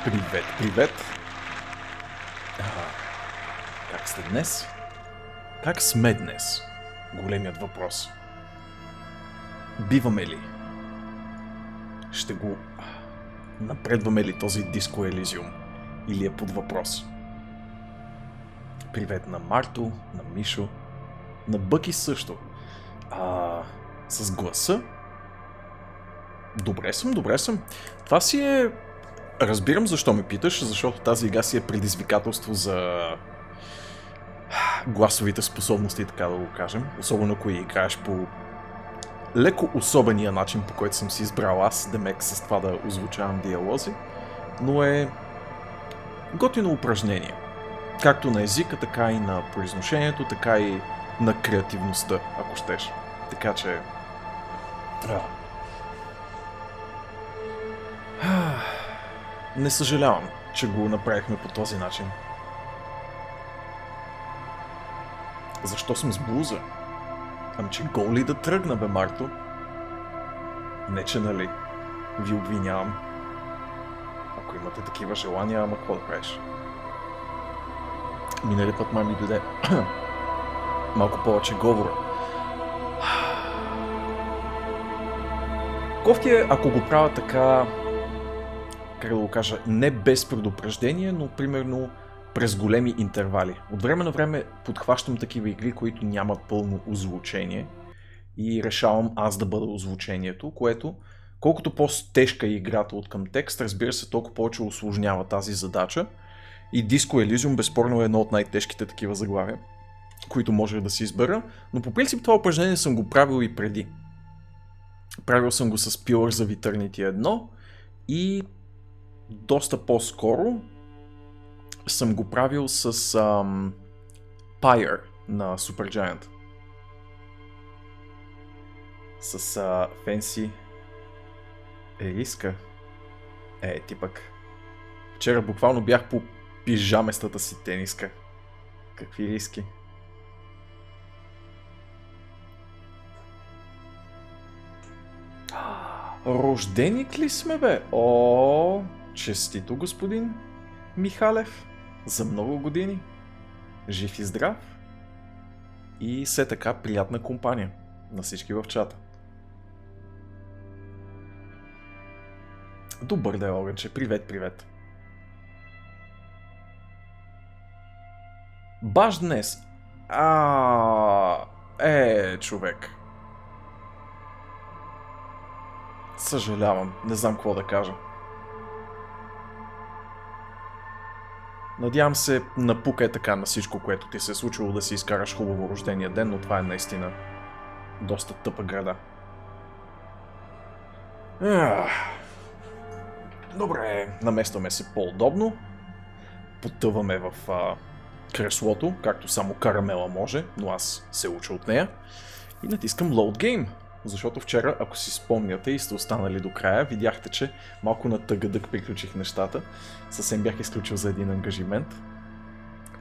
Привет, привет! Как сте днес? Как сме днес? Големият въпрос. Биваме ли? Ще го напредваме ли този диско Elysium? Или е под въпрос? Привет на Марто, на Мишо, на Бъки също. С гласа? Добре съм. Това си е... Разбирам защо ме питаш, защото тази игра си е предизвикателство за гласовите способности, така да го кажем. Особено ако играеш по леко особения начин, по който съм си избрал аз, демек с това да озвучавам диалози, но е готино упражнение. Както на езика, така и на произношението, така и на креативността, ако щеш. Така че... Не съжалявам, че го направихме по този начин. Защо съм с блуза? Че гол ли да тръгна, бе, Марто? Не, че нали ви обвинявам. Ако имате такива желания, ама какво да правиш? Минали път май ми дойде малко повече говора. Кофти е, ако го правя така, как да го кажа, не без предупреждение, но примерно през големи интервали. От време на време подхващам такива игри, които нямат пълно озвучение и решавам аз да бъда озвучението, което колкото по-тежка е играта от към текст, разбира се, толкова повече усложнява тази задача. И Disco Elysium безспорно е едно от най-тежките такива заглавия, които може да си избера, но по принцип това упражнение съм го правил и преди. Правил съм го с Pillars of Eternity 1 и доста по-скоро съм го правил с Pyre на Supergiant. С Fancy риска. Ти пък. Вчера буквално бях по пижаместата си тениска. Какви риски? Рожденик ли сме, бе? О, честито, господин Михалев. За много години. Жив и здрав. И все така приятна компания на всички в чата. Добър ден, Огънче. Привет. Баш днес. Човек. Съжалявам, не знам какво да кажа. Надявам се напука е така на всичко, което ти се е случило да си изкараш хубаво рождения ден, но това е наистина доста тъпа града. Добре, наместваме се по-удобно. Потъваме в креслото, както само карамела може, но аз се уча от нея. И натискам Load Game, защото вчера, ако си спомняте и сте останали до края, видяхте, че малко на тъгъдък приключих нещата. Съвсем бях изключил за един ангажимент.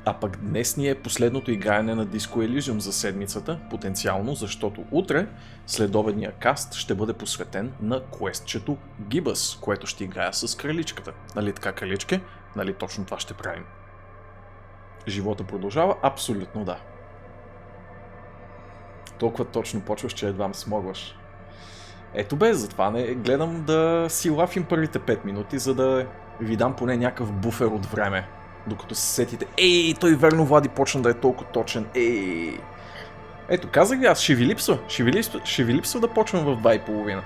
А пък днес ни е последното играене на Disco Elysium за седмицата, потенциално, защото утре следобедния каст ще бъде посветен на квестчето Gibbous, което ще играя с краличката. Нали така, краличке? Нали точно това ще правим? Живота продължава? Абсолютно да. Толкова точно почваш, че едва ме смогваш. Ето бе, затова не гледам да си лафим първите 5 минути, за да ви дам поне някакъв буфер от време. Докато се сетите, той верно Влади почна да е толкова точен, Ето, казах ви аз, ще ви липсва да почвам в 2:30.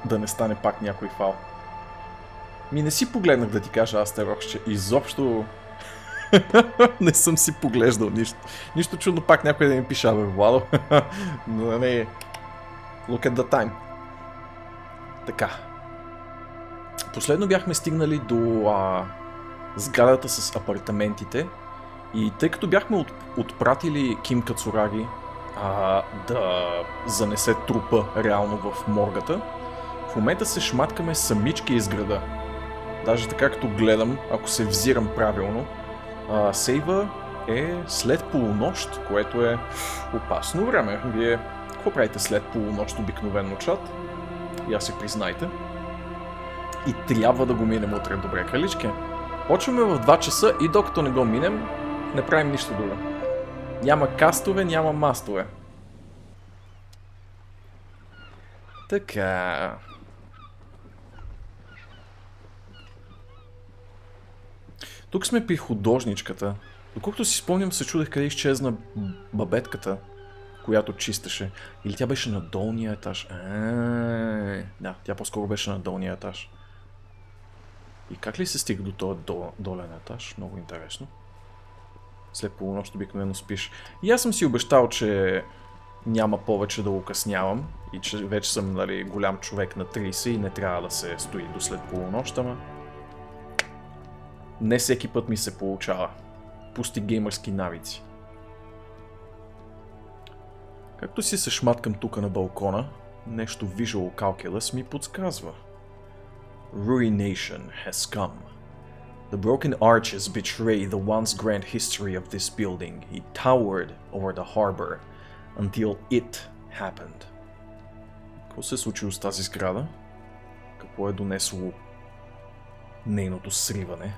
Да не стане пак някой фал. Не си погледнах да ти кажа, Астерокс, изобщо не съм си поглеждал нищо. Нищо чудно пак някой да ми пише, бе, Владо. Но не, look at the time. Така. Последно бяхме стигнали до сградата с апартаментите и тъй като бяхме отпратили Ким Кацураги да занесе трупа реално в моргата, в момента се шматкаме самички из града. Даже така като гледам, ако се взирам правилно, сейва е след полунощ, което е опасно време. Вие какво правите след полунощ обикновено, чат? Я си признайте. И трябва да го минем утре. Добре, кралички. Почваме в 2 часа и докато не го минем, не правим нищо друго. Няма кастове, няма мастове. Така. Тук сме при художничката. Доколкото си спомням, се чудех къде изчезна бабетката, която чистеше. Или тя беше на долния етаж. Да, тя по-скоро беше на долния етаж. И как ли се стига до този долен етаж? Много интересно. След полунощ обикновено спиш. И аз съм си обещал, че няма повече да укъснявам. И че вече съм, нали, голям човек на 30 и не трябва да се стои до след полунощ, ама не всеки път ми се получава. Пусти геймърски навици. Както си се шматкам тук на балкона, нещо Visual Calculus ми подсказва. Ruination has come. The broken arches betray the once grand history of this building. It towered over the harbor until it happened. Какво се е случило с тази сграда? Какво е донесло нейното сриване?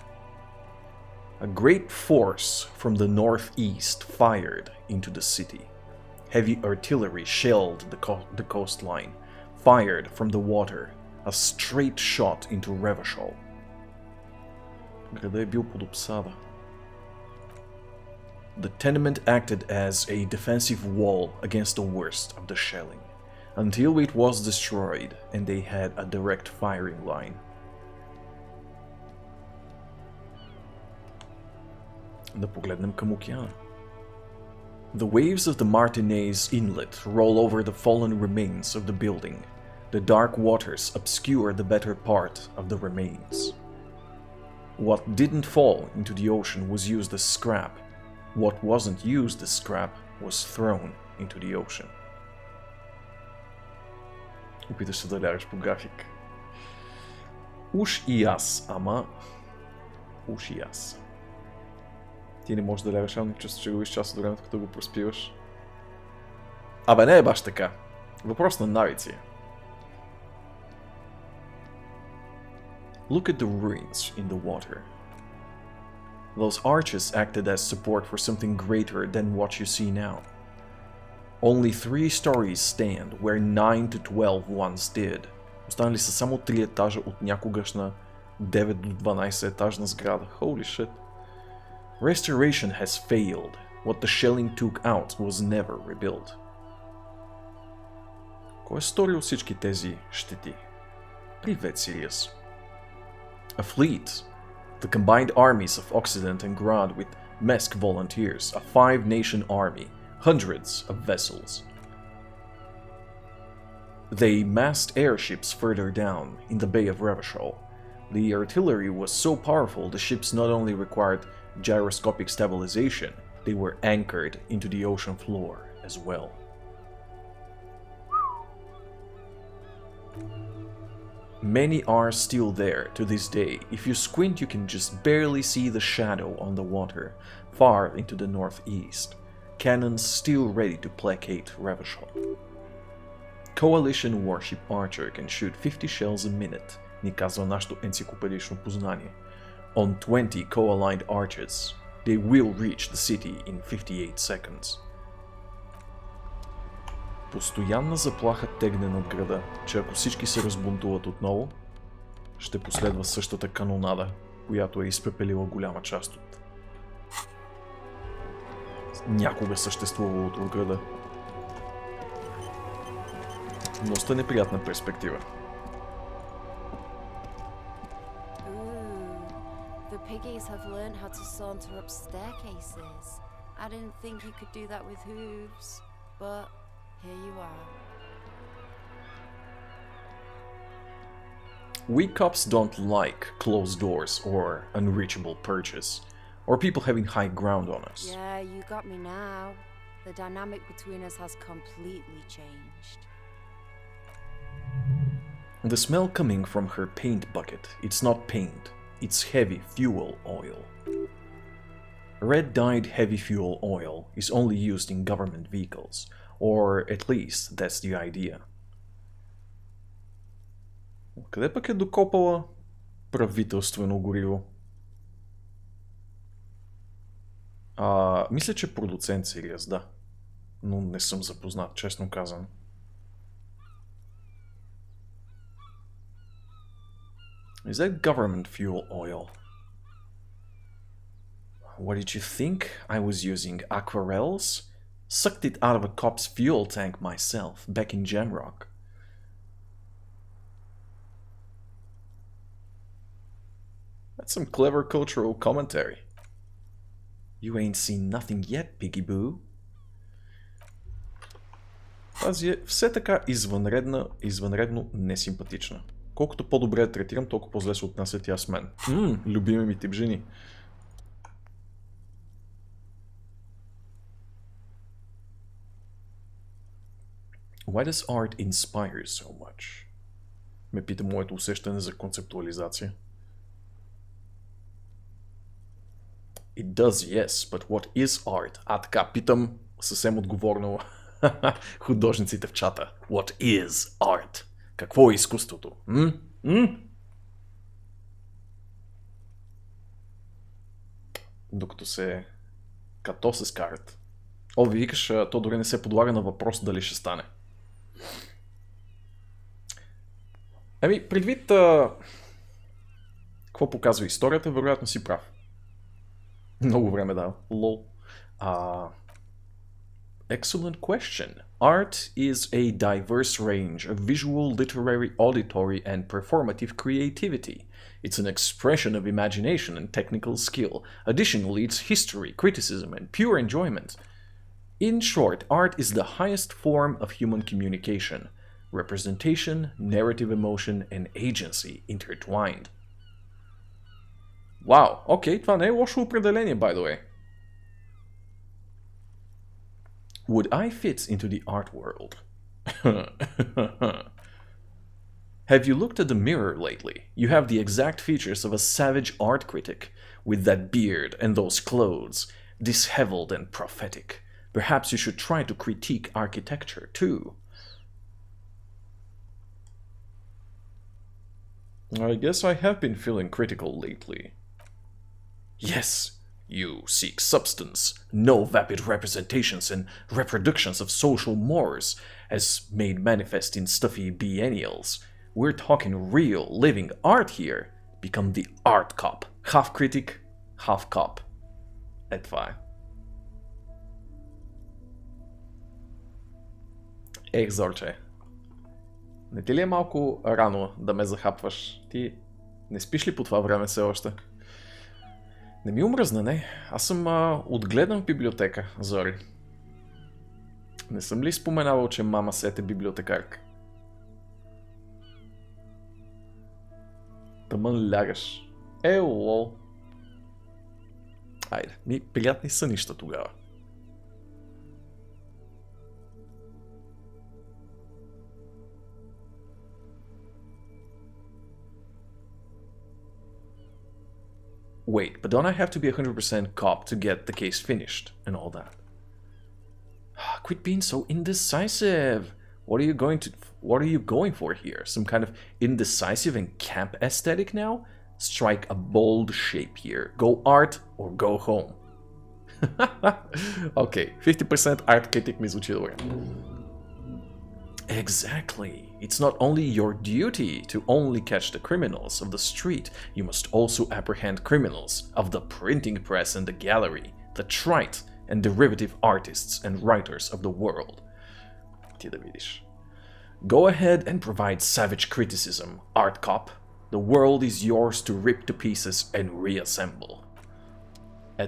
A great force from the northeast fired into the city. Heavy artillery shelled the coastline, fired from the water, a straight shot into Revachol. Града е бил под обсада. The tenement acted as a defensive wall against the worst of the shelling, until it was destroyed and they had a direct firing line. Да погледнем към океана. The waves of the Martinez Inlet roll over the fallen remains of the building. The dark waters obscure the better part of the remains. What didn't fall into the ocean was used as scrap. What wasn't used as scrap was thrown into the ocean. Опиташ се да лягаш по график. Уж и аз, ама... Уж и аз. Ти не можеш да лягаш, ама чувстваш, че губиш част от времето, като го проспиваш. Абе не е баш така. Въпрос на навици. Look at the ruins in the water. Those arches acted as support for something greater than what you see now. Only 3 stories stand where 9 to 12 once did. Останали са само 3 етажа от някогашна 9 до 12 етажна сграда. Holy shit. Restoration has failed. What the shelling took out was never rebuilt. Кой е сторил всички тези щети? Привет, Сириус. A fleet. The combined armies of Occident and Grad with Mesk volunteers. A 5-nation army. Hundreds of vessels. They massed airships further down in the Bay of Revachol. The artillery was so powerful the ships not only required gyroscopic stabilization, they were anchored into the ocean floor as well. Many are still there to this day. If you squint, you can just barely see the shadow on the water, far into the northeast. Cannons still ready to placate Revachol. Coalition warship Archer can shoot 50 shells a minute, ни казва нашето енциклопедично познание. On 20 co-aligned arches, they will reach the city in 58 seconds. Постоянна заплаха тегне над града, че ако всички се разбунтуват отново, ще последва същата канонада, която е изпепелила голяма част от някога съществувалото в града. Доста неприятна перспектива. The piggies have learned how to saunter up staircases. I didn't think you could do that with hooves, but here you are. We cops don't like closed doors or unreachable perches, or people having high ground on us. Yeah, you got me now. The dynamic between us has completely changed. The smell coming from her paint bucket, it's not paint, it's heavy fuel oil. Red-dyed heavy fuel oil is only used in government vehicles, or at least that's the idea. Къде пък е докопала правителствено гориво. Мисля, че продуцент Сириас, да. Но не съм запознат, честно казано. Is that government fuel oil? What did you think? I was using aquarels? Sucked it out of a cop's fuel tank myself, back in Jamrock. That's some clever cultural commentary. You ain't seen nothing yet, piggy boo. Тази е все така извънредно несимпатична. Колкото по-добре я третирам, толкова по-зле се отнася тя с мен. Любими ми тип жени. Why does art inspire so much? Ме пита моето усещане за концептуализация. It does, yes, but what is art? Така, питам съвсем отговорно художниците в чата. What is art? Какво е изкуството? Докато се като се скарат. Ви викаш, то дори не се подлага на въпрос дали ще стане. Предвид какво показва историята, вероятно си прав. Много време дава. Лол. Excellent question. Art is a diverse range of visual, literary, auditory, and performative creativity. It's an expression of imagination and technical skill. Additionally, it's history, criticism, and pure enjoyment. In short, art is the highest form of human communication. Representation, narrative emotion, and agency intertwined. Wow, окей, това не е лошо определение, by the way. Would I fit into the art world? Have you looked at the mirror lately? You have the exact features of a savage art critic, with that beard and those clothes, disheveled and prophetic. Perhaps you should try to critique architecture too. I guess I have been feeling critical lately. Yes, you seek substance, no vapid representations and reproductions of social mores, as made manifest in stuffy biennials. We're talking real, living art here. Become the art cop. Half critic, half cop. Това е. Зорче. Не ти ли е малко рано да ме захапваш? Ти не спиш ли по това време все още? Не ми омръзна, не. Аз съм отгледан в библиотека, Зори. Не съм ли споменавал, че мама сет е библиотекарка? Тъмън лягаш. Лол. Айде, приятни сънища тогава. Wait, but don't I have to be 100% cop to get the case finished and all that? Quit being so indecisive. What are you going for here? Some kind of indecisive and camp aesthetic now? Strike a bold shape here. Go art or go home. Okay, 50% art critic ми звучи добре. Exactly. It's not only your duty to only catch the criminals of the street, you must also apprehend criminals of the printing press and the gallery, the trite and derivative artists and writers of the world. Ти да видиш. Go ahead and provide savage criticism, art cop. The world is yours to rip to pieces and reassemble.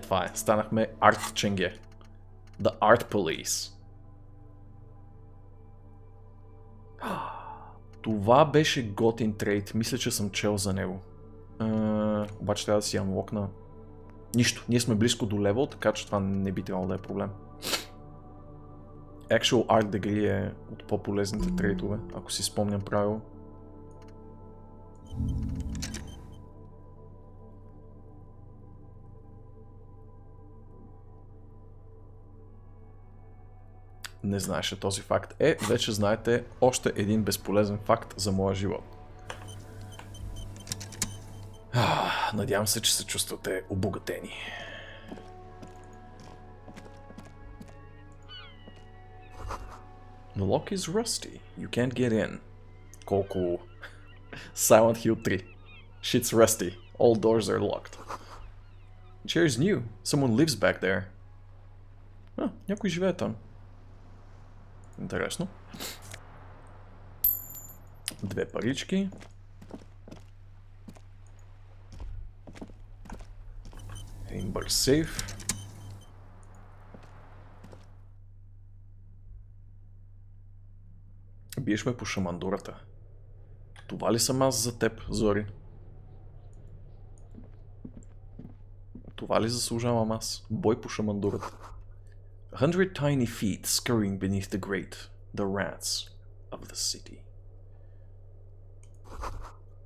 Това е. Станахме арт ченге. The Art Police. Това беше готин трейд. Мисля, че съм чел за него. Обаче трябва да си анлокна. Нищо. Ние сме близко до левел, така че това не би трябвало да е проблем. Actual Art Degree е от по-полезните трейдове, ако си спомням правило. Не знаеше този факт. Вече знаете още един безполезен факт за моя живот. Надявам се, че се чувствате обогатени. The lock is rusty. You can't get in. Колко... Silent Hill 3. Shit's rusty. All doors are locked. The chair is new. Someone lives back there. Някой живее там. Интересно. 2 парички. Един бърз сейф. Биеш ме по шамандурата. Това ли съм аз за теб, Зори? Това ли заслужавам аз? Бой по шамандурата. 100 tiny feet scurrying beneath the grate. The rats of the city.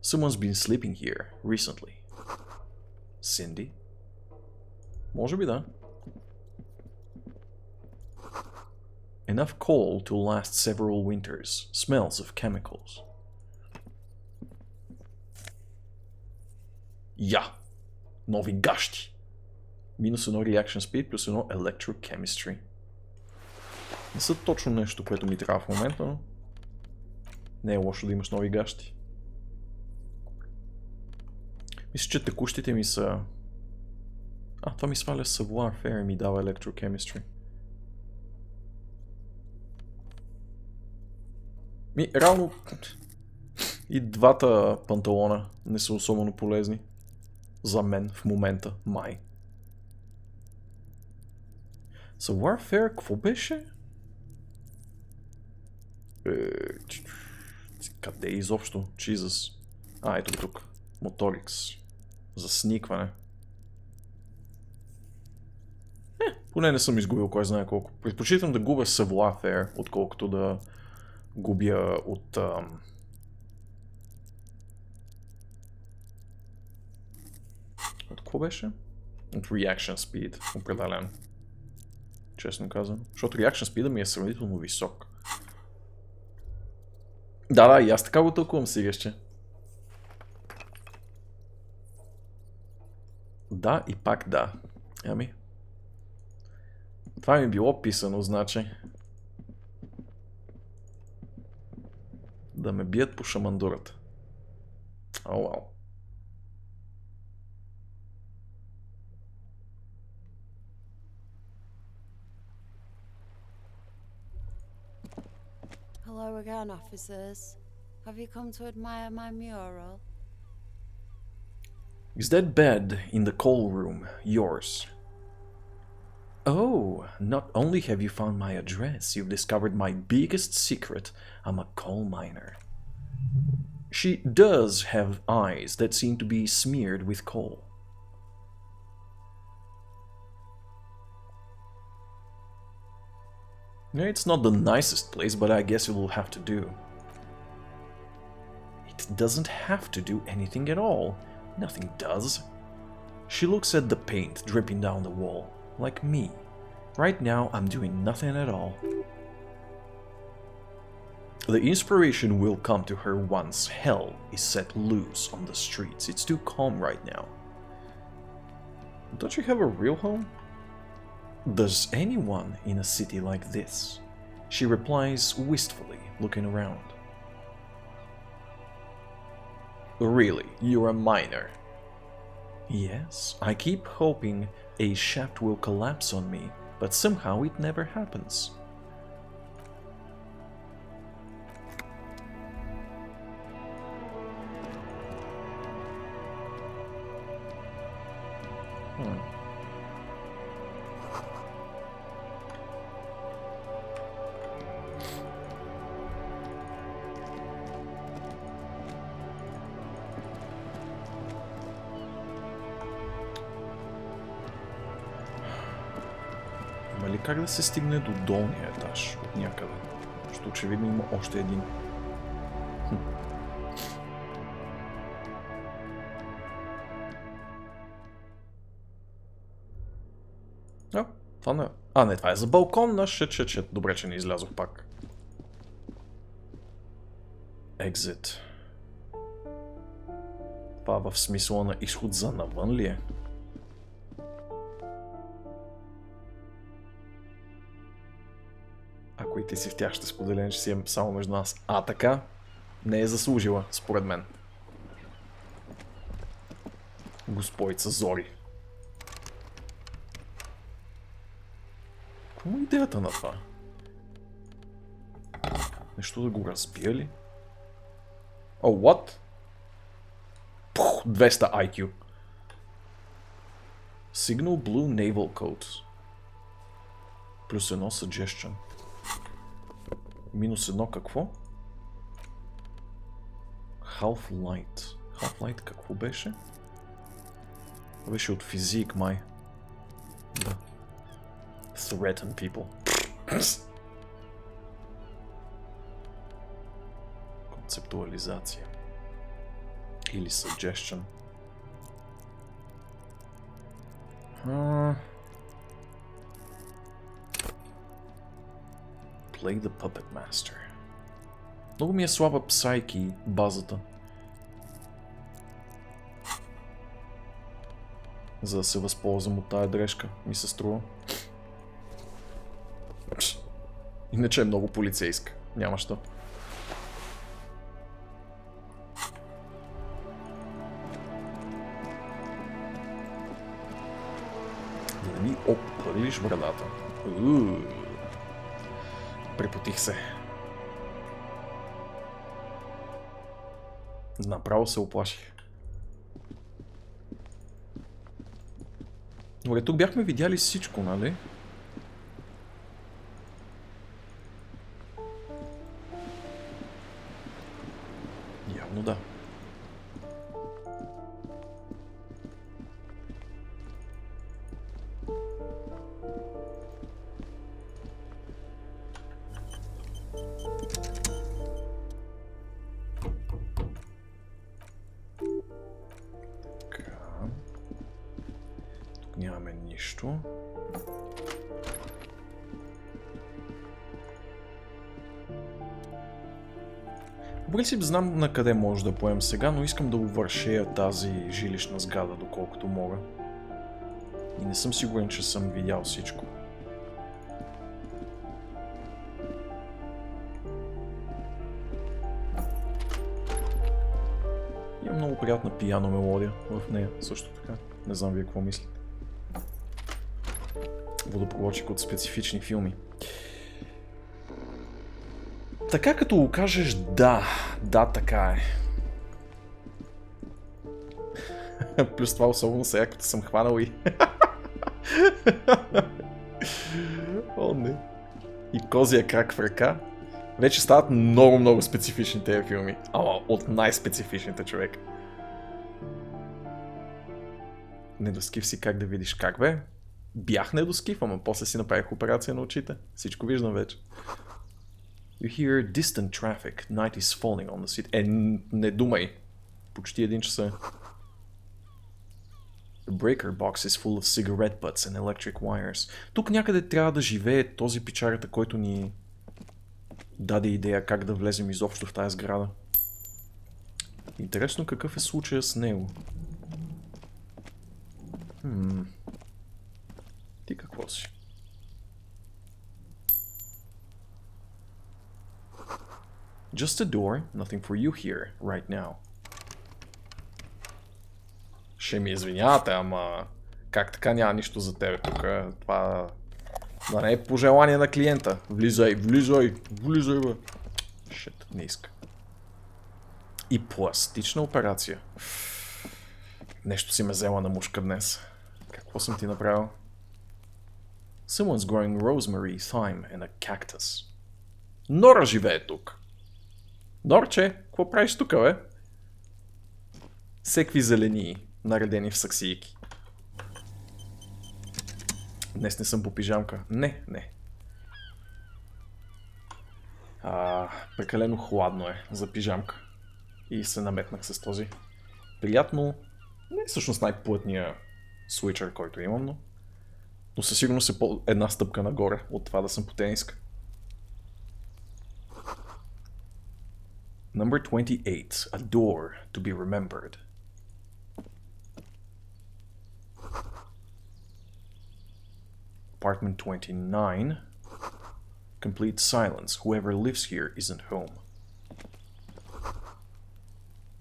Someone's been sleeping here recently. Cindy? Може би да. Enough coal to last several winters. Smells of chemicals. Нови гащи. Минус 1 reaction speed, плюс 1 electrochemistry. Не са точно нещо, което ми трябва в момента, но не е лошо да имаш нови гащи. Мисля, че текущите ми са... това ми сваля Savoir Faire и ми дава electrochemistry. Реално и двата панталона не са особено полезни. За мен в момента, май. Savoir Faire, какво беше? Къде изобщо? Jesus. Ето тук. Motorix. За сникване. Поне не съм изгубил кой знае колко. Предпочитам да губя Savoir Faire, отколкото да губя от... От какво беше? От Reaction Speed, определено. Честно казвам. Защото Reaction Speed ми е сравнително висок. Да, и аз така го тълкувам сегашче. Да и пак да. Това ми било писано, значи. Да ме бият по шамандурата. Вау. Hello again, officers. Have you come to admire my mural? Is that bed in the coal room yours? Oh, not only have you found my address, you've discovered my biggest secret. I'm a coal miner. She does have eyes that seem to be smeared with coal. It's not the nicest place, but I guess it will have to do. It doesn't have to do anything at all. Nothing does. She looks at the paint dripping down the wall, like me. Right now, I'm doing nothing at all. The inspiration will come to her once hell is set loose on the streets. It's too calm right now. Don't you have a real home? Does anyone in a city like this? She replies wistfully, looking around. Really, you're a miner? Yes, I keep hoping a shaft will collapse on me, but somehow it never happens. Има ли как да се стигне до долния етаж от някъде? Защото очевидно има още един. Това не... не, това е за балкон. Шет. Добре, че не излязох пак. Exit. Това в смисъла на изход за навън ли е? Ако и ти си в тях, ще споделям, че си е само между нас. А така? Не е заслужила, според мен. Господица Зори. Какво е идеята на това? Нещо да го разбия ли? О, what? Пух, 200 IQ. Signal Blue Naval Coat. Плюс 1 Suggestion. Минус 1 какво? Half-Light. Half-Light какво беше? Беше от физик, май. Да. Threaten people. Концептуализация. Или suggestion. Play the Puppet Master. Много ми е слаба Psyche базата. За да се възползвам от тая дрежка, ми се струва. Иначе е много полицейска. Няма що. Да ми опърлиш брадата. Препотих се. Направо се оплаших. Добре, тук бяхме видяли всичко, нали? Явно да. Нямаме нищо. По принцип знам на къде може да поем сега, но искам да увършея тази жилищна сграда, доколкото мога. И не съм сигурен, че съм видял всичко. Има много приятна пияно мелодия в нея, също така. Не знам вие какво мислите. Водопроводчик от специфични филми. Така като го кажеш, да, така е. Плюс това особено сега, като съм хванал и... О, не. И козия крак в ръка. Вече стават много специфични тези филми. Ама от най-специфичните, човек. Недоскив си, как да видиш как бе? Бях недоскив, ама после си направих операция на очите. Всичко виждам вече. You hear distant traffic. Night is falling on the city. Не думай. Почти 1 часа. The breaker box is full of cigarette butts and electric wires. Тук някъде трябва да живее този пичарата, който ни даде идея как да влезем изобщо в тази сграда. Интересно какъв е случая с него. Ти какво си? Just a door, nothing for you here, right now. Ще ми извинявате, ама как така няма нищо за тебе тук? Това да не е пожелание на клиента. Влизай, бе. Шит, не иска. И пластична операция. Нещо си ме взела на мушка днес. Какво съм ти направил? Someone's growing rosemary, thyme and a cactus. Нора живее тук. Норче, какво правиш тук, бе? Всекви зелении, наредени в саксийки. Днес не съм по пижамка. Не. Прекалено хладно е за пижамка. И се наметнах с този. Приятно. Не е всъщност най-плътния свичър, който имам, но със сигурност е по една стъпка нагоре от това да съм по тениска. Number 28. A door to be remembered. Apartment 29. Complete silence. Whoever lives here isn't home.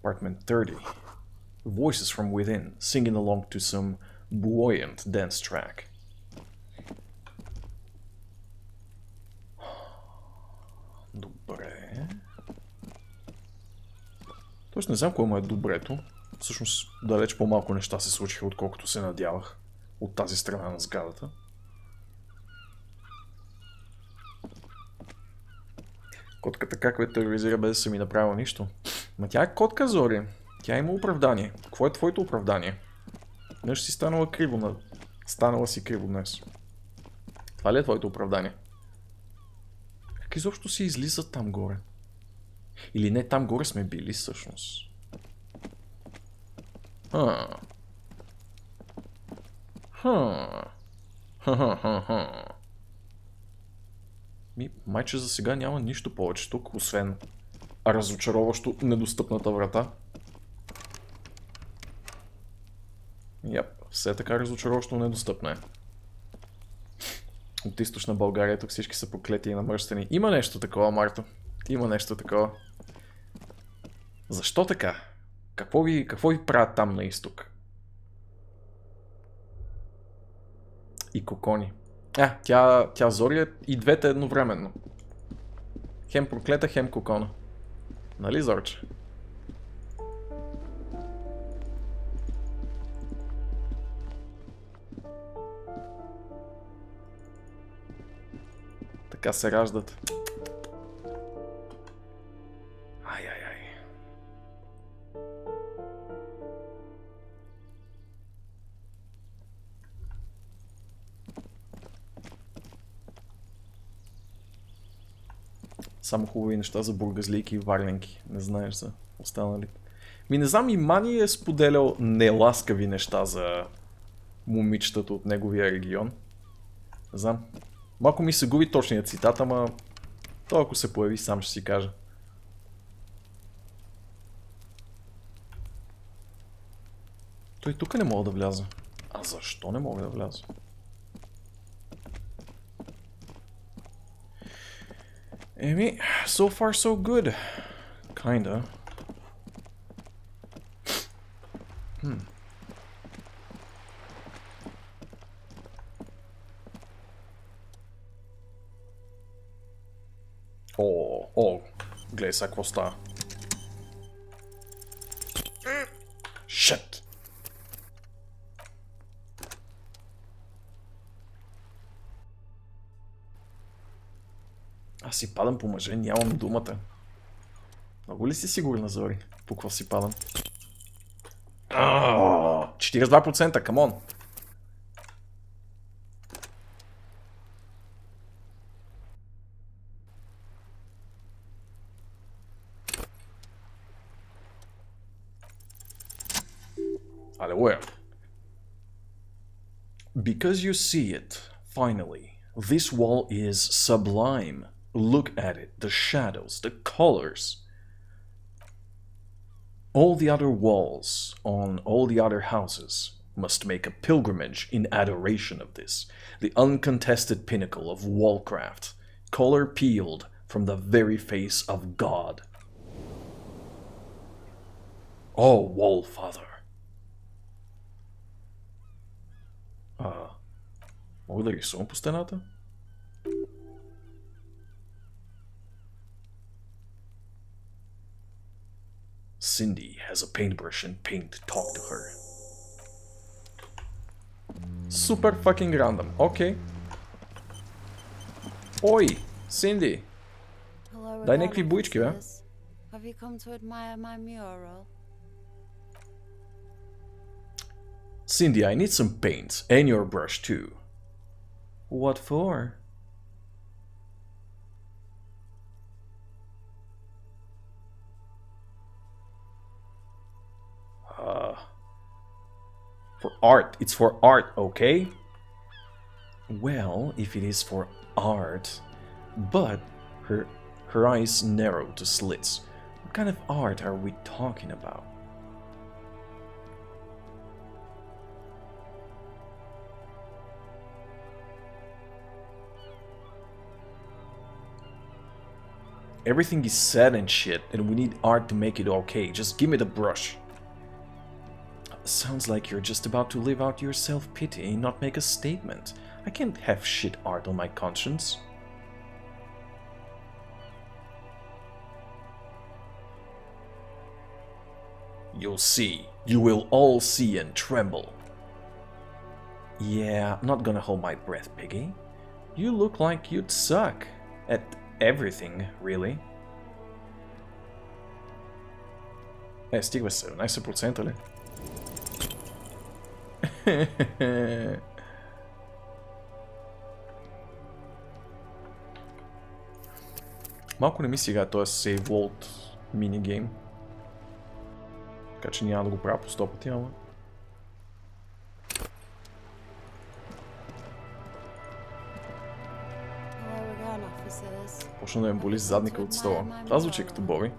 Apartment 30. Voices from within, singing along to some buoyant dance track. Добре. Тоест не знам кое му е добрето. Всъщност далеч по-малко неща се случиха, отколкото се надявах от тази страна на сградата. Котката как ме тероризира без да съм ми направил нищо. Ма тя е котка, Зори. Тя има оправдание. Какво е твоето оправдание? Нещо си станала криво. Станала си криво днес. Това ли е твоето оправдание? Как изобщо си излиза там горе? Или не, там горе сме били всъщност. Майче за сега няма нищо повече тук, освен разочароващо недостъпната врата. Все така разочароващо недостъпна е. От източна България тук всички са проклети и намръщени. Има нещо такова, Марто. Има нещо такова. Защо така? Какво ви правят там на изток? И кокони. Тя Зори е и двете едновременно. Хем проклета, хем кокона. Нали, Зорче? Така се раждат. Ай. Само хубави неща за бургазлийки и варленки. Не знаеш за останалите. Не знам, и Мани е споделял неласкави неща за момичетата от неговия регион. Не знам. Малко ми се губи точния цитат, ама той ако се появи, сам ще си кажа. Той тук не мога да вляза. А защо не мога да вляза? Еми, so far so good. Kinda. О, гледай сега какво става. Shit! Аз си падам по мъже, нямам думата. Много ли си сигурна, Зори? По какво си падам? 42%, камон! Алелуя! Because you see it, finally, this wall is sublime. Look at it, the shadows, the colors. All the other walls on all the other houses must make a pilgrimage in adoration of this, the uncontested pinnacle of wallcraft, color peeled from the very face of God. Oh, Wallfather. Мога да рисувам по стената? Cindy has a paintbrush and paint to talk to her. Супер fucking random. Окей. Ой, Cindy. Дай някакви буички, бе. Have you come to admire my mural? Cindy, I need some paint and your brush too. What for? For art. It's for art, okay? Well, if it is for art, but her eyes narrow to slits. What kind of art are we talking about? Everything is sad and shit, and we need art to make it okay. Just give me the brush. Sounds like you're just about to live out your self-pity and not make a statement. I can't have shit art on my conscience. You'll see. You will all see and tremble. Yeah, I'm not gonna hold my breath, Piggy. You look like you'd suck at everything, really. Стига 17%, ли? Малко не ми сега този Save World минигейм. Така че няма да го правя по 100 пъти, ама... Почна да ме боли задника от стола. Това звучи като Боби.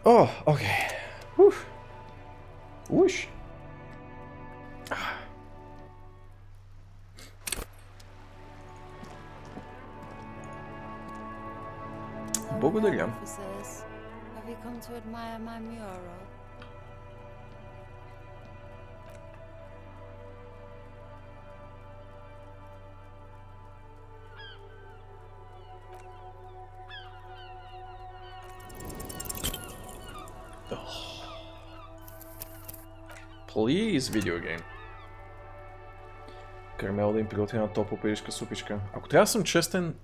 О, окей. Уш. Благодаря. Please, video game. Карамел да им приготви на топло пиришка супичка. Ако трябва да съм честен,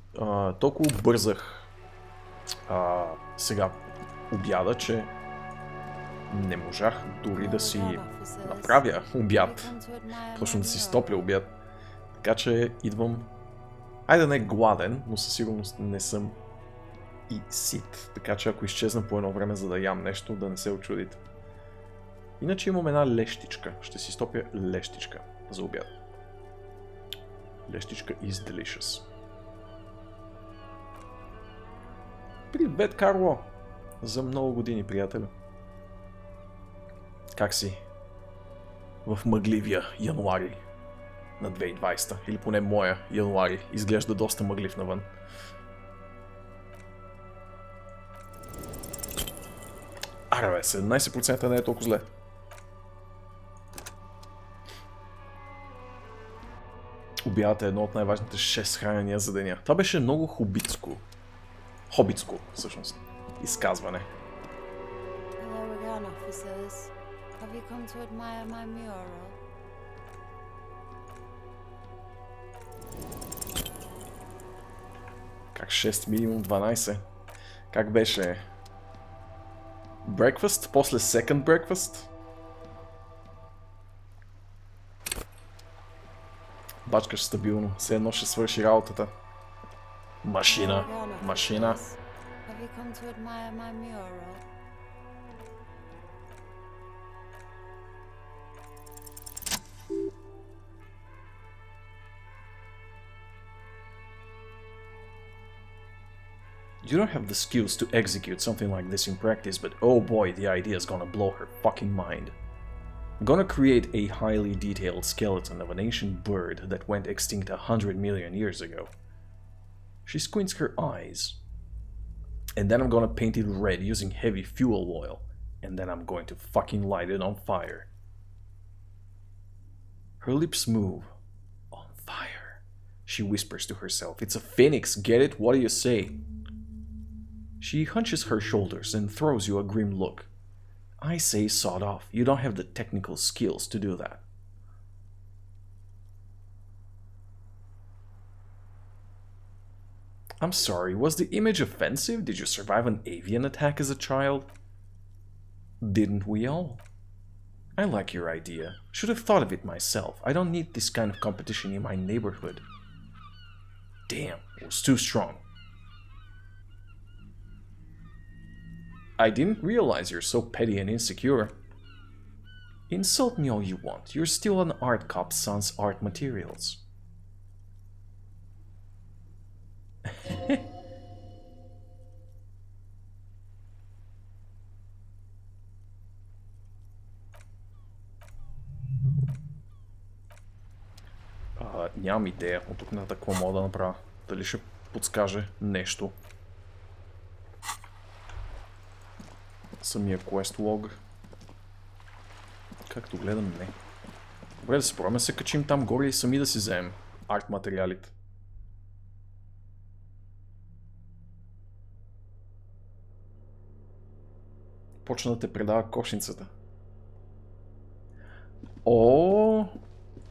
толкова бързах сега обяда, че не можах дори да си направя обяд. Точно да си стопля обяд. Така че идвам... Айде не гладен, но със сигурност не съм и сит. Така че ако изчезна по едно време, за да ям нещо, да не се очудите. Иначе имам една лещичка. Ще си стопя лещичка за обяд. Лещичка is delicious. Привет, Карло! За много години, приятелю. Как си? В мъгливия януари на 2020. Или поне моя януари. Изглежда доста мъглив навън. Аре бе, 17% не е толкова зле. Обядът е едно от най-важните 6 хранения за деня. Това беше много хобитско. Хобитско, всъщност. Изказване. Как 6 минимум 12? Как беше? Breakfast, после second breakfast? Бачкаш стабилно, все едно ще свърши работата. Машина, машина. You don't have the skills to execute something like this in practice, but oh boy, the idea is gonna blow her fucking mind. I'm gonna create a highly detailed skeleton of an ancient bird that went extinct 100 million years ago. She squints her eyes. And then I'm gonna paint it red using heavy fuel oil. And then I'm going to fucking light it on fire. Her lips move. On fire. She whispers to herself. It's a phoenix, get it? What do you say? She hunches her shoulders and throws you a grim look. I say sod off. You don't have the technical skills to do that. I'm sorry, was the image offensive? Did you survive an avian attack as a child? Didn't we all? I like your idea. Should have thought of it myself. I don't need this kind of competition in my neighborhood. Damn, it was too strong. I didn't realize you're so petty and insecure. Insult me all you want. You're still an art cop's son's art materials. Нямам идея от тук нататък какво мога да направя. Дали ще подскаже нещо. Самия quest log. Както гледам, не. Добре, да се пробваме се качим там горе и сами да си вземем арт материалите. Почна да те предава кошницата. О,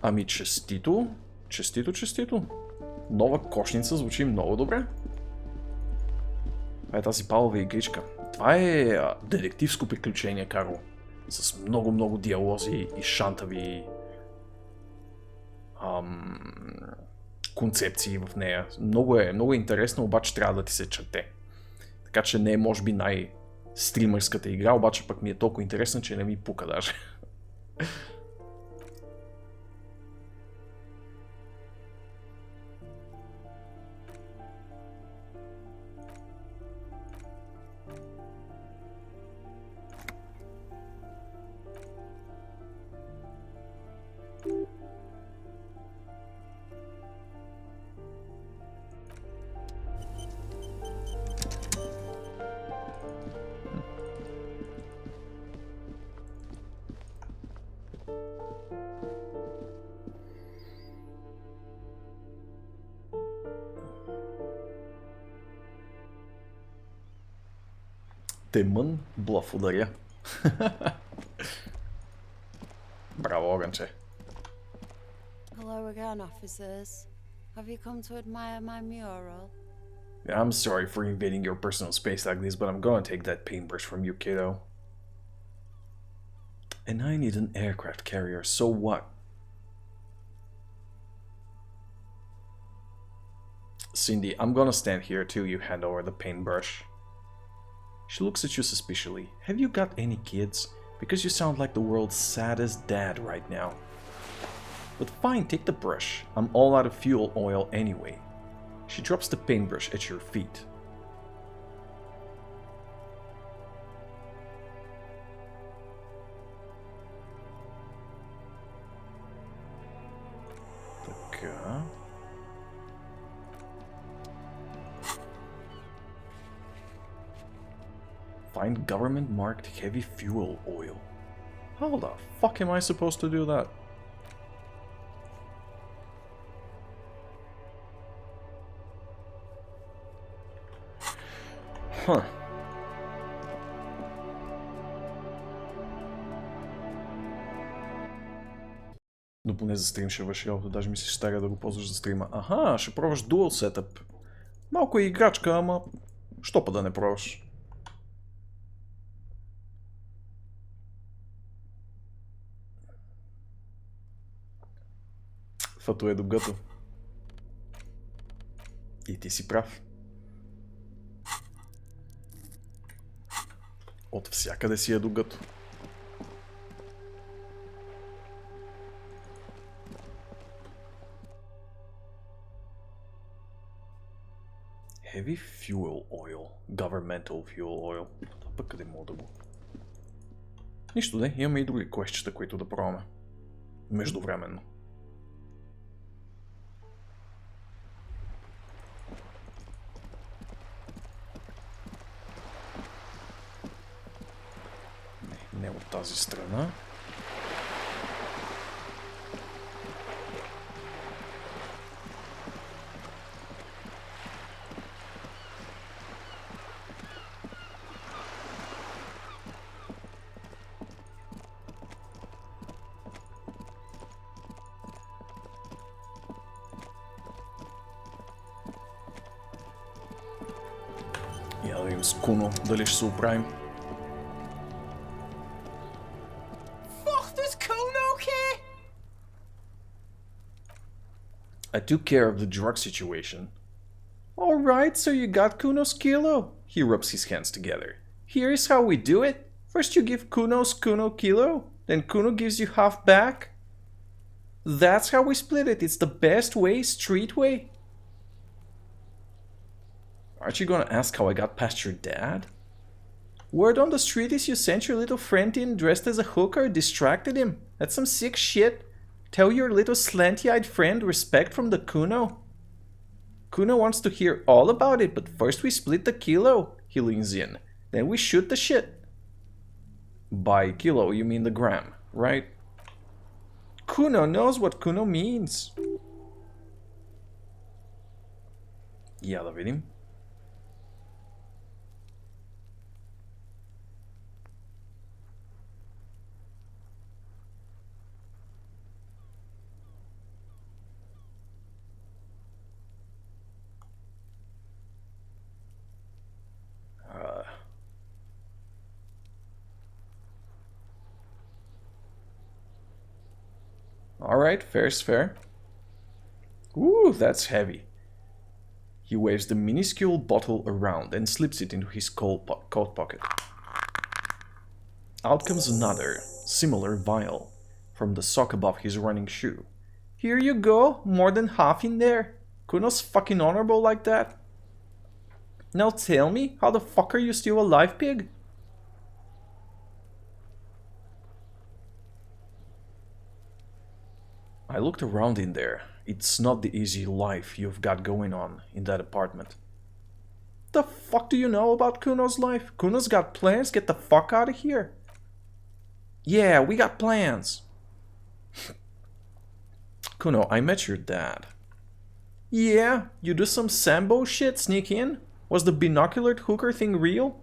ами честито. Честито. Нова кошница звучи много добре. Това е тази палова игричка. Това е детективско приключение, Карл. С много диалози и шантави концепции в нея. Много е интересно, обаче трябва да ти се чете. Така че не е може би най-стримърската игра, обаче пък ми е толкова интересна, че не ми пука даже. Темън блъф ударя. Браво, огънче. Hello again, officers. Have you come to admire my mural? I'm sorry for invading your personal space like this, but I'm gonna take that paintbrush from you, kiddo. And I need an aircraft carrier, so what? Cindy, I'm gonna stand here till you hand over the paintbrush. She looks at you suspiciously. Have you got any kids? Because you sound like the world's saddest dad right now. But fine, take the brush. I'm all out of fuel oil anyway. She drops the paintbrush at your feet. Така. Find government marked heavy fuel oil. How the fuck am I supposed to do that? Huh. Но поне за стрим ще върши работа, даже ми се старя да го ползваш за стрима. Аха, ще пробваш Dual Setup. Малко е играчка, ама що па да не пробваш? Фато е догато. И ти си прав. От всякъде си е догато. Heavy fuel oil. Governmental fuel oil. Това пък къде мога да го... Нищо де, имаме и други квестчета, които да пробваме. Междувременно. Не от тази страна. Я да видим с Куно дали ще се оправим. I took care of the drug situation. Alright, so you got Kuno's kilo. He rubs his hands together. Here's how we do it. First you give Kuno Kilo. Then Kuno gives you half back? That's how we split it. It's the best way, street way. Aren't you gonna ask how I got past your dad? Word on the street is you sent your little friend in dressed as a hooker, distracted him. That's some sick shit. Tell your little slanty-eyed friend respect from the Kuno. Kuno wants to hear all about it, but first we split the kilo, he leans in. Then we shoot the shit. By kilo, you mean the gram, right? Kuno knows what Kuno means. Я да видим. Alright, fair's fair. Ooh, that's heavy. He waves the minuscule bottle around and slips it into his coat pocket. Out comes another, similar vial, from the sock above his running shoe. Here you go, more than half in there. Kuno's fucking honorable like that. Now tell me, how the fuck are you still alive, pig? I looked around in there. It's not the easy life you've got going on in that apartment. The fuck do you know about Kuno's life? Kuno's got plans? Get the fuck out of here. Yeah, we got plans. Kuno, I met your dad. Yeah, you do some Sambo shit, sneak in? Was the binoculared hooker thing real?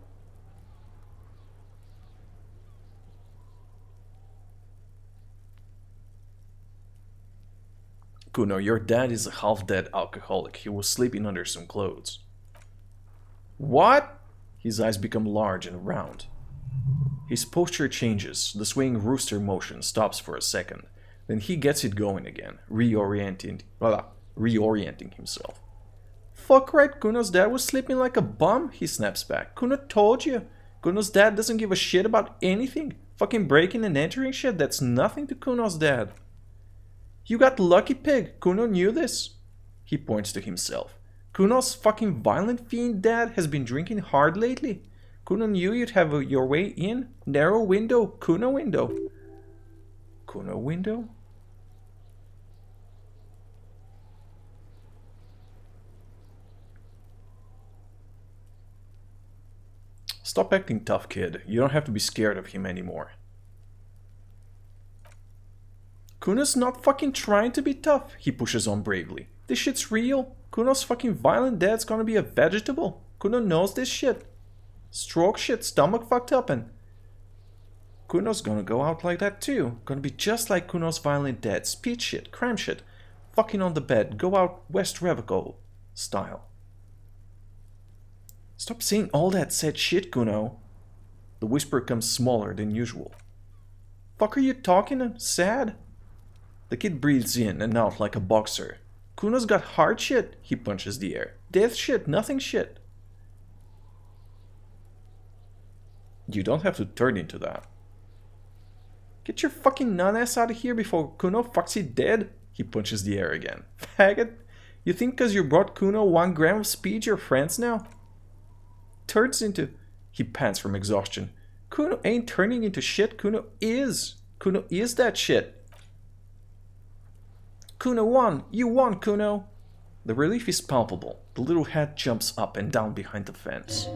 Kuno, your dad is a half-dead alcoholic. He was sleeping under some clothes. What? His eyes become large and round. His posture changes. The swaying rooster motion stops for a second. Then he gets it going again, reorienting himself. Fuck right, Kuno's dad was sleeping like a bum, he snaps back. Kuno told you. Kuno's dad doesn't give a shit about anything. Fucking breaking and entering shit, that's nothing to Kuno's dad. You got lucky, pig. Kuno knew this. He points to himself. Kuno's fucking violent fiend dad has been drinking hard lately. Kuno knew you'd have your way in. Narrow window. Kuno window. Kuno window? Stop acting tough, kid. You don't have to be scared of him anymore. Kuno's not fucking trying to be tough, he pushes on bravely. This shit's real. Kuno's fucking violent dad's gonna be a vegetable. Kuno knows this shit. Stroke shit, stomach fucked up, and Kuno's gonna go out like that too. Gonna be just like Kuno's violent dad. Speed shit, crime shit, fucking on the bed, go out West Revico style. Stop saying all that sad shit, Kuno. The whisper comes smaller than usual. Fuck are you talking sad? The kid breathes in and out like a boxer. Kuno's got hard shit, he punches the air. Death shit, nothing shit. You don't have to turn into that. Get your fucking nun-ass out of here before Kuno fucks you dead, he punches the air again. Faggot, you think cause you brought Kuno 1 gram of speed you're friends now? Turns into... He pants from exhaustion. Kuno ain't turning into shit, Kuno is. Kuno is that shit. Kuno won! You won, Kuno! The relief is palpable. The little head jumps up and down behind the fence.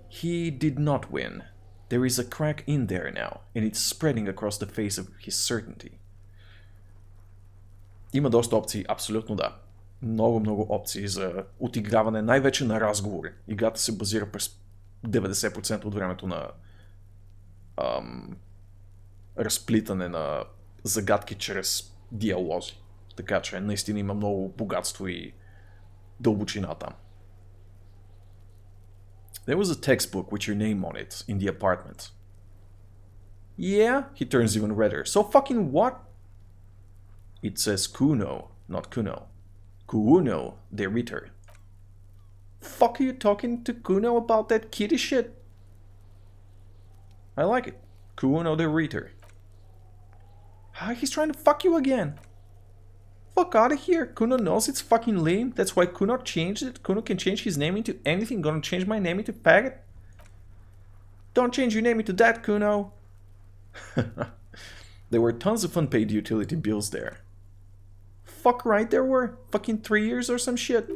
He did not win. There is a crack in there now, and it's spreading across the face of his certainty. Има доста опции, абсолютно да. Много опции за отиграване, най-вече на разговори. Играта се базира през 90% от времето на разплитане на загадки чрез диалози. Така че наистина има много богатство и дълбочина там. There was a textbook with your name on it in the apartment. Yeah, he turns even redder. So fucking what? It says Kuno, not Kuno. Kuno, the Ritter. Fuck are you talking to Kuno about that kitty shit? I like it. Kuno the Ritter. Ah, he's trying to fuck you again. Fuck out of here. Kuno knows it's fucking lame. That's why Kuno changed it. Kuno can change his name into anything. Gonna change my name into faggot? Don't change your name into that, Kuno. There were tons of unpaid utility bills there. Fuck right there were. Fucking 3 years or some shit.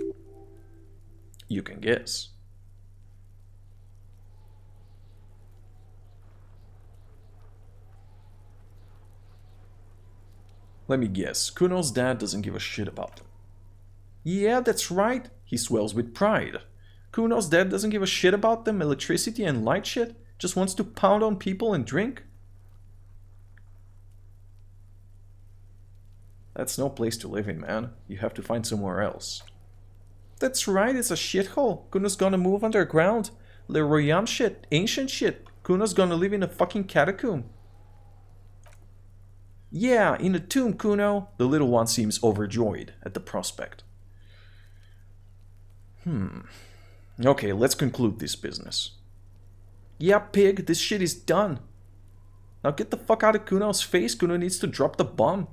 You can guess. Let me guess. Kuno's dad doesn't give a shit about them. Yeah, that's right. He swells with pride. Kuno's dad doesn't give a shit about them electricity and light shit. Just wants to pound on people and drink. That's no place to live in, man. You have to find somewhere else. That's right, it's a shithole. Kuno's gonna move underground. Le Royam shit, ancient shit. Kuno's gonna live in a fucking catacomb. Yeah, in a tomb, Kuno. The little one seems overjoyed at the prospect. Okay, let's conclude this business. Yeah, pig, this shit is done. Now get the fuck out of Kuno's face. Kuno needs to drop the bomb.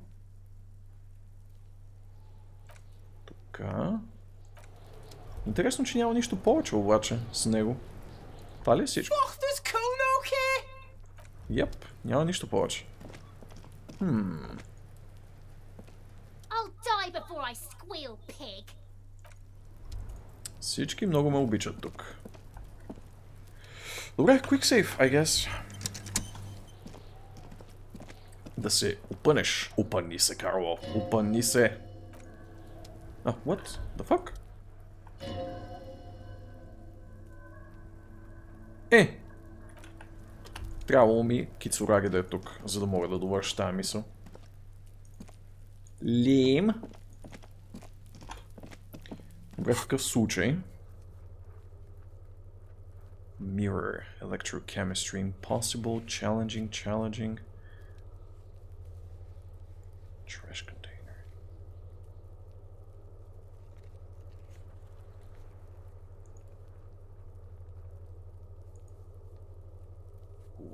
Така. Интересно, че няма нищо повече обаче с него. Това ли е всичко? Йеп, няма нищо повече. I'll die before I squeal, pig. Всички много ме обичат тук. Добре, quick save, I guess. Да се опънеш. Опъни се, Карло. Опъни се. What the fuck? Трябвало ми Кицураги да е тук, за да мога да довърша тази мисъл. Лим. Добре, в такъв случай. Mirror, electrochemistry, impossible, challenging. Trash container.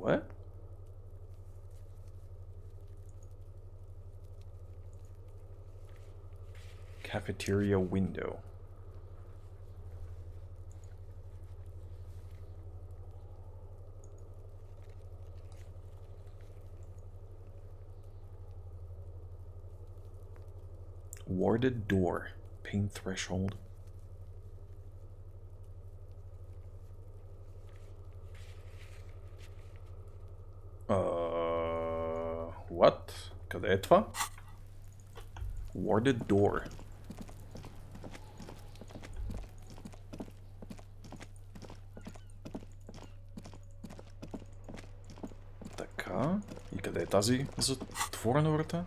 What? Cafeteria window. Warded door. Pain threshold. What? Къде е това? Warded door. Така. И къде е тази затворена врата?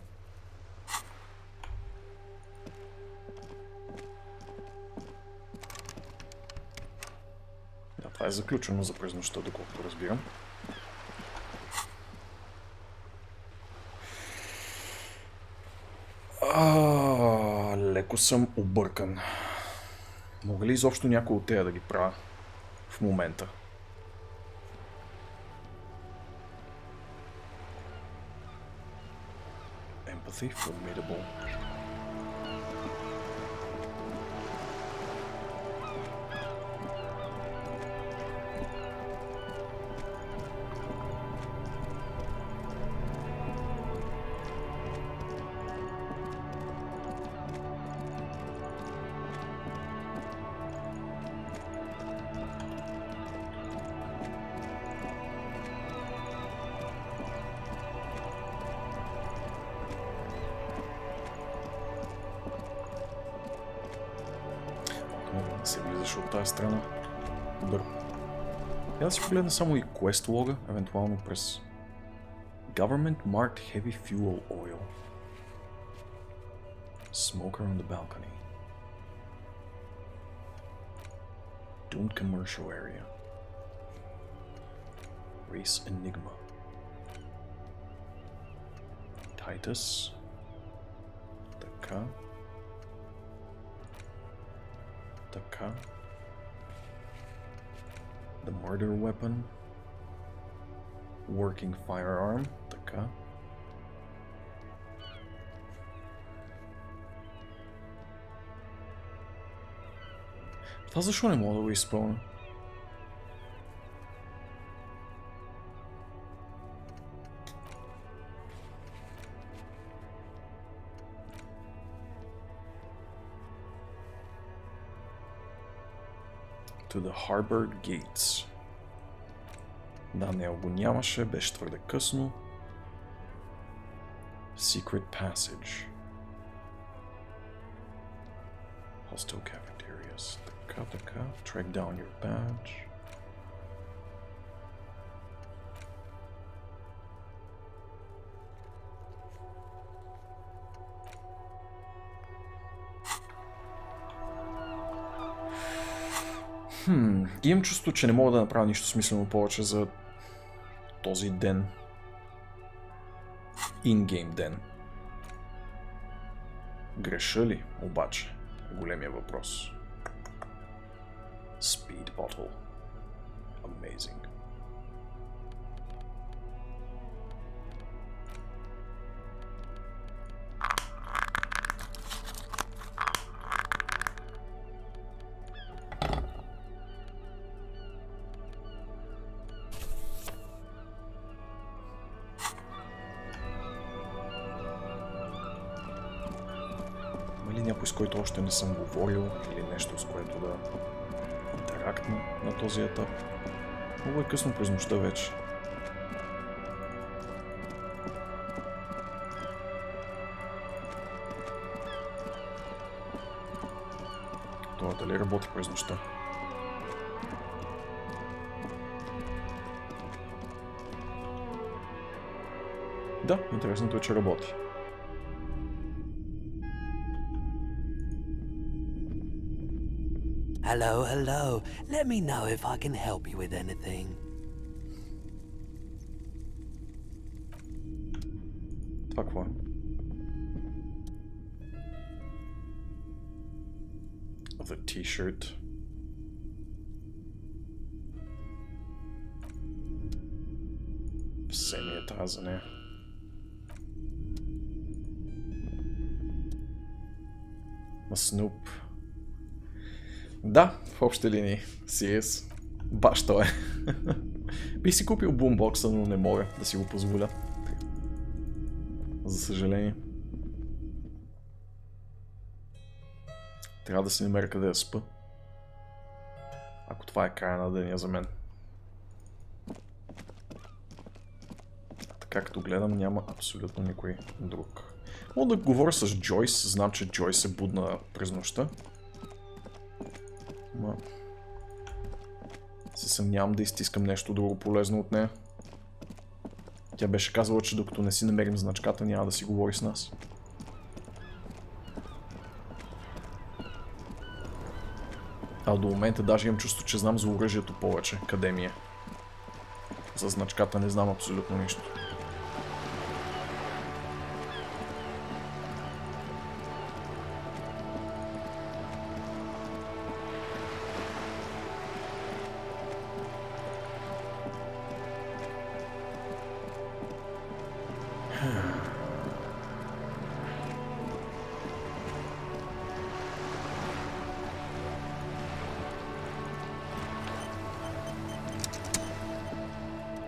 Да, това е заключено за през нощта, доколкото разбирам. Леко съм объркан. Мога ли изобщо някой от тея да ги правя в момента? Empathy, formidable. Се влизаш от тази страна. Добър. Я да си погледна само и quest лога, евентуално през Government marked heavy fuel oil. Smoker on the balcony. Doomed commercial area. Race Enigma. Titus. Така. Така. The murder weapon. Working firearm. Така. Това защо не мога да го изпълня? To the Harbor Gates. Да, него го нямаше, беше твърде късно. Secret Passage. Hostile Cafeterias. Така. Track down your badge. Имам чувство, че не мога да направя нищо смислено повече за този ден. In-game ден. Греша ли, обаче? Е големия въпрос. Speed bottle. Amazing. Някой, с който още не съм говорил, или нещо, с което да интерактна на този етап. Много е късно през нощта вече. Това дали работи през нощта? Да, интересното е, че работи. Hello. Let me know if I can help you with anything. Това какво е? The T-shirt. Все ми е тази за нея. Snoop. Да, в общи линии CS. Баш той е. Бих си купил бумбокса, но не мога да си го позволя. За съжаление. Трябва да си намеря къде да спа. Ако това е края на деня за мен. Така като гледам, няма абсолютно никой друг. Мога да говоря с Джойс. Знам, че Джойс е будна през нощта. Ма... се съмнявам да изтискам нещо друго полезно от нея. Тя беше казала, че докато не си намерим значката, няма да си говори с нас. А до момента даже имам чувство, че знам за оръжието повече. Къде ми е? За значката не знам абсолютно нищо.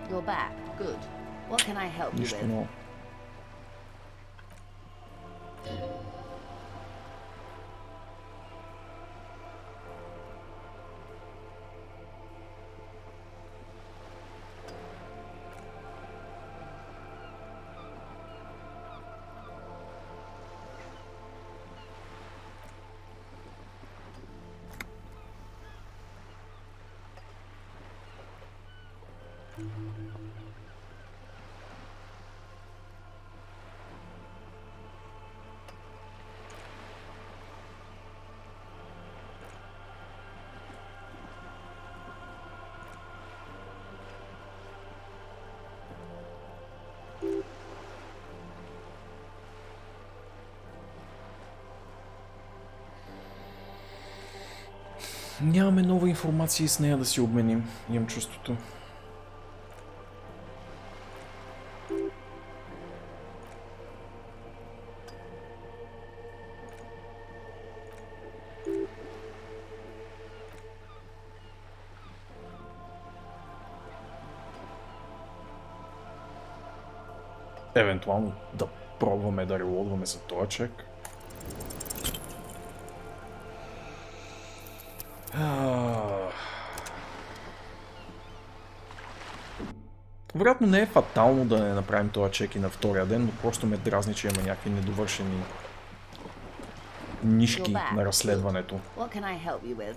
You're back. Good. What can I help you Нищо with? ново. Нямаме нова информация и с нея да си обменим. Имам чувството. евентуално да пробваме да релодваме за този чек. Вероятно не е фатално да не направим този чек и на втория ден, но просто ме дразни, че има някакви недовършени нишки на разследването. What can I help you with?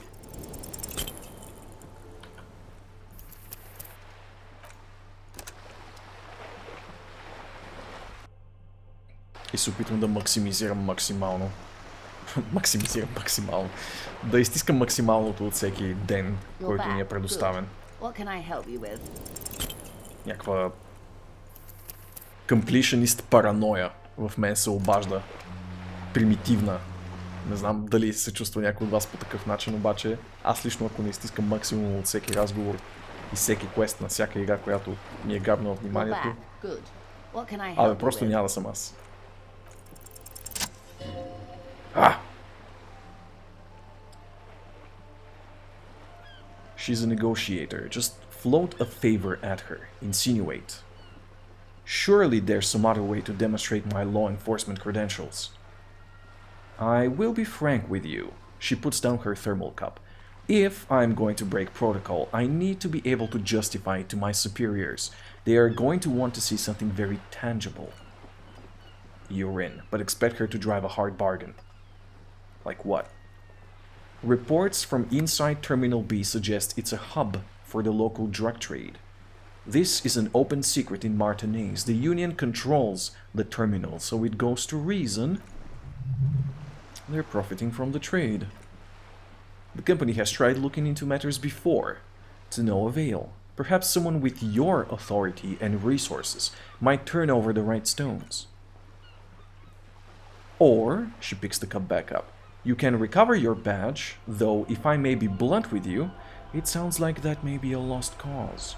И се опитвам да максимизирам максимално. Максимизирам максимално. Да изтискам максималното от всеки ден, който ни е предоставен. What can I help you with? Някаква completionist параноя в мен се обажда. Примитивна. Не знам дали се чувства някой от вас по такъв начин, обаче аз лично, ако не изтискам максимум от всеки разговор и всеки квест на всяка игра, която ми е грабнала вниманието, абе просто няма да съм аз. She's a negotiator. Just float a favor at her. Insinuate. Surely there's some other way to demonstrate my law enforcement credentials. I will be frank with you. She puts down her thermal cup. If I'm going to break protocol, I need to be able to justify it to my superiors. They are going to want to see something very tangible. You're in, but expect her to drive a hard bargain. Like what? Reports from inside Terminal B suggest it's a hub for the local drug trade. This is an open secret in Martinique. The Union controls the terminal, so it goes to reason they're profiting from the trade. The company has tried looking into matters before, to no avail. Perhaps someone with your authority and resources might turn over the right stones. Or, she picks the cup back up. You can recover your badge, though if I may be blunt with you, it sounds like that may be a lost cause.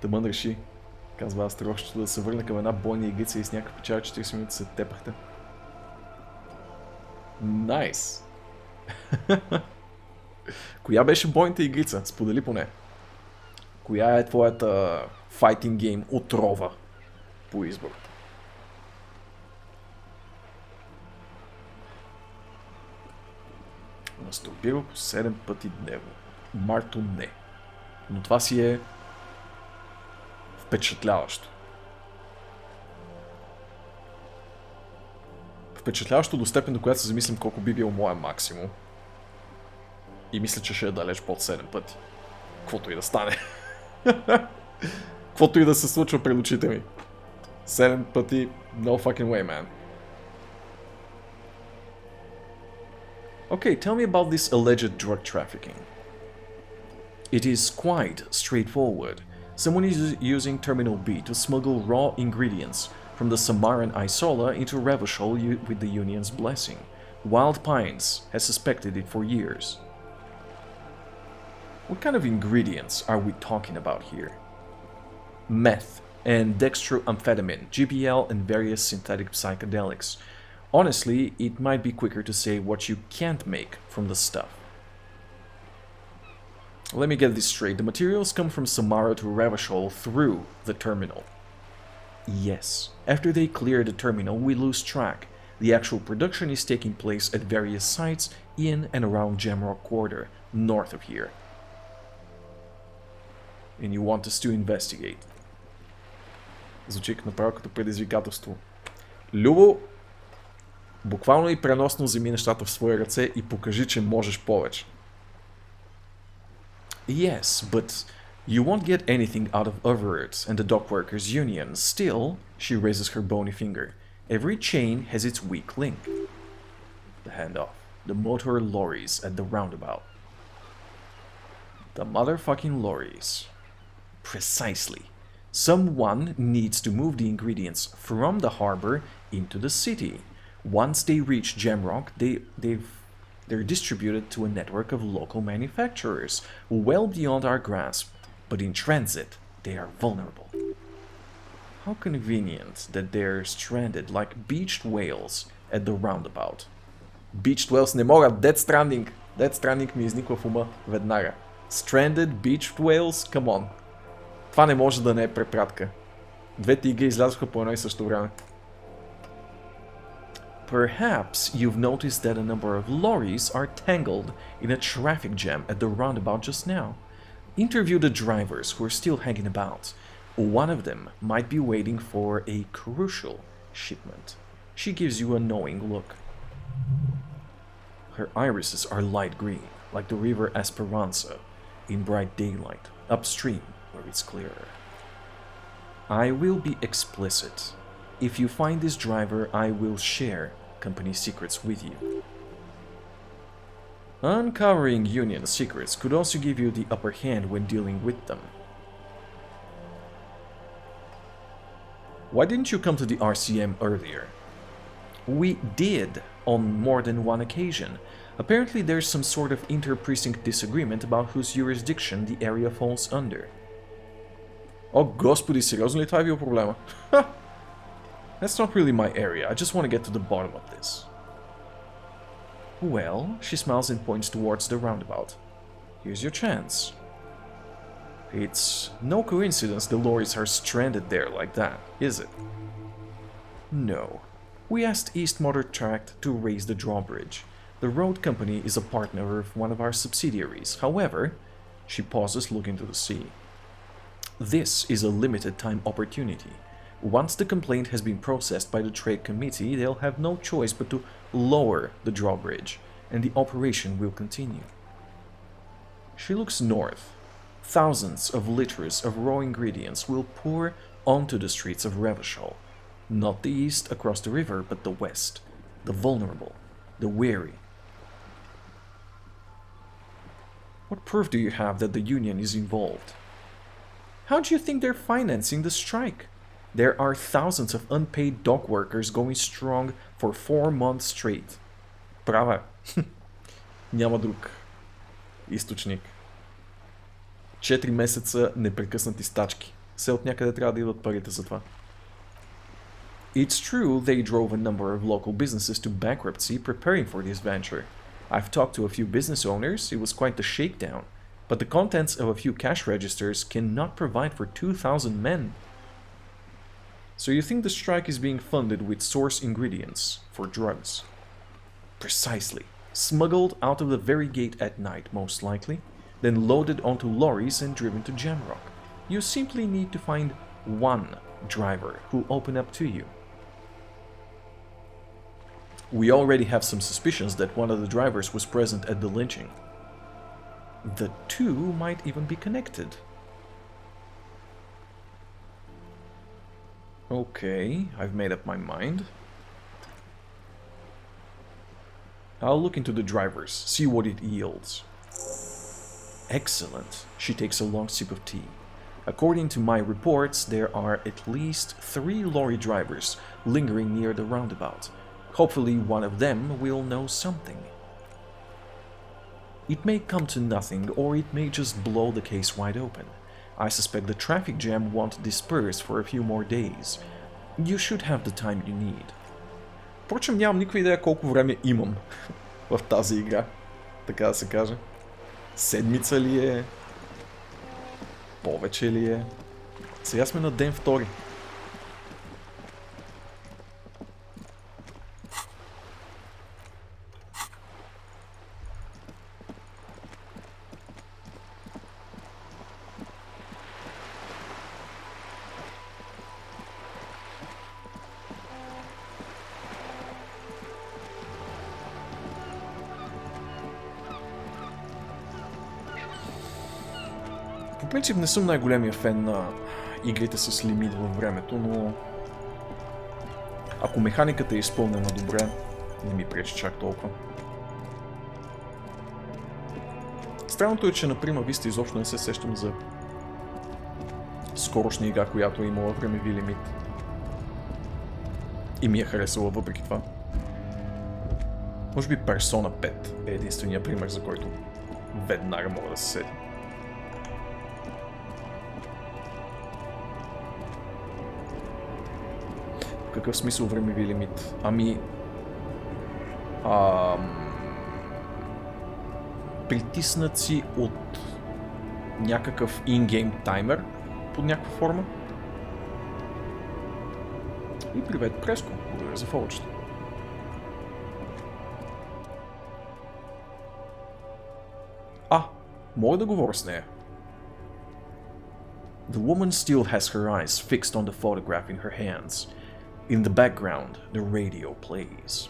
Тъмън реши, казва Астерошчето, да се върне към една бойна игрица и с някакъв печал 40 минути се тепахте. Найс! Коя беше бойната игрица? Сподели поне. Коя е твоята fighting game отрова по избор? Мастурбира по 7 пъти дневно. Марто не. Но това си е впечатляващо. Впечатляващо до степен, до която се замислям колко би бил моя максимум. И мисля, че ще е далеч под 7 пъти. Каквото и да стане. Каквото и да се случва пред очите ми. 7 пъти, no fucking way, man. Okay, tell me about this alleged drug trafficking. It is quite straightforward. Someone is using Terminal B to smuggle raw ingredients from the Samaran Isola into Revachol with the Union's blessing. Wild Pines has suspected it for years. What kind of ingredients are we talking about here? Meth and dextroamphetamine, GBL and various synthetic psychedelics. Honestly, it might be quicker to say what you can't make from the stuff. Let me get this straight. The materials come from Samara to Revachol through the terminal. Yes. After they clear the terminal, we lose track. The actual production is taking place at various sites in and around Jamrock Quarter, north of here. And you want us to investigate. Звучи направо като предизвикателство. Любо, буквално и преносно вземи нещата в свои ръце и покажи, че можеш повече. Yes, but you won't get anything out of Everett and the Dockworkers Union. Still, she raises her bony finger. Every chain has its weak link. The handoff. The motor lorries at the roundabout. The motherfucking lorries. Precisely. Someone needs to move the ingredients from the harbor into the city. Once they reach Jamrock, they're distributed to a network of local manufacturers, well beyond our grasp, but in transit, they are vulnerable. How convenient that they're stranded like beached whales at the roundabout. Beached whales не могат, Dead Stranding. Dead Stranding ми изниква в ума веднага. Stranded beached whales, come on. Това не може да не е препратка. Двете игри излязоха по едно и също време. Perhaps you've noticed that a number of lorries are tangled in a traffic jam at the roundabout just now. Interview the drivers who are still hanging about. One of them might be waiting for a crucial shipment. She gives you a knowing look. Her irises are light green, like the river Esperanza, in bright daylight, upstream where it's clearer. I will be explicit. If you find this driver, I will share company secrets with you. Uncovering union secrets could also give you the upper hand when dealing with them. Why didn't you come to the RCM earlier? We did on more than one occasion. Apparently there's some sort of inter-precinct disagreement about whose jurisdiction the area falls under. О, господи, сериозно ли това е бил проблема? That's not really my area. I just want to get to the bottom of this. Well, she smiles and points towards the roundabout. Here's your chance. It's no coincidence the lorries are stranded there like that, is it? No. We asked East Motor Tract to raise the drawbridge. The road company is a partner of one of our subsidiaries. However, she pauses looking to the sea. This is a limited time opportunity. Once the complaint has been processed by the trade committee, they'll have no choice but to lower the drawbridge, and the operation will continue. She looks north. Thousands of liters of raw ingredients will pour onto the streets of Revachol. Not the east across the river, but the west. The vulnerable. The weary. What proof do you have that the union is involved? How do you think they're financing the strike? There are thousands of unpaid dock workers going strong for 4 months straight. Права. Няма друг източник. 4 месеца непрекъснати стачки. Все от някъде трябва да идват парите за това. It's true they drove a number of local businesses to bankruptcy preparing for this venture. I've talked to a few business owners. It was quite the shakedown. But the contents of a few cash registers cannot provide for 2,000 men. So you think the strike is being funded with source ingredients for drugs? Precisely. Smuggled out of the very gate at night, most likely, then loaded onto lorries and driven to Jamrock. You simply need to find one driver who'll open up to you. We already have some suspicions that one of the drivers was present at the lynching. The two might even be connected. Okay, I've made up my mind. I'll look into the drivers, see what it yields. Excellent. She takes a long sip of tea. According to my reports, there are at least 3 lorry drivers lingering near the roundabout. Hopefully one of them will know something. It may come to nothing, or it may just blow the case wide open. I suspect the traffic jam won't disperse for a few more days. You should have the time you need. Впрочем, нямам никаква идея колко време имам в тази игра, така да се каже. Седмица ли е? Повече ли е? Сега сме на ден 2. По принцип не съм най-големия фен на игрите с лимит във времето, но ако механиката е изпълнена добре, не ми пречи чак толкова. Странното е, че на Прима Виста изобщо не се сещам за скорошна игра, която е имала времеви лимит. И ми е харесала въпреки това. Може би Persona 5 е единствения пример, за който веднага мога да се седя. В какъв смисъл времеви лимит? Ами... притиснат си от някакъв ингейм таймер под някаква форма. И привет, Преско. Благодаря за фолчето. Мога да говоря с нея. The woman still has her eyes fixed on the photograph in her hands. In the background, the radio plays.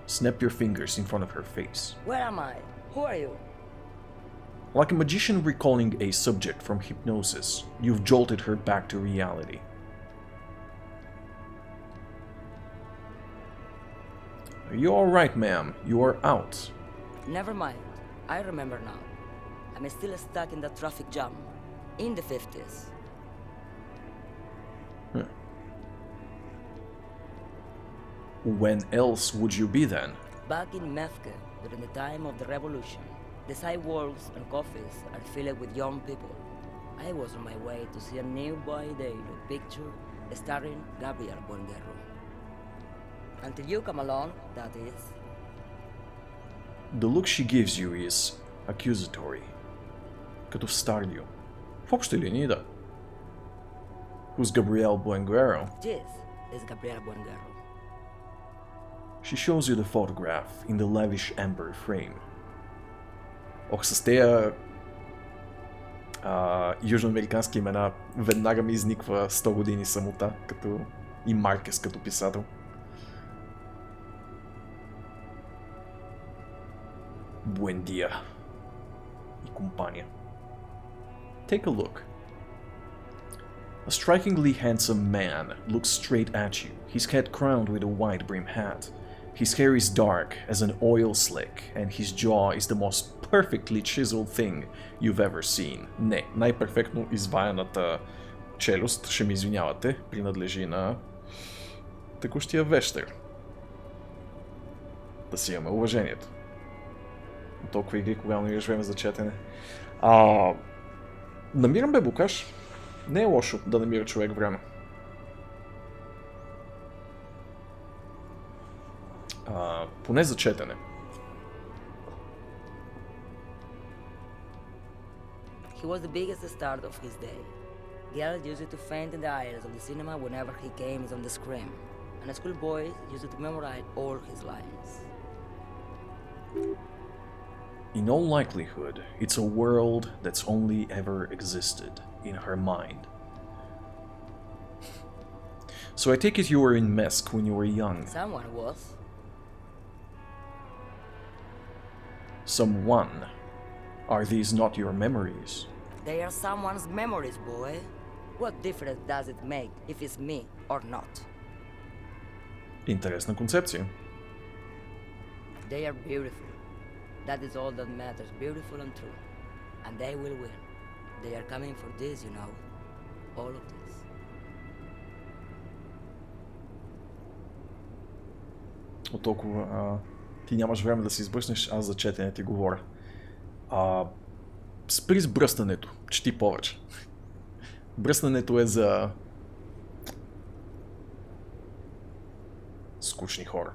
Snap your fingers in front of her face. Where am I? Who are you? Like a magician recalling a subject from hypnosis, you've jolted her back to reality. Are you alright, ma'am? You are out. Never mind. I remember now. I'm still stuck in the traffic jam. In the 50s. When else would you be then? Back in Mefke, during the time of the revolution, the sidewalks and coffees are filled with young people. I was on my way to see a new boy daily picture starring Gabriel Bonguerro. Until you come along, that is. The look she gives you is accusatory. Като в Stardew. В общи линии, да. Who's Gabriel Bonguerro? This is Gabriel Bonguerro. She shows you the photograph in the lavish amber frame. Ох, с тея южноамерикански имена веднага ми изниква 100 години самота, като и Маркес като писател. Буендия и компания. Take a look. A strikingly handsome man looks straight at you, his head crowned with a wide brim hat. His hair is dark as an oil slick, and his jaw is the most perfectly chiseled thing you've ever seen. Не, най-перфектно изваяната челюст, ще ми извинявате, принадлежи на текущия вещер. Да си имаме уважението. Толкова игри, кога не време за четене. Намирам бебукаш. Не е лошо да намира човек време. Поне за четене. He was the biggest star of his day. Girls used to faint in the aisles of the cinema whenever he came on the screen, and schoolboys used to memorize all his lines. In all likelihood, it's a world that's only ever existed in her mind. So I take it you were in Mesk when you were young. Someone was. Someone. Are these not your memories? They are someone's memories, boy. What difference does it make if it's me or not? Интересна концепция. They are beautiful. That is all that matters, beautiful and true. And they will win. They are coming for this, you know. All of this. От толкова ти нямаш време да се избръснеш, аз за четене ти говоря. Спри с бръснането, чети повече. Бръснането е за скучни хора.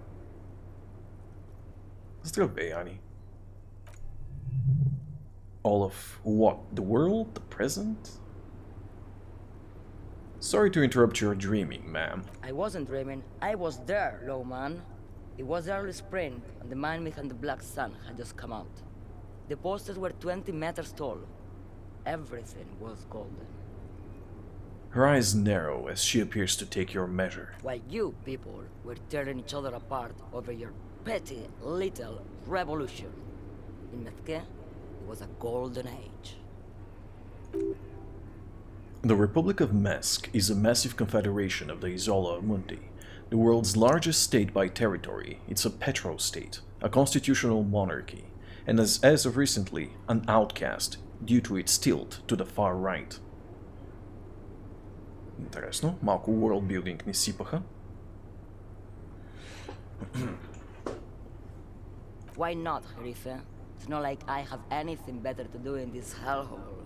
Здравей, Ани. All of what? The world? The present? Sorry to interrupt your dreaming, ma'am. I wasn't dreaming. I was there, low man. It was early spring, and the man behind the black sun had just come out. The posters were 20 meters tall. Everything was golden. Her eyes narrow as she appears to take your measure. While you people were tearing each other apart over your petty little revolution. In Mefke, it was a golden age. The Republic of Mesk is a massive confederation of the Isola Mundi, the world's largest state by territory. It's a petro-state, a constitutional monarchy, and as of recently, an outcast due to its tilt to the far right. Интересно, малко worldbuilding ни сипаха. Why not, Harife? It's not like I have anything better to do in this hellhole.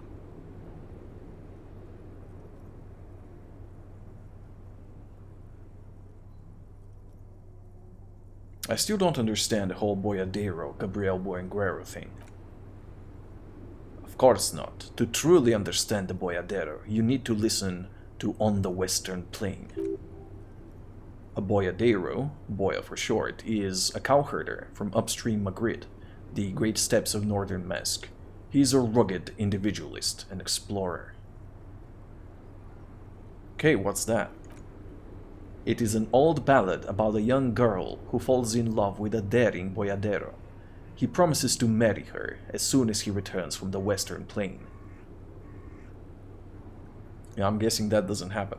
I still don't understand the whole Boyadero, Gabriel Bonguerro thing. Of Of course not. To truly understand the boyadero, you need to listen to On the Western Plain. A boyadero, boya for short, is a cowherder from upstream Magritte, the Great Steppes of northern Mesk. He is a rugged individualist and explorer. Okay, what's that? It is an old ballad about a young girl who falls in love with a daring boyadero. He promises to marry her as soon as he returns from the Western Plain. Yeah, I'm guessing that doesn't happen.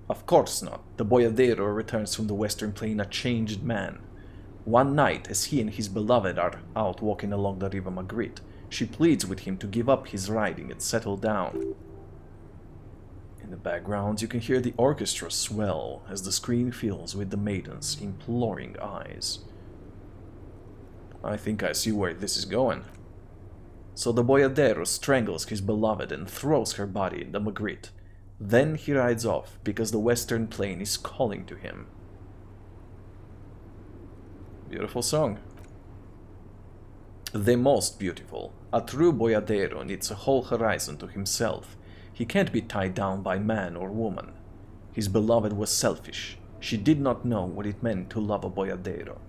Of course not. The boyadero returns from the Western Plain a changed man. One night, as he and his beloved are out walking along the river Magritte, she pleads with him to give up his riding and settle down. In the background, you can hear the orchestra swell as the screen fills with the maiden's imploring eyes. I think I see where this is going. So the boyadero strangles his beloved and throws her body in the Magritte. Then he rides off because the Western Plain is calling to him. Beautiful song. The most beautiful. A true boyadero needs a whole horizon to himself. He can't be tied down by man or woman. His beloved was selfish. She did not know what it meant to love a boyadero.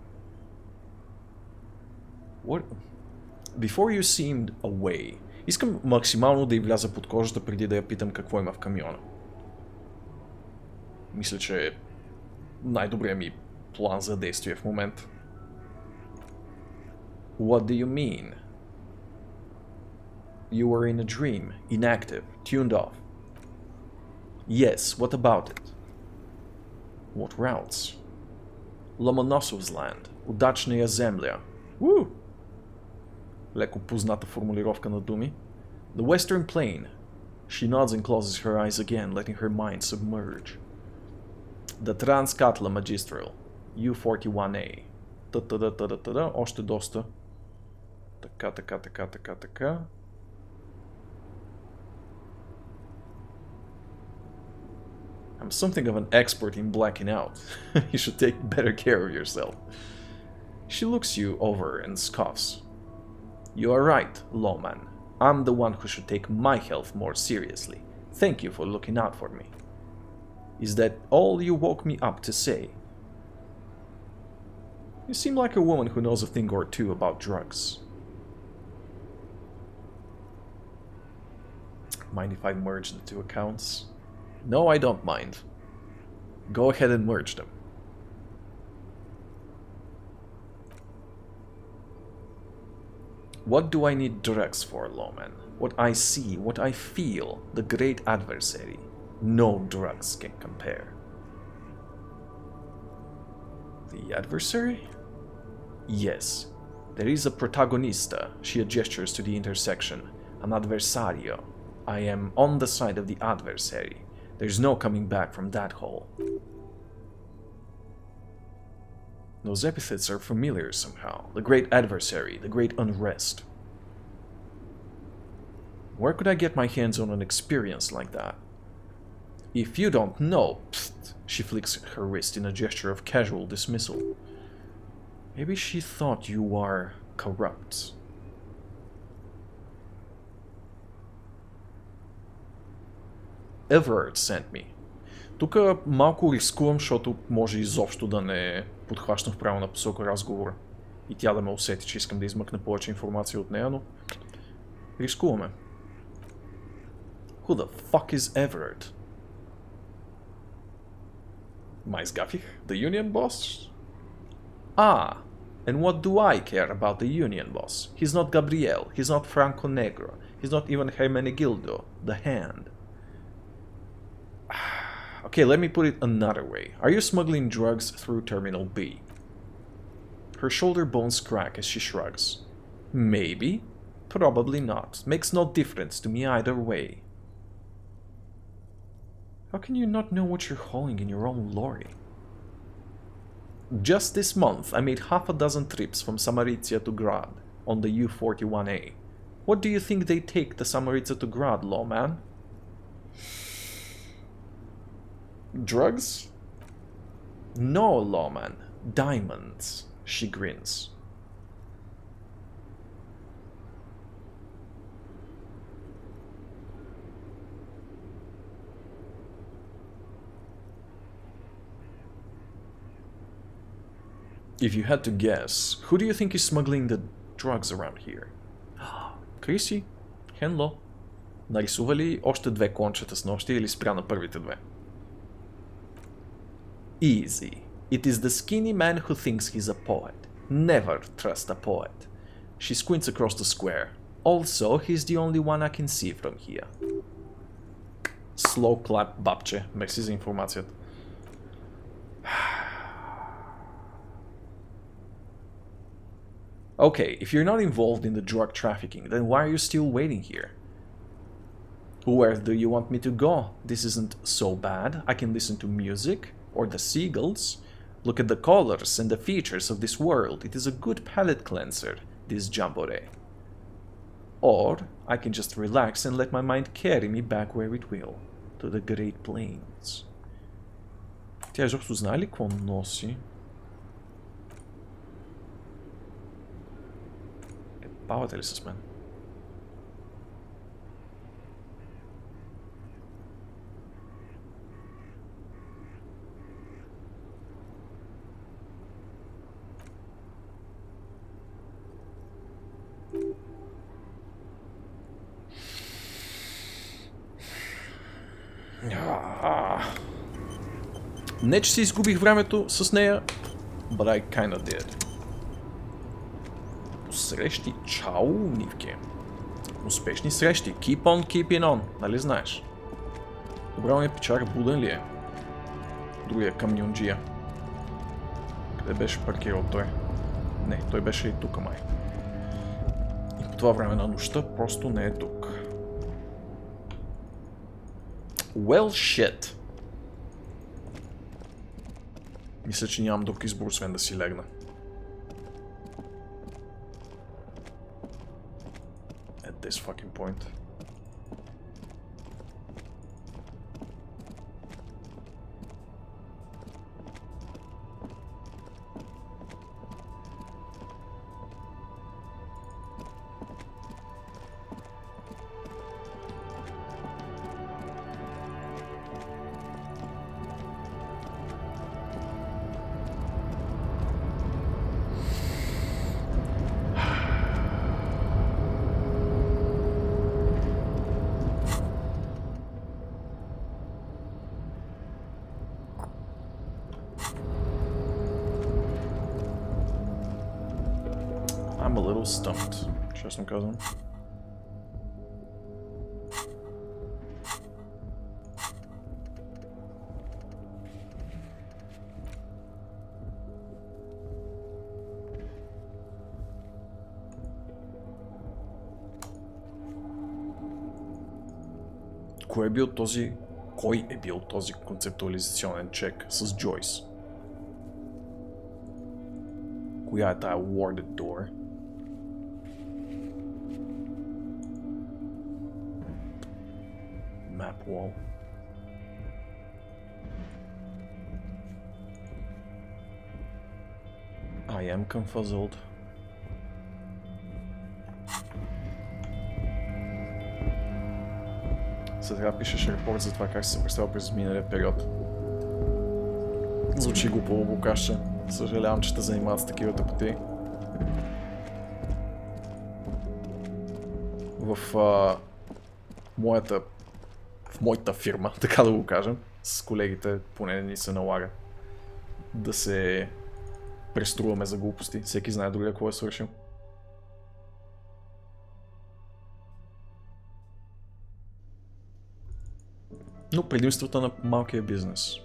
What? Before you seemed away. Искам максимално да й вляза под кожата преди да я питам какво има в камиона. Мисля, че е най-добрият ми план за действие в момента. What do you mean? You were in a dream, inactive, tuned off. Yes, what about it? What routes? Lomonosov's land, удачная земля. Woo! Леко позната формулировка на думи. The Western Plain. She nods and closes her eyes again, letting her mind submerge. The Trans-Katla Magistral. U41A. Та-та-да-та-да-та-да. Още доста. Така. I'm something of an expert in blacking out. You should take better care of yourself. She looks you over and scoffs. You are right, lawman. I'm the one who should take my health more seriously. Thank you for looking out for me. Is that all you woke me up to say? You seem like a woman who knows a thing or two about drugs. Mind if I merge the two accounts? No, I don't mind. Go ahead and merge them. What do I need drugs for, lawman? What I see, what I feel, the great adversary. No drugs can compare. The adversary? Yes. There is a protagonista. She gestures to the intersection. An adversario. I am on the side of the adversary. There's no coming back from that hole. Those epithets are familiar somehow. The great adversary, the great unrest. Where could I get my hands on an experience like that? If you don't know, psst, she flicks her wrist in a gesture of casual dismissal. Maybe she thought you are corrupt. Everard sent me. Тук малко рискувам, защото може изобщо да не подхващам в правилна посока разговора. И тя да ме усети, че искам да измъкна повече информация от нея, но рискуваме. Who the fuck is Everard? Май сгафих? The Union Boss? Ah, and what do I care about the Union Boss? He's not Gabriel, he's not Franco Negro, he's not even Hermenegildo, the Hand. Okay, let me put it another way. Are you smuggling drugs through Terminal B? Her shoulder bones crack as she shrugs. Maybe. Probably not. Makes no difference to me either way. How can you not know what you're hauling in your own lorry? Just this month, I made half a dozen trips from Samaritia to Grad on the U41A. What do you think they take the Samaritia to Grad, lawman? Drugs? No, lawman. Diamonds. She grins. If you had to guess, who do you think is smuggling the drugs around here? Криси? Хенло? Нарисува ли още 2 кончета с нощи или спря на първите 2? Easy. It is the skinny man who thinks he's a poet. Never trust a poet. She squints across the square. Also, he's the only one I can see from here. Slow clap, бабче. Мерси за информацията. Okay, if you're not involved in the drug trafficking, then why are you still waiting here? Where do you want me to go? This isn't so bad. I can listen to music, or the seagulls. Look at the colors and the features of this world. It is a good palate cleanser, this jamboree. Or I can just relax and let my mind carry me back where it will, to the Great Plains. Тя изобщо знае ли какво носи? Бавате ли с мен? Не, че си изгубих времето с нея, but I kinda did. Срещи, чао, Нивки. Успешни срещи, keep on keeping on, нали знаеш? Добре, он е печара, буден ли е? Другия камионджия. Къде беше паркирал той? Не, той беше и тук май. И по това време на нощта просто не е тук. Well shit. Мисля, че нямам друг избор, освен да си легна. At this fucking point. I'm a little stumped, честно казвам. Кой е бил този концептуализационен чек с Джойс? Коя е тая warded door? Map wall. I am confuzzled. Сега пишеш репорт за това как се представя през миналия период. Звучи глупо, букаше. Съжалявам, че те занимават с такива тъпоти. В моята фирма, така да го кажем, с колегите поне ни се налага да се преструваме за глупости. Всеки знае другия какво е свършил. Но предимствата на малкия бизнес.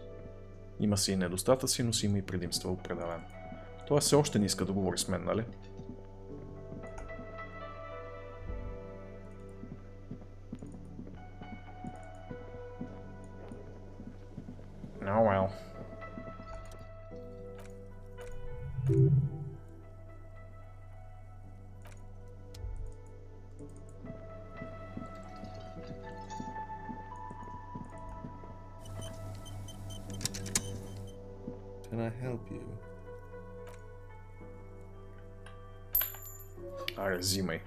Има си и недостатъци, но си има и предимства определено. Това все още не иска да говори с мен, нали? Oh well. Can I help you? Аре, взимай.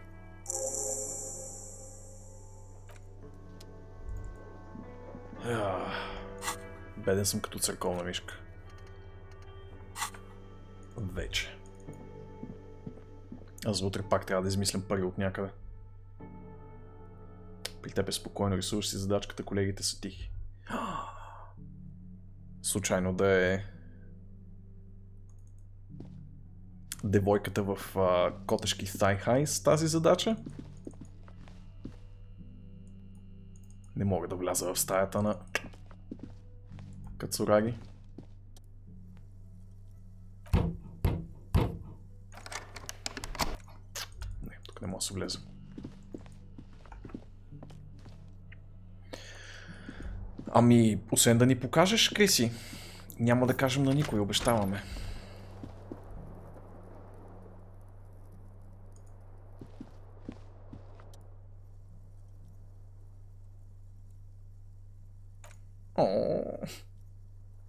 Беден съм като църковна мишка. вече. А за утре пак трябва да измислям пари от някъде. При теб е спокойно, рисуваш си задачката, колегите са тихи. Случайно да е девойката в котешки Thigh High с тази задача? Не мога да вляза в стаята на Кацураги. Не, тук не мога да се влезе. Ами, освен да ни покажеш, Криси, няма да кажем на никой, обещаваме. О,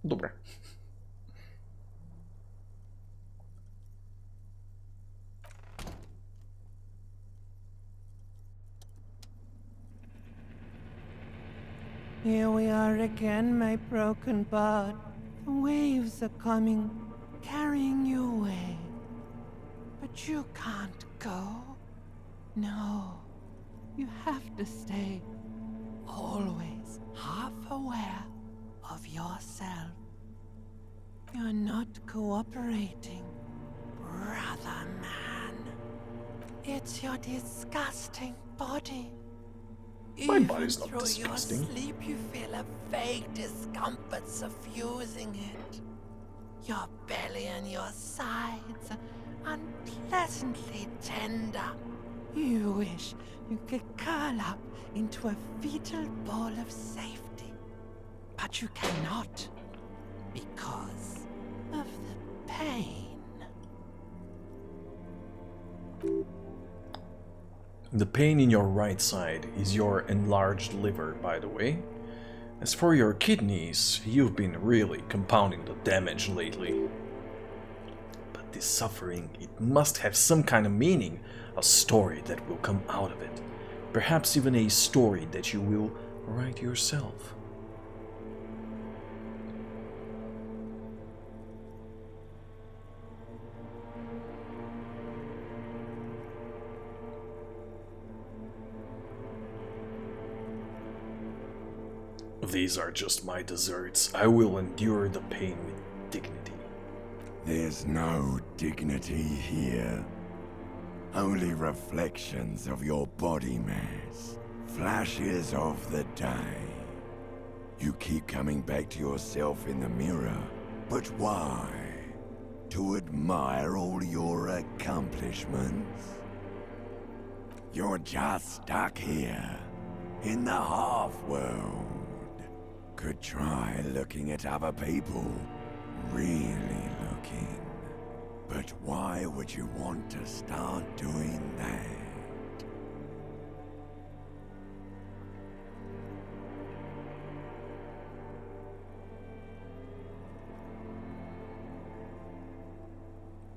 добре. Here we are again, my broken bird. The waves are coming, carrying you away. But you can't go. No, you have to stay. Always half aware of yourself. You're not cooperating, brother man. It's your disgusting body. My Even body's not through disgusting. your sleep, you feel a vague discomfort suffusing it. Your belly and your sides are unpleasantly tender. You wish you could curl up into a fetal ball of safety. But you cannot, because of the pain. The pain in your right side is your enlarged liver, by the way. As for your kidneys, you've been really compounding the damage lately. But this suffering, it must have some kind of meaning, a story that will come out of it. Perhaps even a story that you will write yourself. These are just my desserts. I will endure the pain with dignity. There's no dignity here. Only reflections of your body mass. Flashes of the day. You keep coming back to yourself in the mirror. But why? To admire all your accomplishments? You're just stuck here, in the half-world. Could try looking at other people. Really looking. But why would you want to start doing that?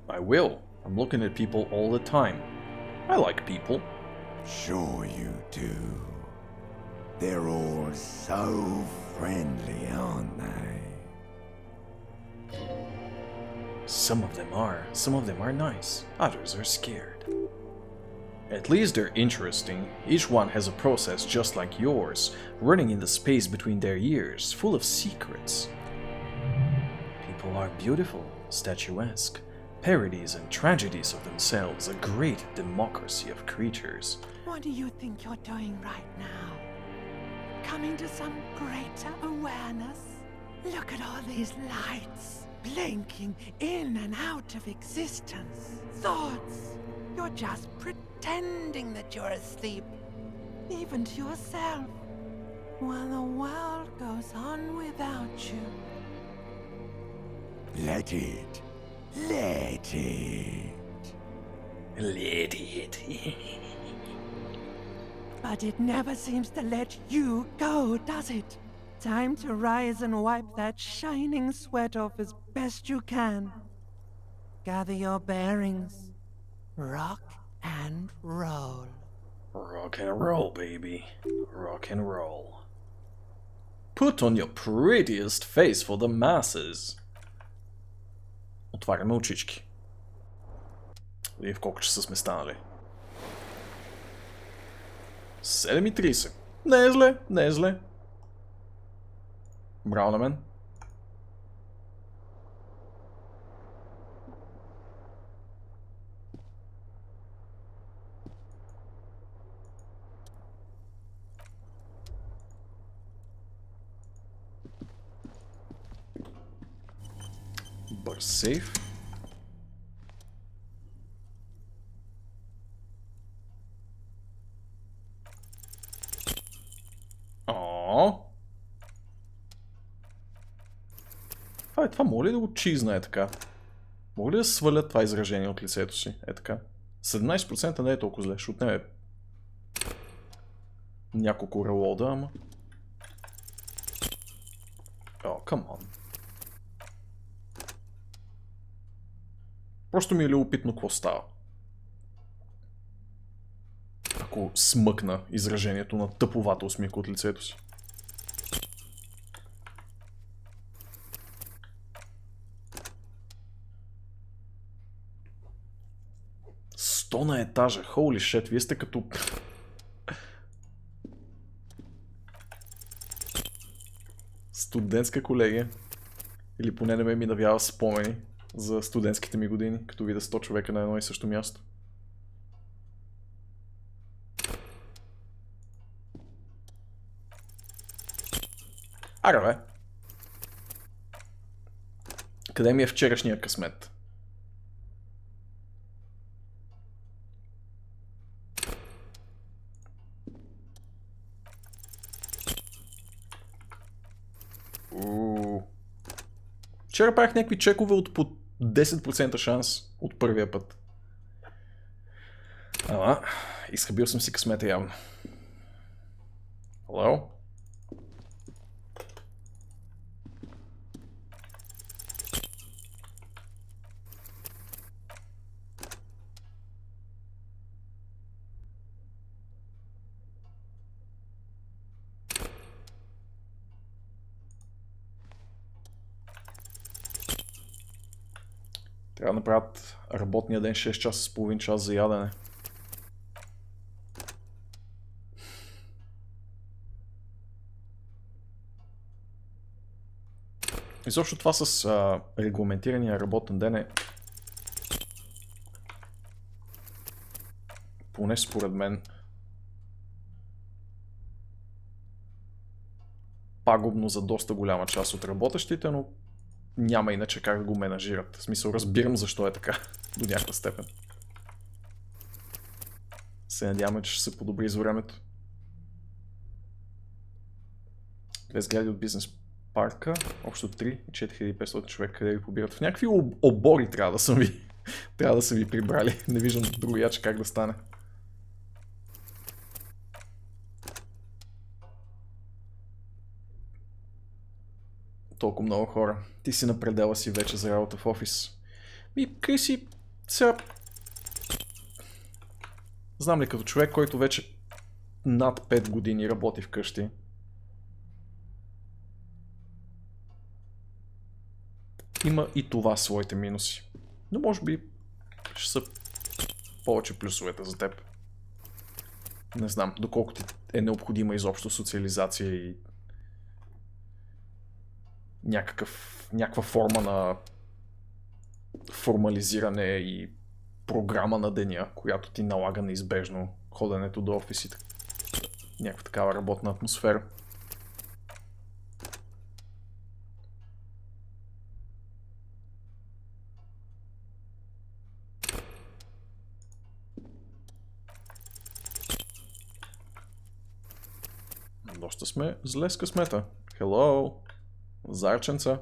I will. I'm looking at people all the time. I like people. Sure you do. They're all so friendly, aren't they? Some of them are nice, others are scared. At least they're interesting. Each one has a process just like yours, running in the space between their ears, full of secrets. People are beautiful, statuesque, parodies and tragedies of themselves, a great democracy of creatures. What do you think you're doing right now? Coming to some greater awareness? Look at all these lights, blinking in and out of existence. Thoughts. You're just pretending that you're asleep, even to yourself, while the world goes on without you. Let it. Let it. Let it. But it never seems to let you go, does it? Time to rise and wipe that shining sweat off as best you can. Gather your bearings. Rock and roll. Rock and roll, baby. Rock and roll. Put on your prettiest face for the masses. Отваряме очички. И в колко часа сме станали? 7:30. Не е зле, не е зле. Браво на мен. Бърз сейф. Това мога ли да го чизна така? Мога ли да сваля това изражение от лицето си? Е така. 17% не е толкова зле, ще отнеме няколко релода, ама... О, камон. Просто ми е любопитно какво става. Ако смъкна изражението на тъповата усмивка от лицето си. 100 на етажа. Holy shit, вие сте като... студентска колегия. Или поне не ме ми навява спомени за студентските ми години, като видя 100 човека на едно и също място. Ара, бе. Къде ми е вчерашния късмет? Вчера правих някакви чекове от по 10% шанс от първия път. Ама, изхабил съм си късмета явно. Hello? Трябва да направят работния ден 6 часа с половин час за ядене. Изобщо това с регламентирания работен ден е, поне според мен, пагубно за доста голяма част от работещите, но няма иначе как да го менажират. В смисъл, разбирам защо е така до някаква степен. Се надяваме, че ще се подобри с времето. 2 сгради от бизнес парка, общо 3 и 4500 човека, къде ви побират. В някакви обори трябва да съм ви прибрали. Не виждам другояче как да стане. Толкова много хора. Ти си на предела си вече за работа в офис. Къй си сега... Знам ли, като човек, който вече над 5 години работи вкъщи, има и това своите минуси. Но може би ще са повече плюсовете за теб. Не знам, доколко ти е необходима изобщо социализация и някаква форма на формализиране и програма на деня, която ти налага неизбежно ходенето до офисите. Някаква такава работна атмосфера. Доста сме зле с късмета. Hello! Зарченца.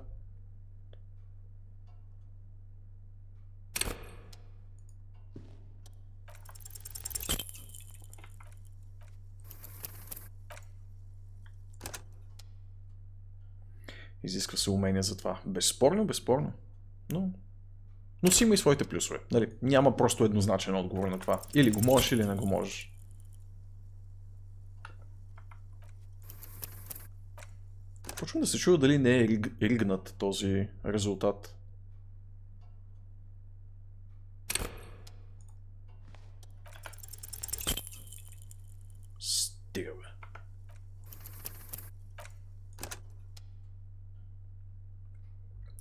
Изисква се умения за това. Безспорно, безспорно. Но си има и своите плюсове. Нали? Няма просто еднозначен отговор на това. Или го можеш, или не го можеш. Почвам да се чува дали не е ригнат този резултат.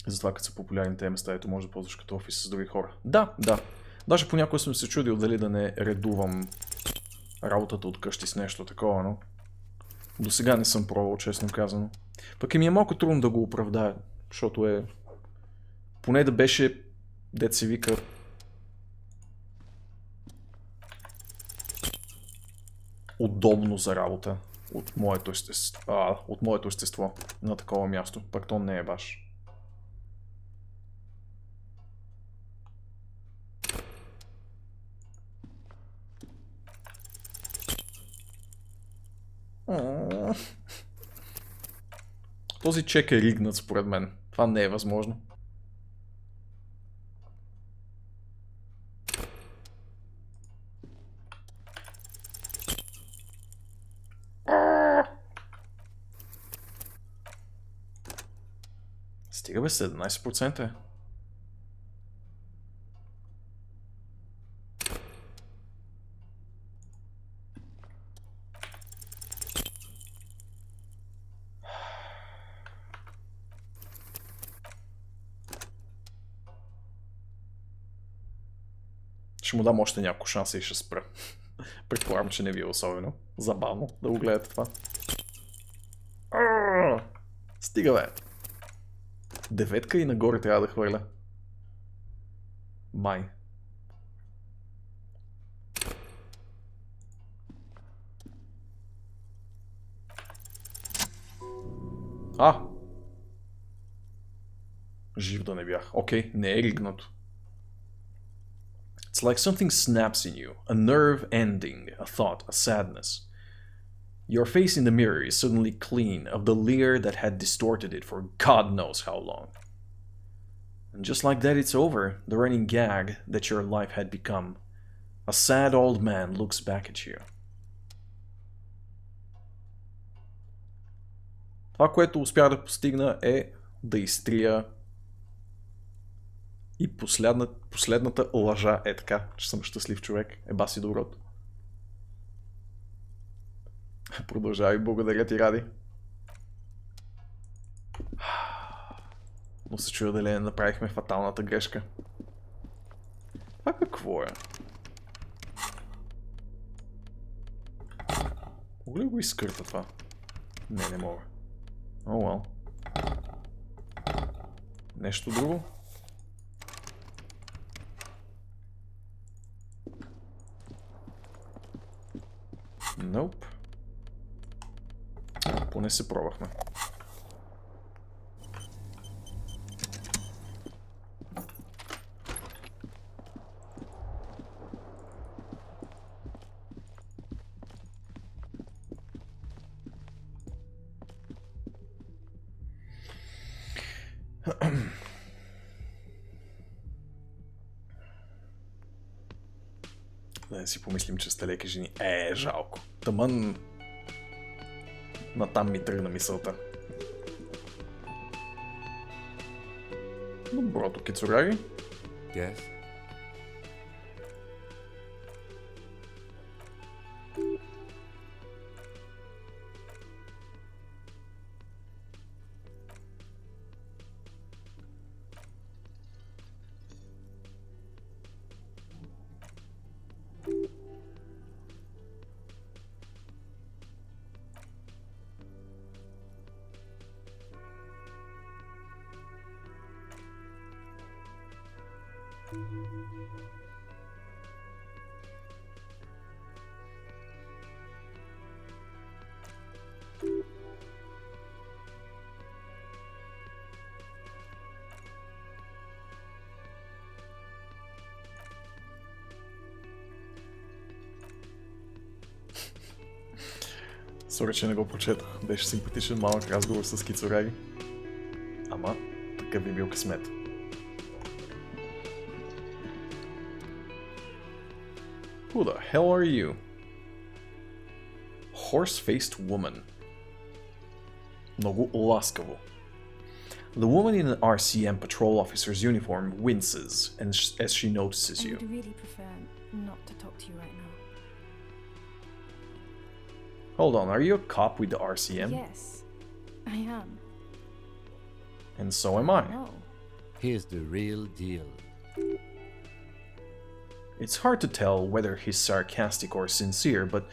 Затова като са популярни тези места, ето може да ползваш като офис с други хора. Да, да. Даже понякога съм се чудил дали да не редувам работата от къщи с нещо такова, но до сега не съм пробвал, честно казано. Пък и ми е малко трудно да го оправдая, защото е... Поне да беше, дет се вика... удобно за работа от моето естество на такова място. Пък то не е баш. Този чек е ригнат според мен. Това не е възможно. Стига бе, 17% е. Ще му дам още няколко шанса и ще спра. Предполагам, че не ви е особено забавно да го гледате това. Стига бе. 9 и нагоре трябва да хвърля. Май. Жив да не бях. Окей, не е ригнато. It's like something snaps in you. A nerve ending, a thought, a sadness. Your face in the mirror is suddenly clean of the leer that had distorted it for God knows how long. And just like that it's over, the running gag that your life had become. A sad old man looks back at you. Това, което успях да постигна е да изтрия и последната лъжа е така, че съм щастлив човек. Еба си доброто. Продължавай, благодаря ти, Ради. Но се чуя дали не направихме фаталната грешка. Това какво е? Мога ли го изкърта това? Не мога. О, well. Нещо друго? Nope. Поне се пробвахме. Да си помислим, че сте леки жени. Жалко. Тъмън... Натам ми тръгна мисълта. Доброто, кицураги. Yes. Сори, че не го прочетох. Беше симпатичен малък разговор с кицураги. Ама, такъв би бил късмет. Who the hell are you? Horse-faced woman. Много ласкаво. The woman in an RCM patrol officer's uniform winces as she notices you. I would really prefer not to talk to you right now. Hold on, are you a cop with the RCM? Yes, I am. And so am I. No, Here's the real deal. It's hard to tell whether he's sarcastic or sincere, but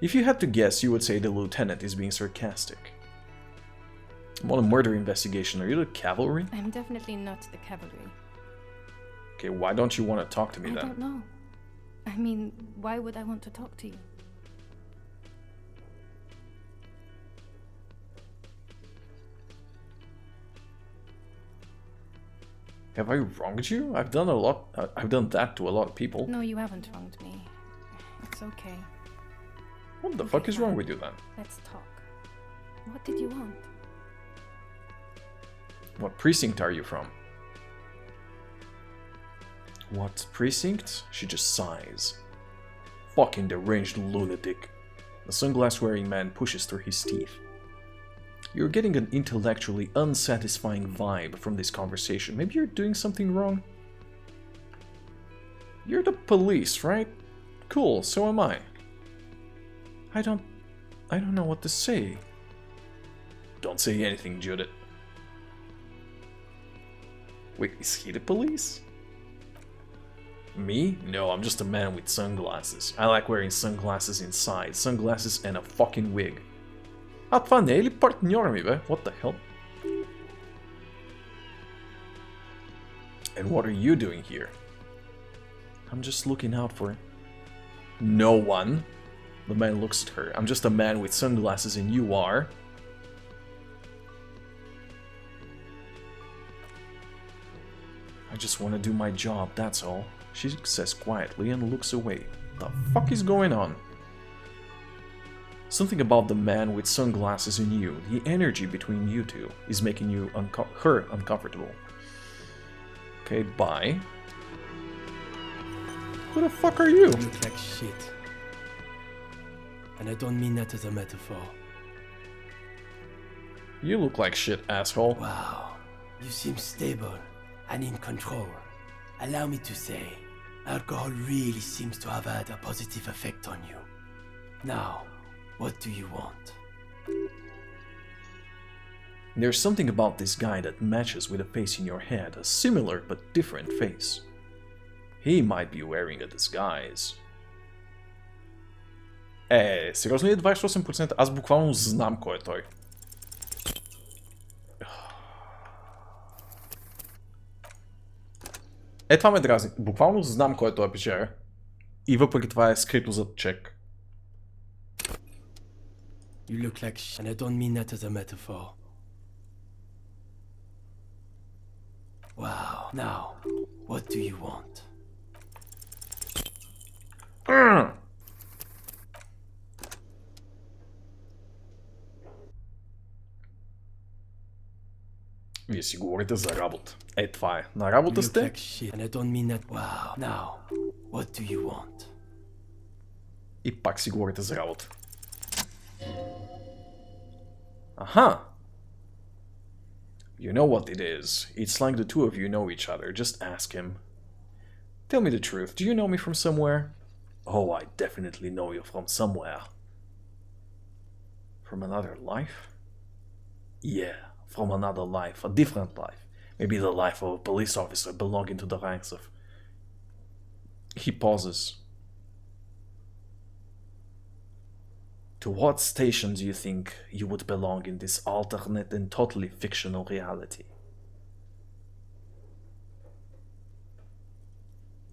if you had to guess, you would say the lieutenant is being sarcastic. I'm on a murder investigation. Are you the cavalry? I'm definitely not the cavalry. Okay, why don't you want to talk to me I then? don't know. I mean, why would I want to talk to you? Have I wronged you? I've done that to a lot of people. No, you haven't wronged me. It's okay. What the fuck is wrong with you then? Let's talk. What did you want? What precinct are you from? What precinct? She just sighs. Fucking deranged lunatic. The sunglass-wearing man pushes through his teeth. You're getting an intellectually unsatisfying vibe from this conversation. Maybe you're doing something wrong? You're the police, right? Cool, so am I. I don't know what to say. Don't say anything, Judith. Wait, is he the police? Me? No, I'm just a man with sunglasses. I like wearing sunglasses inside. Sunglasses and a fucking wig. Това не е ли партньора ми, бе? What the hell? And what are you doing here? I'm just looking out for... No one. The man looks at her. I'm just a man with sunglasses and you are... I just want to do my job, that's all. She says quietly and looks away. The fuck is going on? Something about the man with sunglasses and you, the energy between you two, is making you her uncomfortable. Okay, bye. Who the fuck are you? You look like shit. And I don't mean that as a metaphor. You look like shit, asshole. Wow, you seem stable and in control. Allow me to say, alcohol really seems to have had a positive effect on you. Now, what do you want? There's something about this guy that matches with a face in your head, a similar but different face. He might be wearing a disguise. Сериозно ли е 28%? Аз буквално знам кой е той. Това ме дразни. Буквално знам кой е този печера. И въпреки това е скрито зад чек. You look like shit, and I don't mean that as a metaphor. Wow, now, what do you want? Вие си говорите за работа. Това е. На работа сте? You look like shit, and I don't mean that. Wow, now, what do you want? И пак си говорите за работа. Aha! You know what it is. It's like the two of you know each other. Just ask him. Tell me the truth. Do you know me from somewhere? Oh, I definitely know you from somewhere. From another life? Yeah, from another life. A different life. Maybe the life of a police officer belonging to the ranks of... He pauses. To what station do you think you would belong in this alternate and totally fictional reality?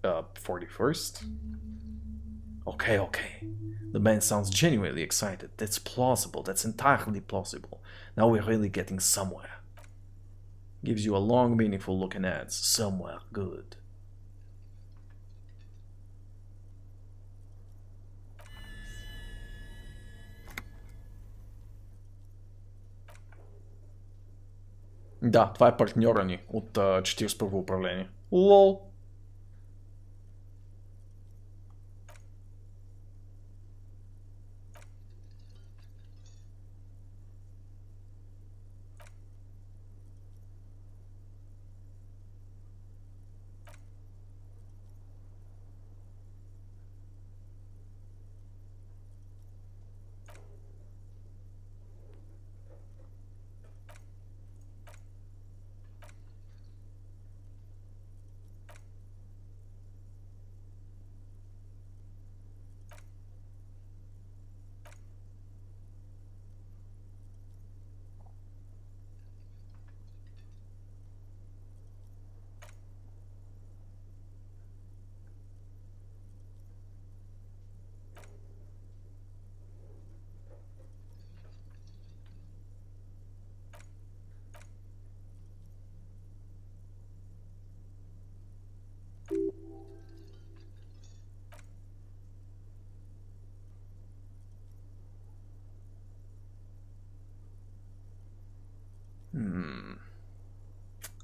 41st? Okay. The man sounds genuinely excited. That's plausible. That's entirely plausible. Now we're really getting somewhere. Gives you a long, meaningful look and adds, somewhere good. Да, това е партньора ни от 41-во управление. Лол.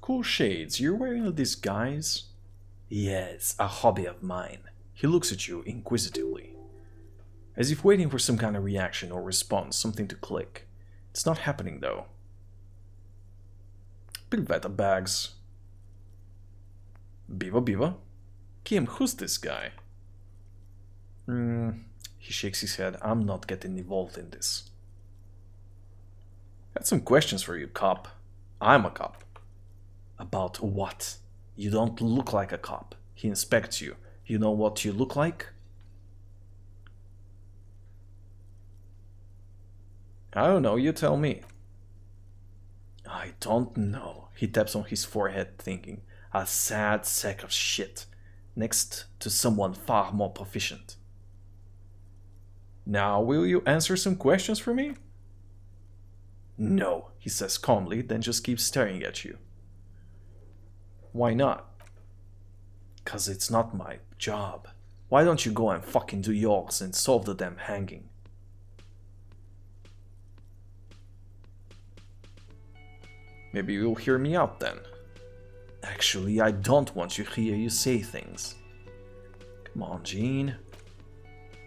Cool shades, you're wearing a disguise? Yes, a hobby of mine. He looks at you inquisitively, as if waiting for some kind of reaction or response, something to click. It's not happening though. Привет, bags. Biva. Kim, who's this guy? He shakes his head. I'm not getting involved in this. Got some questions for you, cop. I'm a cop. About what? You don't look like a cop. He inspects you. You know what you look like? I don't know, you tell me. I don't know. He taps on his forehead, thinking. A sad sack of shit. Next to someone far more proficient. Now, will you answer some questions for me? No, he says calmly, then just keeps staring at you. Why not? 'Cause it's not my job. Why don't you go and fucking do yours and solve the damn hanging? Maybe you'll hear me out then. Actually, I don't want to hear you say things. Come on, Gene.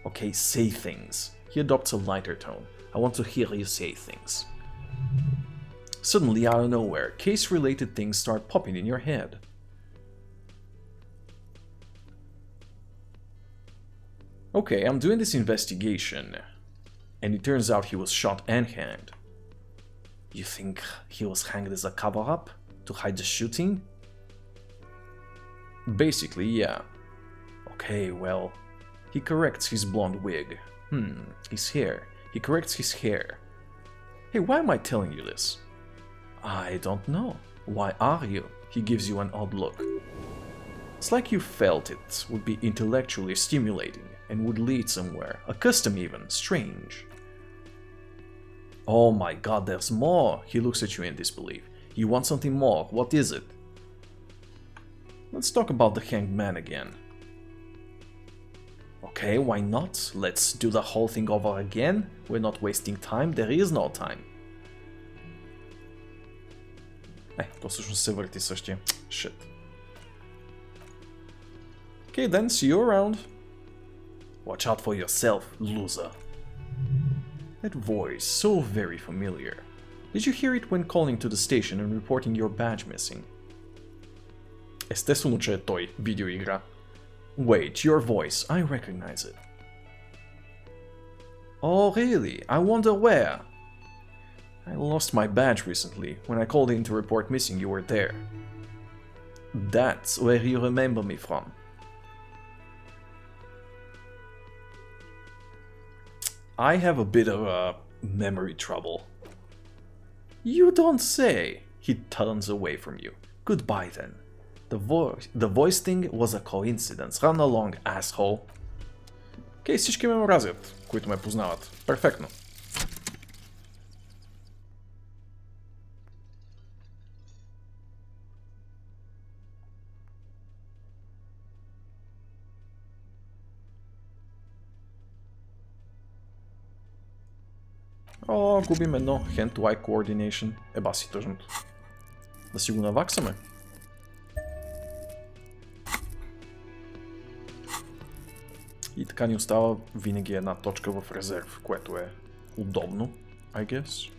Okay, say things. He adopts a lighter tone. I want to hear you say things. Suddenly, out of nowhere, case-related things start popping in your head. Okay, I'm doing this investigation, and it turns out he was shot and hanged. You think he was hanged as a cover-up to hide the shooting? Basically, yeah. Okay, well, he corrects his blonde wig. His hair. He corrects his hair. Hey, why am I telling you this? I don't know. Why are you? He gives you an odd look. It's like you felt it would be intellectually stimulating and would lead somewhere. A custom even. Strange. Oh my god, there's more! He looks at you in disbelief. You want something more? What is it? Let's talk about the hanged man again. Okay, why not? Let's do the whole thing over again. We're not wasting time. There is no time. То всъщност се върти същия. Shit. Okay then, see you around. Watch out for yourself, loser. That voice, so very familiar. Did you hear it when calling to the station and reporting your badge missing? Естествено, че е той, видеоигра. Wait, your voice, I recognize it. Oh really? I wonder where? I lost my badge recently. When I called in to report missing, you were there. That's where you remember me from. I have a bit of memory trouble. You don't say. He turns away from you. Goodbye then. The voice thing was a coincidence. Run along, asshole. Окей, всички ме мразят, които ме познават. Перфектно. О, губим едно hand-to-eye coordination. Еба си тъжното. Да си го наваксаме. И така ни остава винаги една точка в резерв, което е удобно, I guess.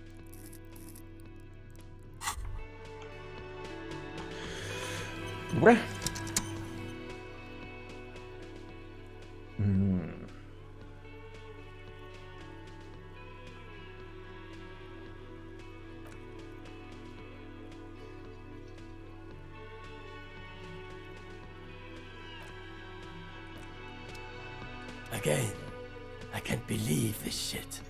Добре. Again, I can't believe this shit.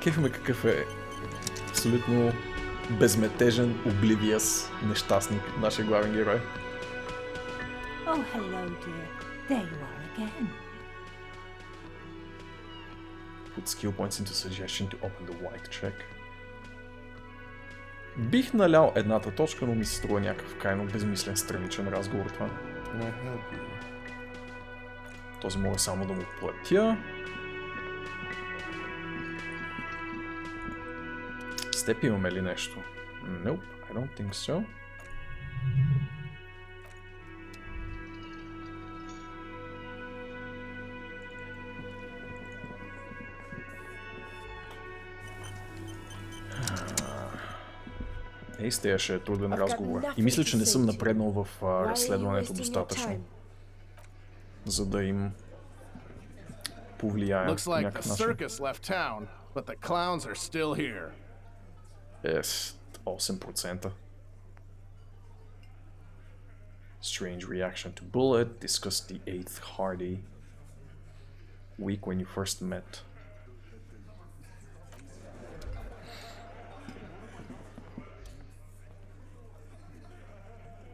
Кефиме какъв е абсолютно безметежен, oblivious нещастник, нашия главен герой. Oh, hello, dear. There you are again. Put skill points into suggestion to open the white check. Бих налял едната точка, но ми се струва някакъв крайно безмислен страничен разговор това. Този мога само да му платя. С теб имаме ли нещо? Nope, I don't think so. Ей, сте, ще е труден разговор. И мисля, че не съм напреднал в разследването достатъчно, за да им повлияя по някакъв начин. Yes, 8%. Strange reaction to bullet. Discuss the 8th Hardy. Week when you first met.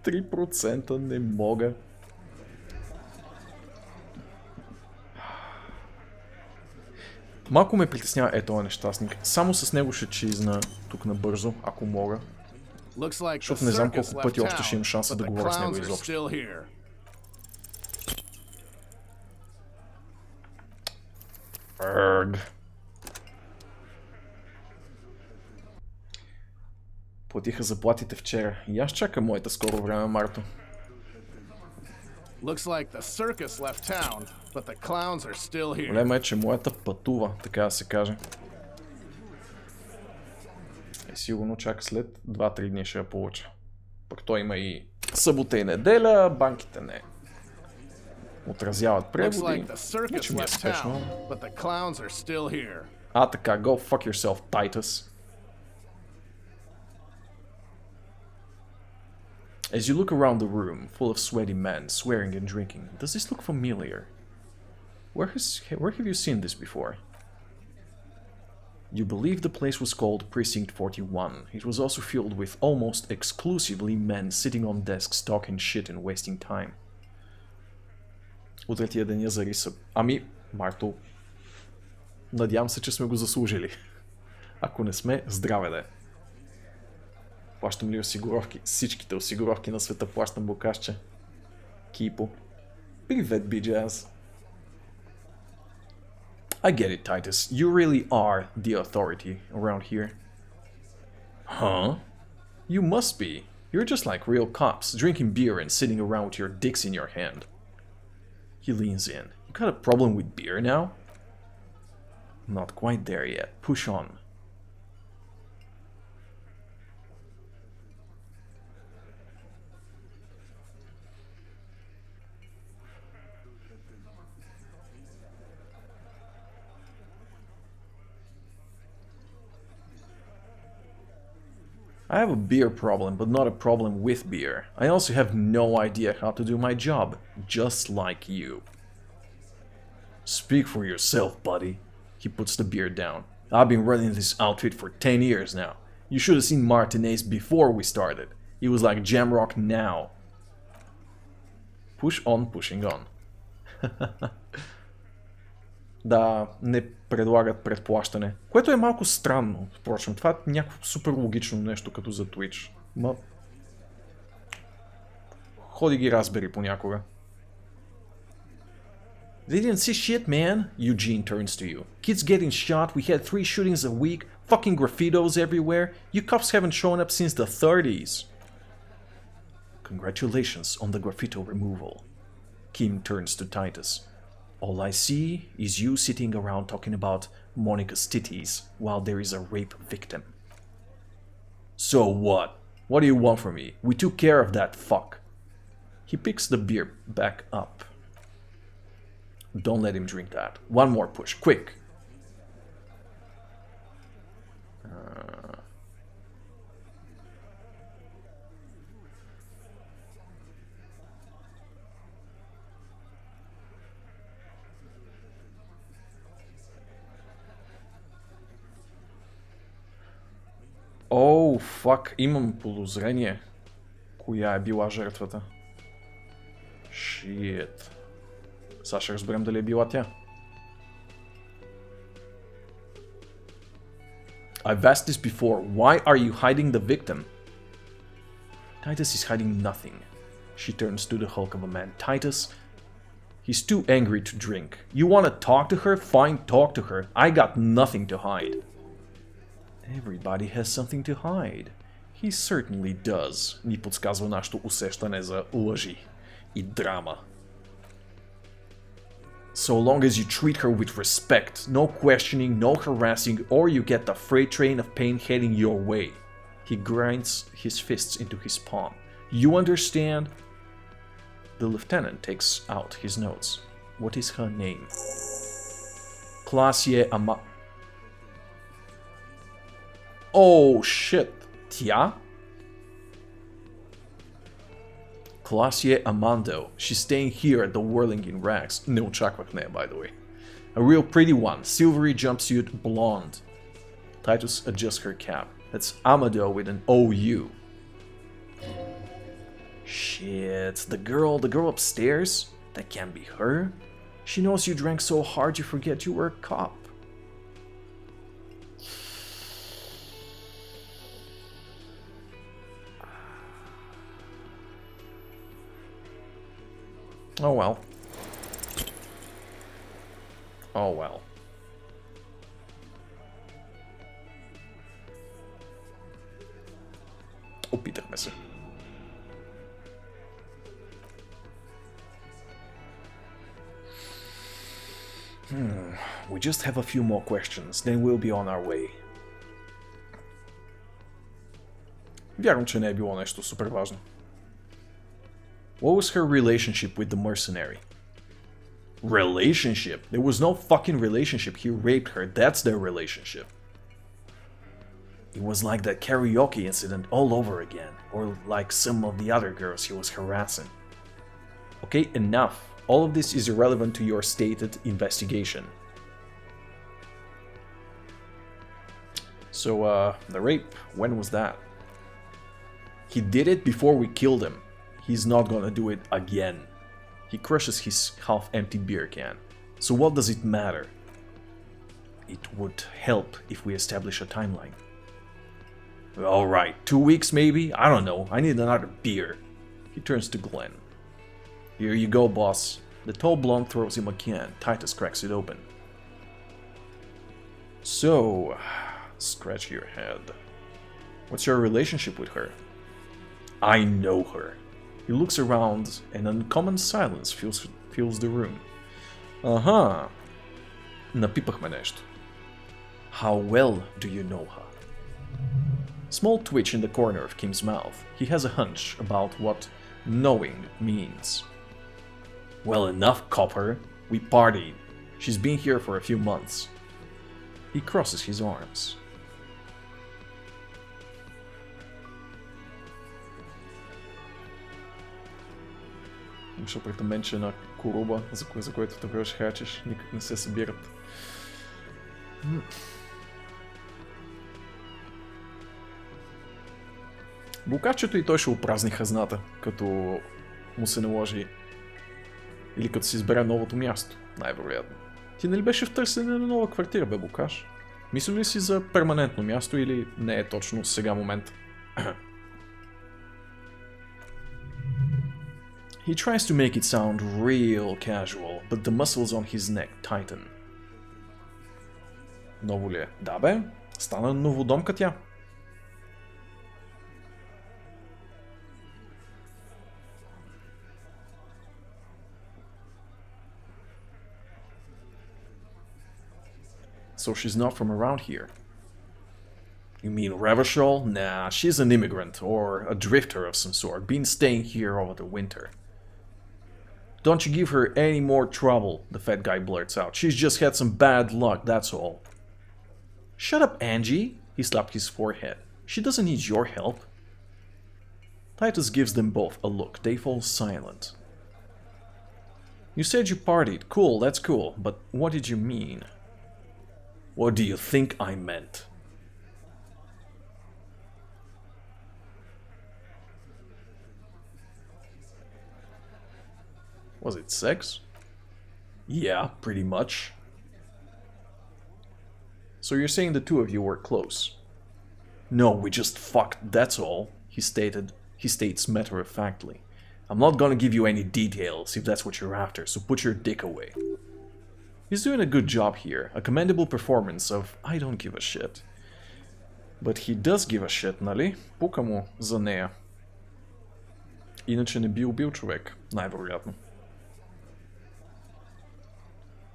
%, не мога. Малко ме притеснява този нещастник. Само с него ще чизна тук набързо, ако мога. Защото не знам колко пъти още ще имам шанса да говоря с него изобщо. Платиха заплатите вчера. И аз чакам моята скоро време, Марто. Голема е, че моята пътува, така да се каже. И сигурно чак след 2-3 дни ще я получа. Пък той има и събота и неделя, банките не отразяват преводи. Не, че ми е спешно. А, така, go fuck yourself, Titus. As you look around the room, full of sweaty men, swearing and drinking, does this look familiar? Where have you seen this before? You believe the place was called Precinct 41. It was also filled with almost exclusively men sitting on desks talking shit and wasting time. Утре ти е деня за риса. Ами, Марто, надявам се, че сме го заслужили. Ако не сме, здраве да е. Плащам ли осигуровки? Всичките осигуровки на света плащам, бокашче. Кипо. Привет, биджаз. I get it, Titus. You really are the authority around here. Huh? You must be. You're just like real cops, drinking beer and sitting around with your dicks in your hand. He leans in. You got a problem with beer now? Not quite there yet. Push on. I have a beer problem, but not a problem with beer. I also have no idea how to do my job, just like you. Speak for yourself, buddy. He puts the beer down. I've been running this outfit for 10 years now. You should have seen Martinez before we started. He was like Jamrock now. Push on, pushing on. Да, не предлагат предплащане. Което е малко странно, впрочем. Това е някакво супер логично нещо като за Twitch. Ма... Ходи ги разбери понякога. They didn't see shit, man. Eugene turns to you. Kids getting shot, we had 3 shootings a week, fucking graffitos everywhere. You cops haven't shown up since the 30s. Congratulations on the graffito removal. Kim turns to Titus. All I see is you sitting around talking about Monica's titties while there is a rape victim. So what? What do you want from me? We took care of that fuck. He picks the beer back up. Don't let him drink that. One more push, quick. Оу, фак, имам подозрение. Коя е била жертвата? Шит. Сега ще разберем дали е била тя. I've asked this before. Why are you hiding the victim? Titus is hiding nothing. She turns to the hulk of a man. Titus, he's too angry to drink. You want to talk to her? Fine, talk to her. I got nothing to hide. Everybody has something to hide. He certainly does. Ни подсказва нашето усещане за лъжи и драма. So long as you treat her with respect, no questioning, no harassing, or you get the freight train of pain heading your way. He grinds his fists into his palm. You understand? The lieutenant takes out his notes. What is her name? Класие Ама... Oh shit. Тя? Класие Amando. She's staying here at the Whirling in Rags. Не очаквах нея, by the way. A real pretty one. Silvery jumpsuit, blonde. Titus adjusts her cap. That's Amado with an OU. Shit. The girl upstairs? That can't be her. She knows you drank so hard you forget you were a cop. Oh well. Oh well. Опитахме се. We just have a few more questions, then we'll be on our way. Вярвам, че не е било нещо супер важно. What was her relationship with the mercenary? Relationship? There was no fucking relationship. He raped her. That's their relationship. It was like that karaoke incident all over again. Or like some of the other girls he was harassing. Okay, enough. All of this is irrelevant to your stated investigation. So, the rape, when was that? He did it before we killed him. He's not gonna do it again. He crushes his half-empty beer can. So what does it matter? It would help if we establish a timeline. Alright, 2 weeks maybe? I don't know, I need another beer. He turns to Glenn. Here you go, boss. The tall blonde throws him a can. Titus cracks it open. So, scratch your head. What's your relationship with her? I know her. He looks around, and uncommon silence fills the room. Ага. Напипахме нещо. How well do you know her? Small twitch in the corner of Kim's mouth. He has a hunch about what knowing means. Well enough, copper. We partied. She's been here for a few months. He crosses his arms. Имаш апартамент, че на коруба, за което тогаш хачеш, никак не се събират. Букачето и той ще опразни хазната, като му се наложи или като си избере новото място, най-вероятно. Ти нали беше в търсене на нова квартира, бе, Букаш? Мисли ли си за перманентно място или не е точно сега момент? He tries to make it sound real casual, but the muscles on his neck tighten. Ново ли е? Да бе, стана новодомка тя. So she's not from around here. You mean Revachol? Nah, she's an immigrant, or a drifter of some sort, been staying here over the winter. Don't you give her any more trouble, the fat guy blurts out. She's just had some bad luck, that's all. Shut up, Angie, he slapped his forehead. She doesn't need your help. Titus gives them both a look. They fall silent. You said you partied. Cool, that's cool. But what did you mean? What do you think I meant? Was it sex? Yeah, pretty much. So you're saying the two of you were close? No, we just fucked, that's all, he states matter-of-factly. I'm not gonna give you any details if that's what you're after, so put your dick away. He's doing a good job here, a commendable performance of I don't give a shit. But he does give a shit, нали? Пука му за нея. Иначе не би убил човек, най-вероятно.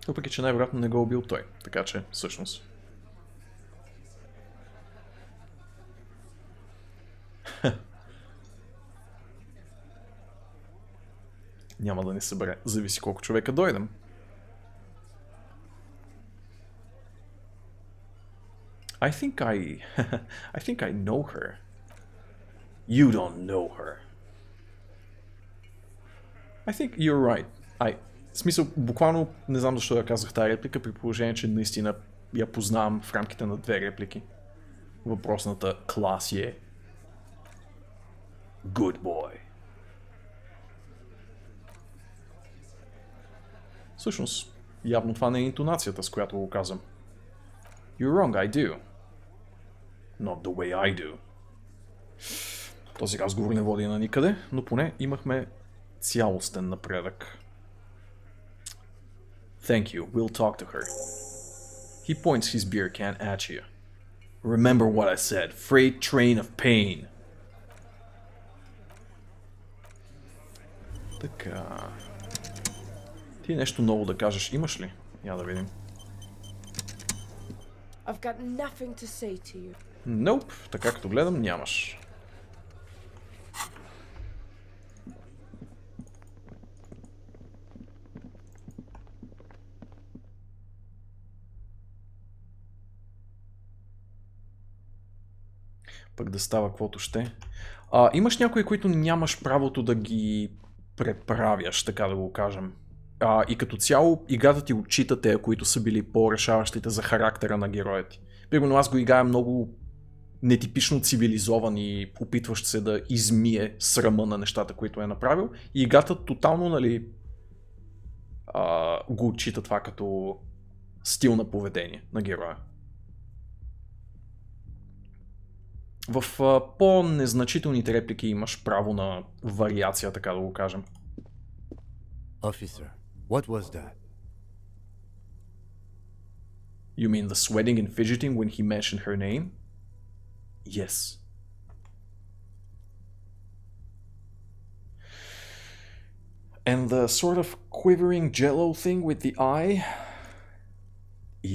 Въпреки, че най-вероятно не го убил той, така че, всъщност. Няма да ни събере. Зависи колко човека дойдем. I think I know her. You don't know her. I think you're right. В смисъл, буквално не знам защо я казах тази реплика, при положение, че наистина я познавам в рамките на 2 реплики. Въпросната клас е Good boy. Всъщност, явно това не е интонацията, с която го казвам. You're wrong, I do. Not the way I do. Този разговор не води на никъде, но поне имахме цялостен напредък. Thank you, we'll talk to her. He points his beer can at you. Remember what I said, freight train of pain. Така. Ти нещо ново да кажеш, имаш ли? Я да видим. I've got nothing to say to you. Nope, така като гледам, нямаш. Пък да става каквото ще. Имаш някои, които нямаш правото да ги преправяш, така да го кажем. И като цяло играта ти отчита те, които са били по-решаващите за характера на героя ти. Примерно аз го играя много нетипично цивилизован и опитващ се да измие срама на нещата, които е направил. И играта тотално, нали, го отчита това като стил на поведение на героя. В по-незначителните реплики имаш право на вариация, така да го кажем. Officer, what was that? You mean the sweating and fidgeting when he mentioned her name? Yes. And the sort of quivering jello thing with the eye?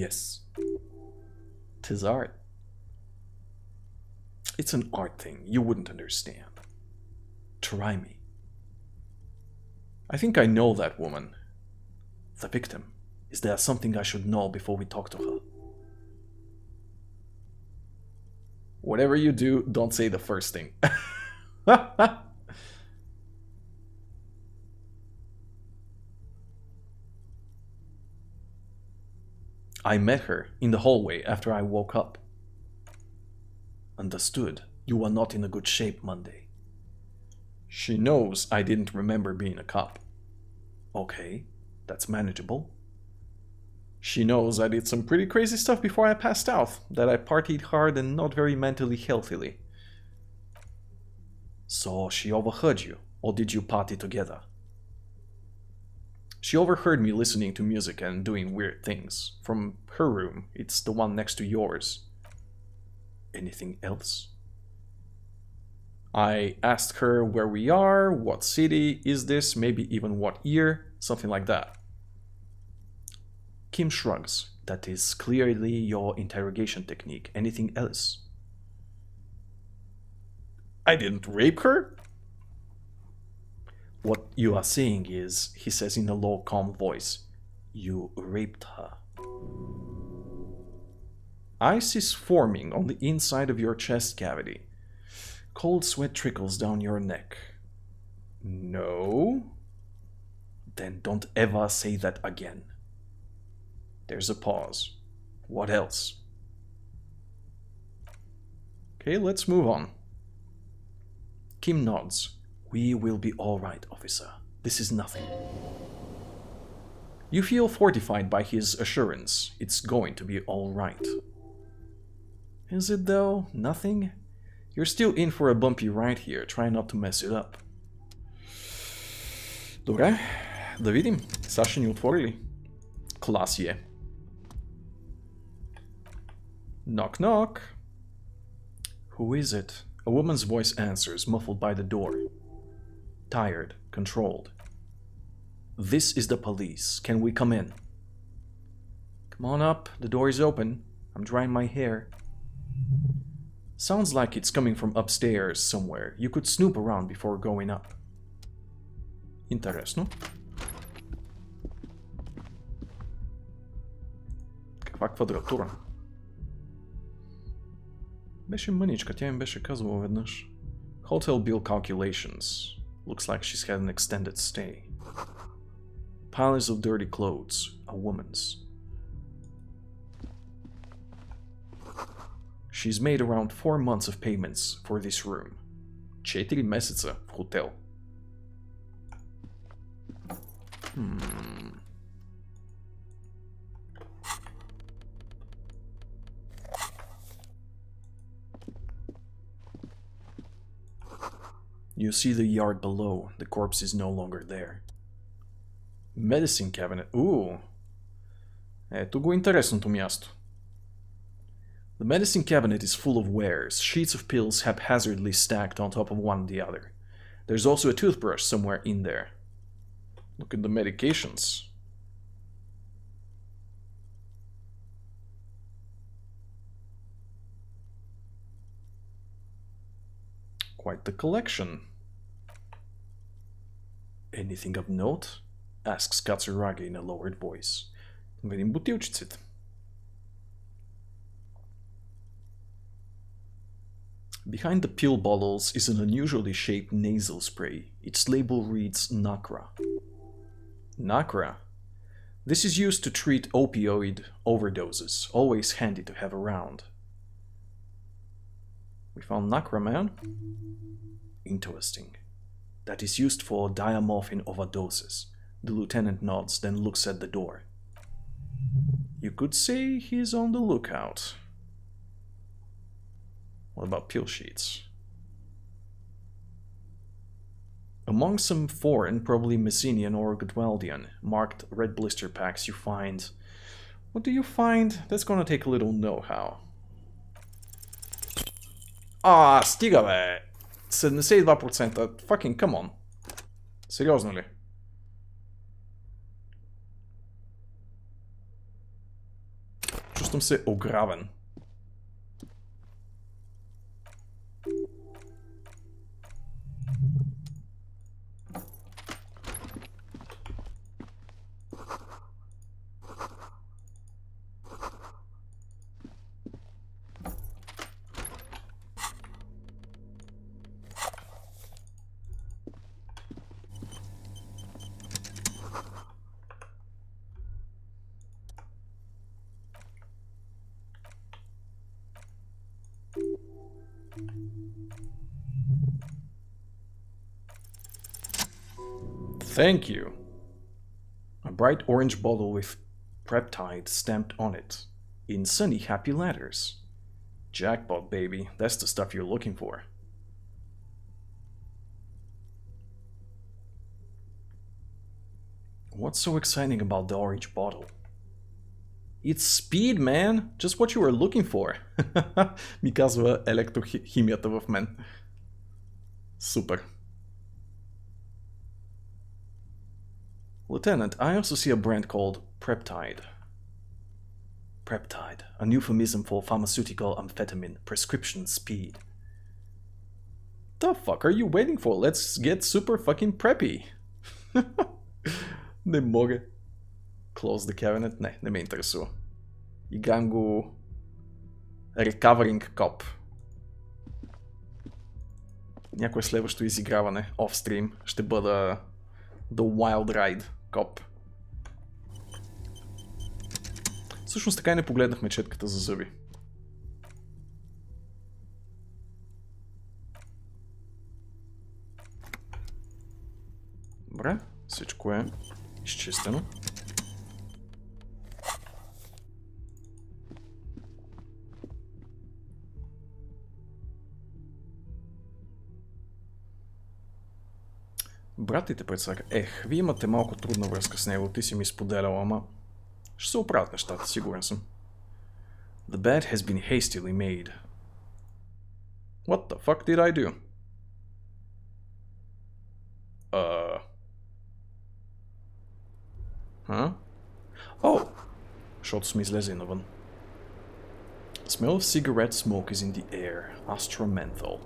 Yes. 'Tis art. It's an art thing you wouldn't understand. Try me. I think I know that woman. The victim. Is there something I should know before we talk to her? Whatever you do, don't say the first thing. I met her in the hallway after I woke up. Understood. You are not in a good shape Monday. She knows I didn't remember being a cop. Okay, that's manageable. She knows I did some pretty crazy stuff before I passed out, that I partied hard and not very mentally healthily. So she overheard you, or did you party together? She overheard me listening to music and doing weird things. From her room, it's the one next to yours. Anything else? I asked her where we are, what city is this, maybe even what year, something like that. Kim shrugs. That is clearly your interrogation technique. Anything else? I didn't rape her? What you are saying is, he says in a low, calm voice, you raped her. Ice is forming on the inside of your chest cavity. Cold sweat trickles down your neck. No? Then don't ever say that again. There's a pause. What else? Okay, let's move on. Kim nods. We will be all right, officer. This is nothing. You feel fortified by his assurance. It's going to be all right. Is it though? Nothing? You're still in for a bumpy ride here. Try not to mess it up. Добре, да видим. Саша ни отвори ли? Класи е. Knock knock. Who is it? A woman's voice answers, muffled by the door. Tired, controlled. This is the police. Can we come in? Come on up. The door is open. I'm drying my hair. Sounds like it's coming from upstairs somewhere. You could snoop around before going up. Интересно. Каква квадратура? Беше мъничка, тя им беше казала веднъж. Hotel bill calculations. Looks like she's had an extended stay. Piles of dirty clothes. A woman's. She's made around 4 months of payments for this room. 4 месеца в хотел. You see the yard below. The corpse is no longer there. Medicine cabinet. Ето го интересното място. The medicine cabinet is full of wares, sheets of pills haphazardly stacked on top of one the other. There's also a toothbrush somewhere in there. Look at the medications. Quite the collection. Anything of note? Asks Katsuragi in a lowered voice. Видим бутилчиците. Behind the pill bottles is an unusually shaped nasal spray. Its label reads Nacra. Nacra? This is used to treat opioid overdoses, always handy to have around. We found Nacra, man. Interesting. That is used for diamorphine overdoses. The lieutenant nods, then looks at the door. You could say he's on the lookout. What about pill sheets? Among some foreign, probably Messenian or Gutwaldian, marked red blister packs you find... What do you find? That's gonna take a little know-how. Стига бе! 72%. Fucking come on. Сериозно ли? Чувствам се ограбен. Thank you. A bright orange bottle with Preptide stamped on it, in sunny happy letters. Jackpot, baby. That's the stuff you're looking for. What's so exciting about the orange bottle? It's speed, man! Just what you were looking for. Ми казва електрохимията в мен. Супер. Lieutenant, I also see a brand called Preptide. Preptide, an euphemism for pharmaceutical amphetamine, prescription speed. The fuck are you waiting for? Let's get super fucking preppy. Не мога. Close the cabinet? Не ме интересува. Играем го Recovering Cop. Някое следващо изиграване, off-stream, ще бъда The Wild Ride Cop. Всъщност така и не погледнахме четката за зъби. Добре, всичко е изчистено. Братите предсака. Вие имате малко трудна връзка с него, ти си ми споделял, ама ще се оправят нещата, сигурен съм. The bed has been hastily made. What the fuck did I do? Huh? Oh! Защото сме излезли навън. Smell of cigarette smoke is in the air. Astra menthol.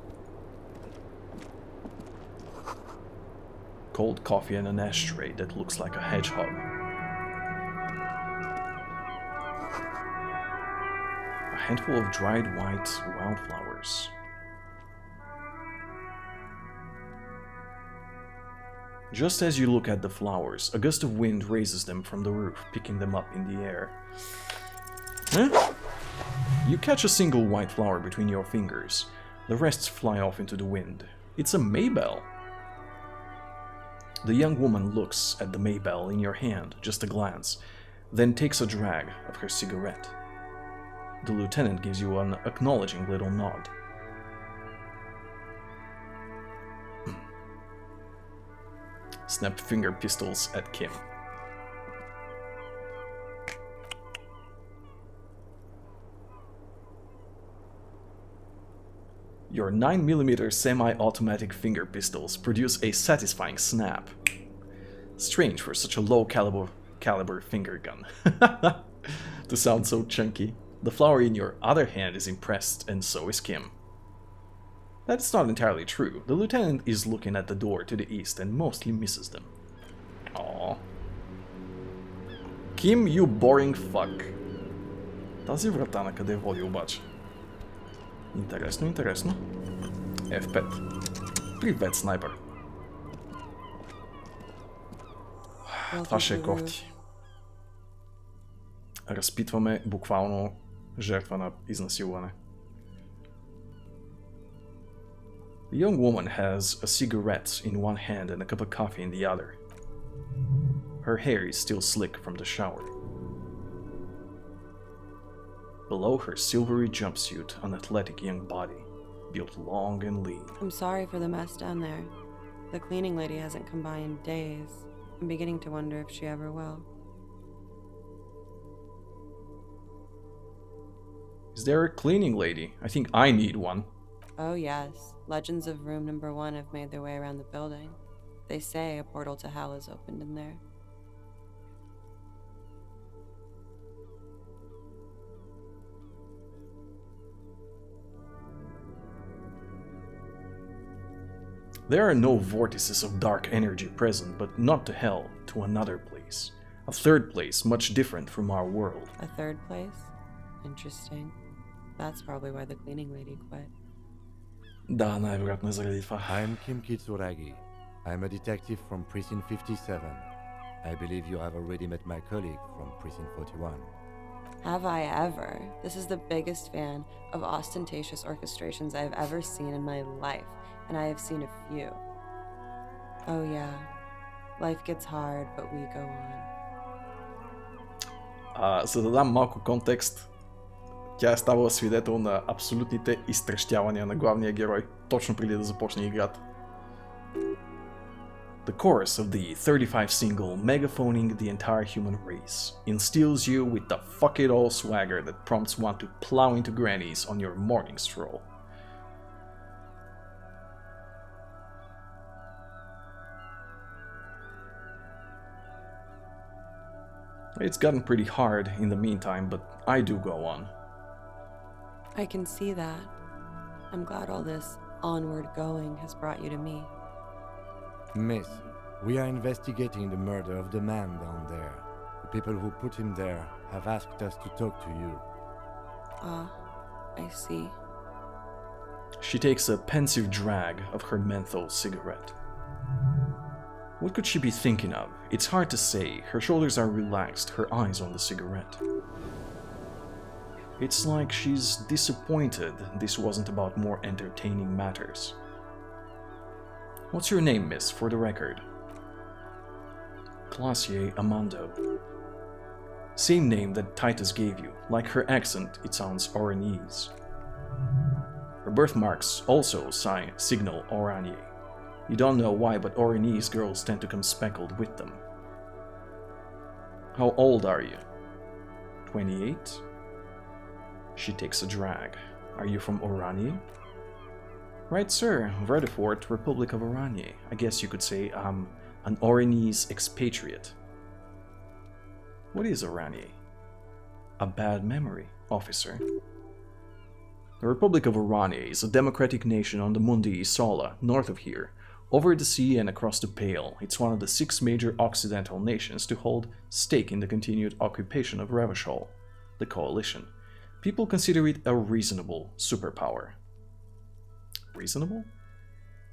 Cold coffee and an ashtray that looks like a hedgehog. A handful of dried white wildflowers. Just as you look at the flowers, a gust of wind raises them from the roof, picking them up in the air. Huh? You catch a single white flower between your fingers. The rest fly off into the wind. It's a maybell. The young woman looks at the maybell in your hand, just a glance, then takes a drag of her cigarette. The lieutenant gives you an acknowledging little nod. Snapped finger pistols at Kim. Your 9mm semi-automatic finger pistols produce a satisfying snap. Strange for such a low caliber finger gun to sound so chunky. The flower in your other hand is impressed, and so is Kim. That's not entirely true. The lieutenant is looking at the door to the east and mostly misses them. Aww. Kim, you boring fuck. Тази врата на къде води обаче? Интересно, интересно. F5. Привет, снайпер. Това ще е кофти. Разпитваме буквално жертва на изнасилване. The young woman has a cigarette in one hand and a cup of coffee in the other. Her hair is still slick from the shower. Below her silvery jumpsuit, an athletic young body, built long and lean. I'm sorry for the mess down there. The cleaning lady hasn't come by in days. I'm beginning to wonder if she ever will. Is there a cleaning lady? I think I need one. Oh yes, legends of room number 1 have made their way around the building. They say a portal to hell is opened in there. There are no vortices of dark energy present, but not to hell, to another place. A third place, much different from our world. A third place? Interesting. That's probably why the cleaning lady quit. Да, най-вероятно е заради това. I'm Kim Kitsuragi. I'm a detective from Precinct 57. I believe you have already met my colleague from Precinct 41. Have I ever? This is the biggest fan of ostentatious orchestrations I have ever seen in my life, and I have seen a few. Oh yeah, life gets hard, but we go on. За да дам малко контекст, тя е ставала свидетел на абсолютните изтрещявания на главния герой, точно преди да започне играта. The chorus of the 35 single megaphoning the entire human race instills you with the fuck it all swagger that prompts one to plow into grannies on your morning stroll. It's gotten pretty hard in the meantime, but I do go on. I can see that. I'm glad all this onward going has brought you to me. Miss, we are investigating the murder of the man down there. The people who put him there have asked us to talk to you. I see. She takes a pensive drag of her menthol cigarette. What could she be thinking of? It's hard to say. Her shoulders are relaxed, her eyes on the cigarette. It's like she's disappointed this wasn't about more entertaining matters. What's your name, miss, for the record? Classier Amando. Same name that Titus gave you. Like her accent, it sounds Oranese. Her birthmarks also signal Oranje. You don't know why, but Orinese girls tend to come speckled with them. How old are you? 28? She takes a drag. Are you from Oranje? Right, sir. Verdefort, Republic of Oranje. I guess you could say I'm an Orinese expatriate. What is Oranje? A bad memory, officer. The Republic of Oranje is a democratic nation on the Mundi Isola, north of here. Over the sea and across the Pale, it's one of the 6 major Occidental nations to hold stake in the continued occupation of Revachol, the coalition. People consider it a reasonable superpower. Reasonable?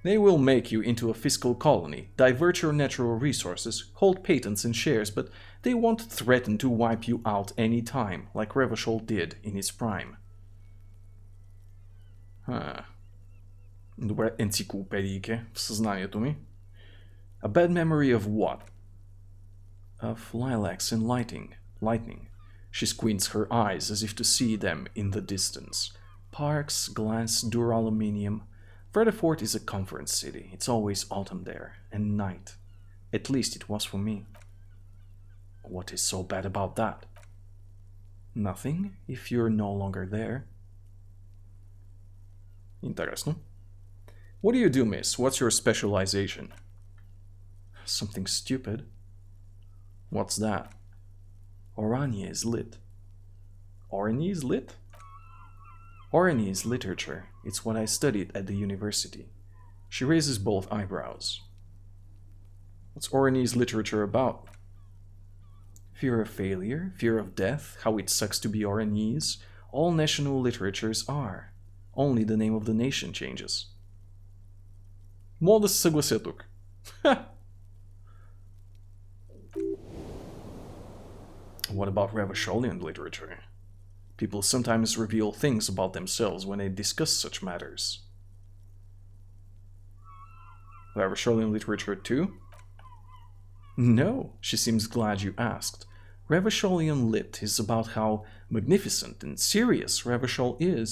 They will make you into a fiscal colony, divert your natural resources, hold patents and shares, but they won't threaten to wipe you out any time, like Revachol did in its prime. Добре, енциклопедийке в съзнанието ми. A bad memory of what? Of lilacs and lightning. She squints her eyes as if to see them in the distance. Parks, glass, duraluminium. Verdefort is a conference city. It's always autumn there, and night. At least it was for me. What is so bad about that? Nothing, if you're no longer there. Интересно. What do you do, miss? What's your specialization? Something stupid. What's that? Oranje is lit. Oranje is lit? Oranje is literature. It's what I studied at the university. She raises both eyebrows. What's Orane's literature about? Fear of failure, fear of death, how it sucks to be Oranese. All national literatures are. Only the name of the nation changes. Мога да се съглася тук. What about Revacholian literature? People sometimes reveal things about themselves when they discuss such matters. Revacholian literature too? No, she seems glad you asked. Revacholian lit is about how magnificent and serious Revachol is.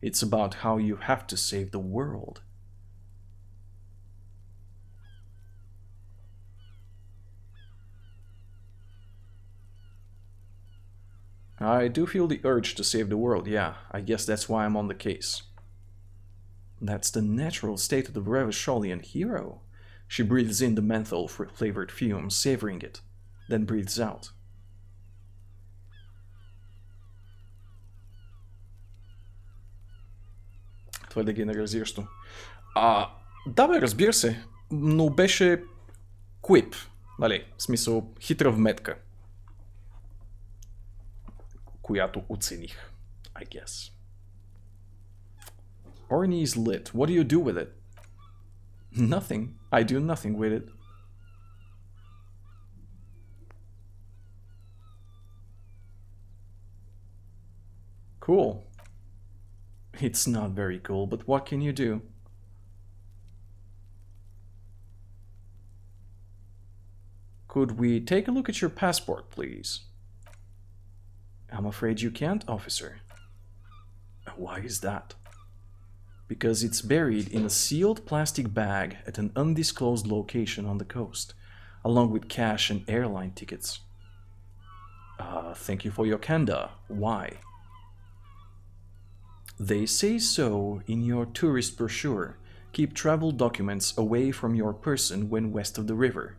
It's about how you have to save the world. I do feel the urge to save the world, yeah. I guess that's why I'm on the case. That's the natural state of the Revacholian hero. She breathes in the menthol-flavored fume, savoring it, then breathes out. Твърде генерализиращо. Да бе, разбира се, но беше quip, нали, в смисъл хитра вметка, която оцених, I guess. Oranje is lit. What do you do with it? Nothing. I do nothing with it. Cool. It's not very cool, but what can you do? Could we take a look at your passport, please? I'm afraid you can't, officer. Why is that? Because it's buried in a sealed plastic bag at an undisclosed location on the coast, along with cash and airline tickets. Thank you for your candor. Why? They say so in your tourist brochure. Keep travel documents away from your person when west of the river.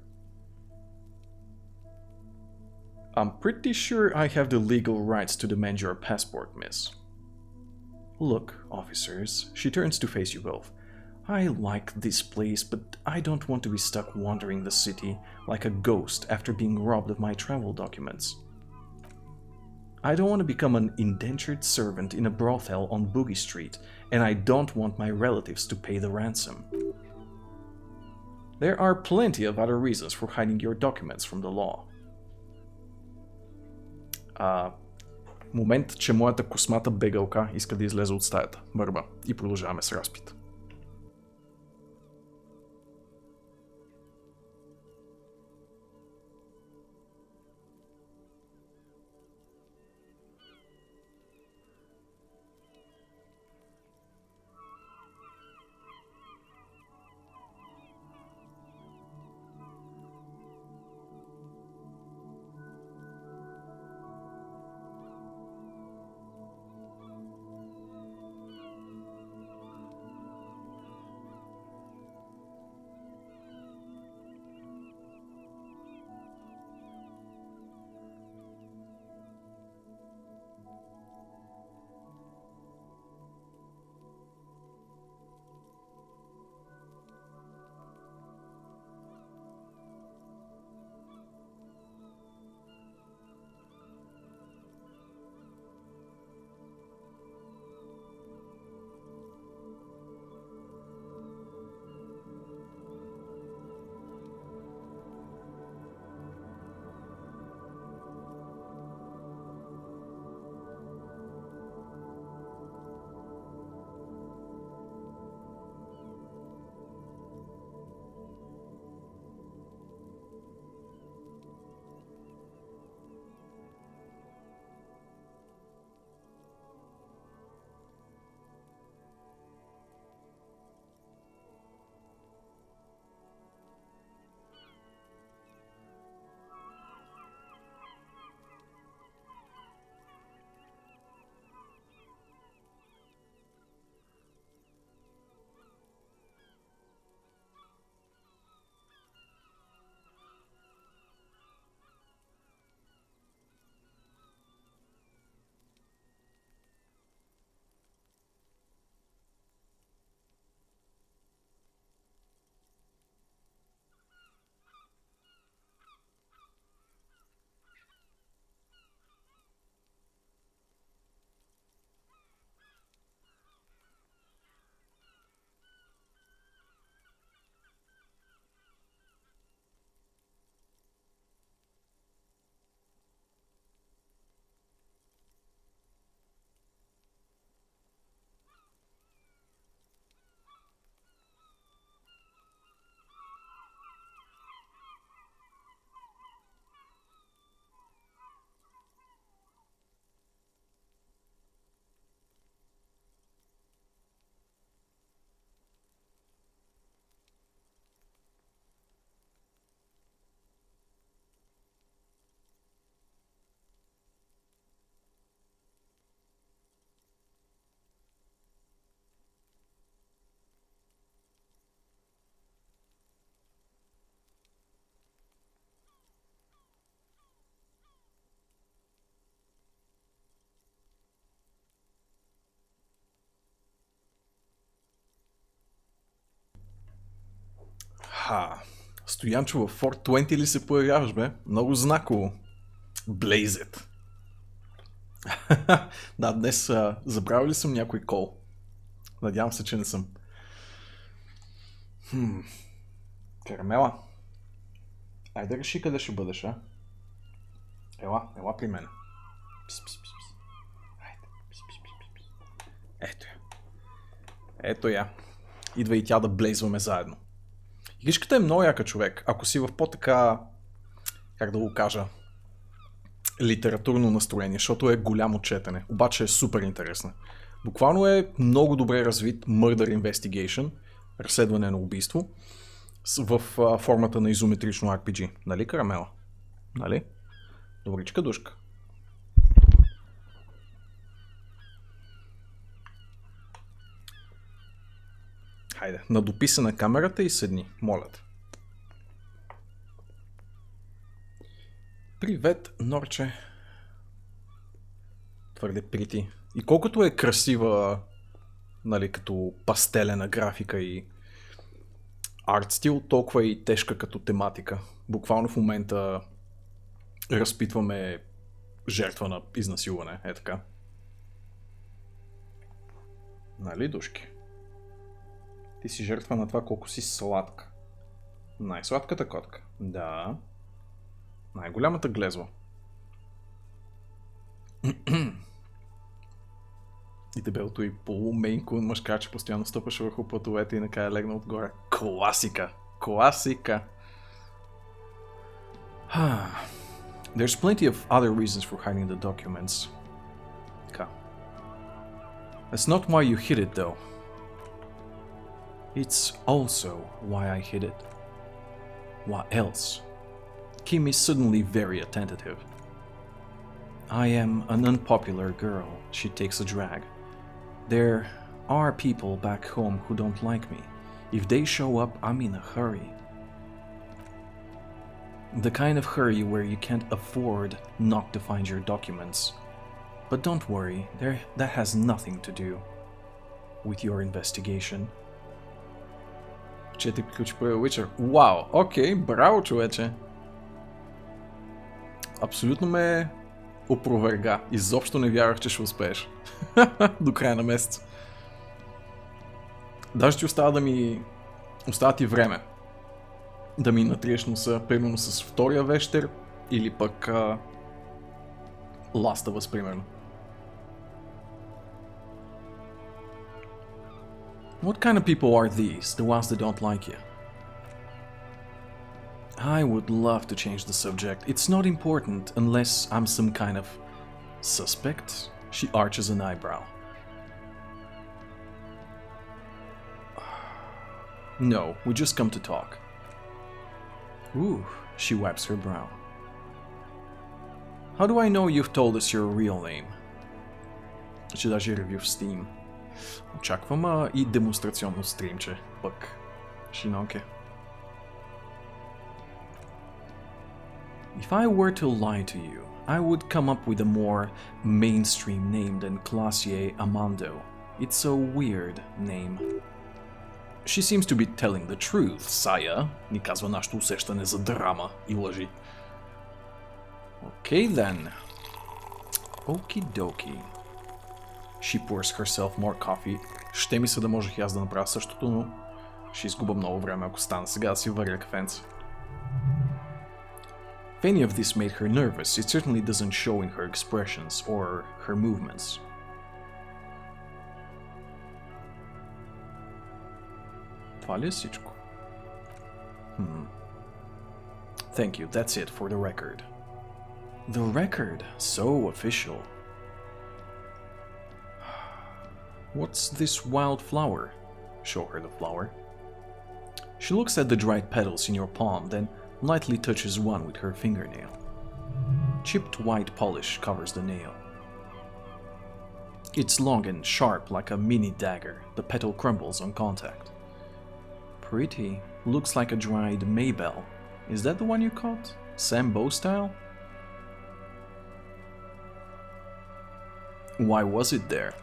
I'm pretty sure I have the legal rights to demand your passport, miss. Look, officers, she turns to face you both. I like this place, but I don't want to be stuck wandering the city like a ghost after being robbed of my travel documents. I don't want to become an indentured servant in a brothel on Boogie Street, and I don't want my relatives to pay the ransom. There are plenty of other reasons for hiding your documents from the law. Момент, че моята космата бегалка иска да излезе от стаята. Мърба. И продължаваме с разпит. Стоянчо, в 420 ли се появяваш, бе? Много знаково. Blazed. Да, днес забравил ли съм някой кол? Надявам се, че не съм. Карамела. Айде реши къде ще бъдеш, а? Ела при мен. Пис. Айде. Пис. Ето я. Ето я. Идва и тя да блейзваме заедно. Игричката е много яка, човек. Ако си в по-така, как да го кажа, литературно настроение, защото е голямо четене. Обаче е супер интересна. Буквално е много добре развит Murder Investigation, разследване на убийство, в формата на изометрично RPG. Нали, Карамела? Нали? Добричка душка. Хайде, надописа на камерата и седни, моля те. Привет, Норче. Твърде прити. И колкото е красива, нали, като пастелена графика и арт стил, толкова и тежка като тематика. Буквално в момента разпитваме жертва на изнасилване, е така. Нали, душки? Ти си жертва на това колко си сладка. Най-сладката котка. Да. Най-голямата глезва. И дебелото и полумейнко мъжкаче постоянно стъпаше върху платовете и накрая легна отгоре. Класика! Класика! There's plenty of other reasons for hiding the documents. Така. That's not why you hid it though. It's also why I hid it. What else? Kim is suddenly very attentive. I am an unpopular girl, she takes a drag. There are people back home who don't like me. If they show up, I'm in a hurry. The kind of hurry where you can't afford not to find your documents. But don't worry, that has nothing to do with your investigation. Чети приключи първия вечер. Вау, окей, браво, човече. Абсолютно ме опроверга. Изобщо не вярвах, че ще успееш. До края на месец. Даже ти остава ти време да ми натриеш носа, примерно с втория вещер или пък Last of Us, примерно. What kind of people are these, the ones that don't like you? I would love to change the subject. It's not important unless I'm some kind of suspect. She arches an eyebrow. No, we just come to talk. Ooh, she wipes her brow. How do I know you've told us your real name? Ще даже ревю в Steam. Очаквам и демонстрационно стримче, пък шинонке. If I were to lie to you, I would come up with a more mainstream name than Classier Amando. It's a weird name. She seems to be telling the truth, Saya, ни казва нашето усещане за драма и лъжи. Okay then. Okie dokie. She pours herself more coffee. Ще ми се да можех и аз да направя същото, но ще изгубя много време, ако стана сега да си варя кафенце. If any of this made her nervous, it certainly doesn't show in her expressions or her movements. Това ли е всичко? Thank you, that's it for the record. The record? So official. What's this wild flower? Show her the flower. She looks at the dried petals in your palm, then lightly touches one with her fingernail. Chipped white polish covers the nail. It's long and sharp like a mini dagger. The petal crumbles on contact. Pretty. Looks like a dried maybell. Is that the one you caught? Sambo style? Why was it there?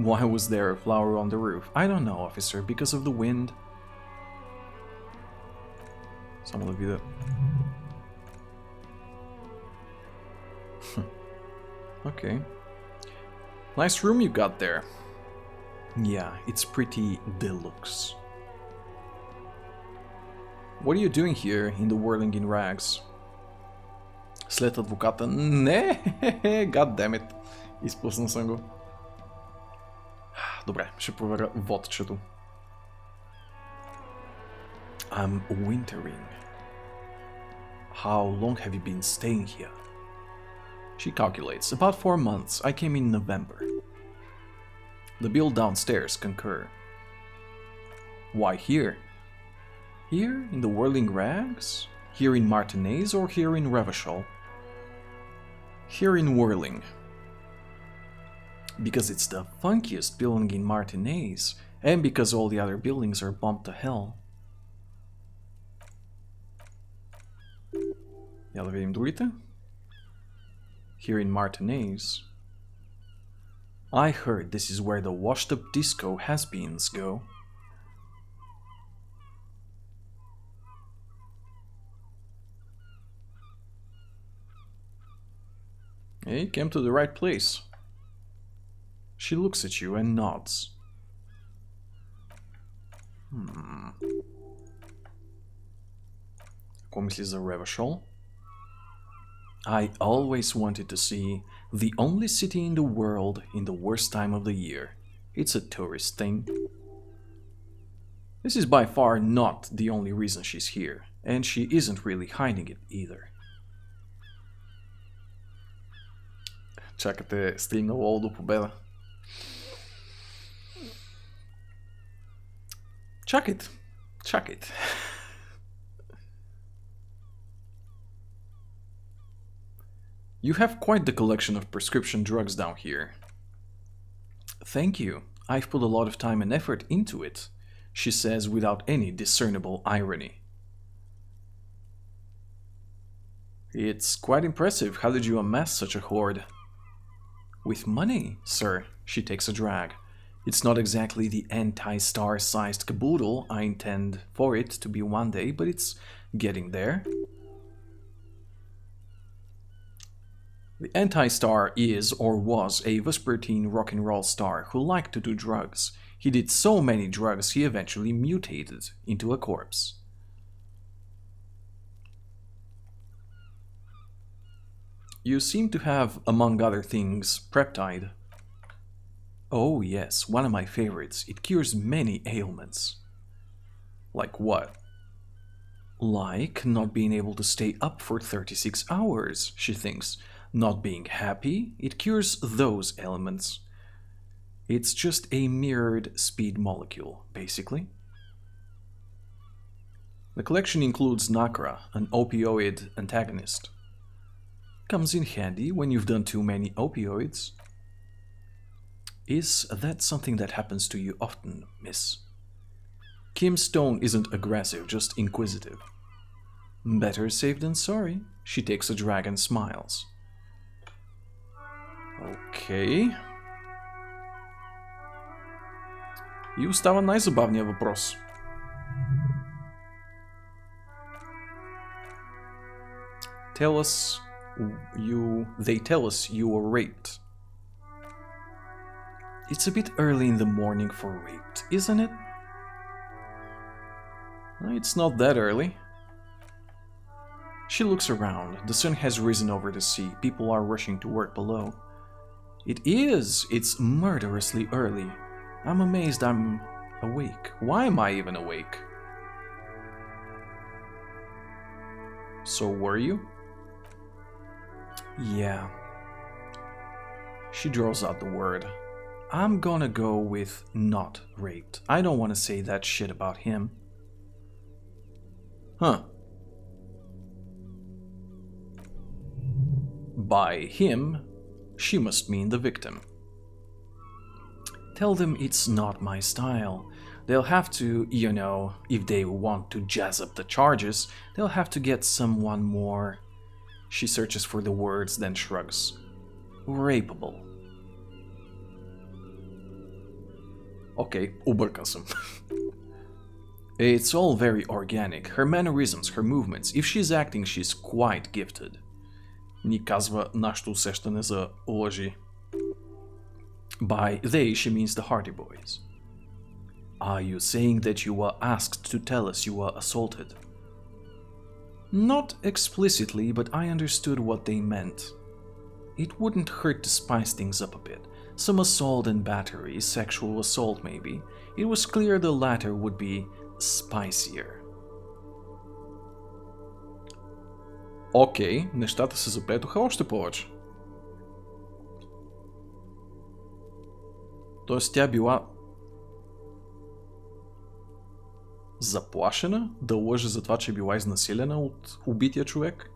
Why was there a flower on the roof? I don't know, officer, because of the wind. Само да видя. Okay. Nice room you got there. Yeah, it's pretty deluxe. What are you doing here in the whirling in rags? След адвоката. Не! God damn it. Изпуснал съм го. Добре, ще проверя водчето. I'm wintering. How long have you been staying here? She calculates. About 4 months. I came in November. The bill downstairs concur. Why here? Here in the whirling rags? Here in Martinez or here in Revachol? Here in whirling. Because it's the funkiest building in Martinez, and because all the other buildings are bombed to hell. Я да видим другите. Here in Martinez. I heard this is where the washed-up disco has-beens go. Hey, you came to the right place. She looks at you and nods. Какво мислиш за Revachol? I always wanted to see the only city in the world in the worst time of the year. It's a tourist thing. This is by far not the only reason she's here, and she isn't really hiding it either. Чакате, стигнало до победа. Чакайте, чакайте. You have quite the collection of prescription drugs down here. Thank you. I've put a lot of time and effort into it, she says without any discernible irony. It's quite impressive. How did you amass such a hoard? With money, sir, she takes a drag. It's not exactly the anti-star-sized caboodle I intend for it to be one day, but it's getting there. The anti-star is or was a Vespertine rock and roll star who liked to do drugs. He did so many drugs he eventually mutated into a corpse. You seem to have, among other things, Preptide. Oh yes, one of my favorites. It cures many ailments. Like what? Like not being able to stay up for 36 hours, she thinks. Not being happy, it cures those ailments. It's just a mirrored speed molecule, basically. The collection includes Nacra, an opioid antagonist. Comes in handy when you've done too many opioids. Is that something that happens to you often, miss? Kim's tone isn't aggressive, just inquisitive. Better safe than sorry. She takes a drag and smiles. Окей. И остава най-забавният въпрос. They tell us you were raped. It's a bit early in the morning for raped, isn't it? It's not that early. She looks around. The sun has risen over the sea. People are rushing to work below. It is! It's murderously early. I'm amazed I'm awake. Why am I even awake? So were you? Yeah. She draws out the word. I'm gonna go with not raped. I don't want to say that shit about him. Huh. By him, she must mean the victim. Tell them it's not my style. They'll have to, you know, if they want to jazz up the charges, they'll have to get someone more... She searches for the words, then shrugs. Rapeable. Окей, объркан съм. It's all very organic. Her mannerisms, her movements. If she's acting, she's quite gifted. Ни казва нашето усещане за лъжи. By they, she means the Hardy Boys. Are you saying that you were asked to tell us you were assaulted? Not explicitly, but I understood what they meant. It wouldn't hurt to spice things up a bit. Some assault and battery, sexual assault maybe. It was clear the latter would be spicier. Окей, нещата се заплетоха още повече. Тоест тя била заплашена да лъже за това, че била изнасилена от убития човек.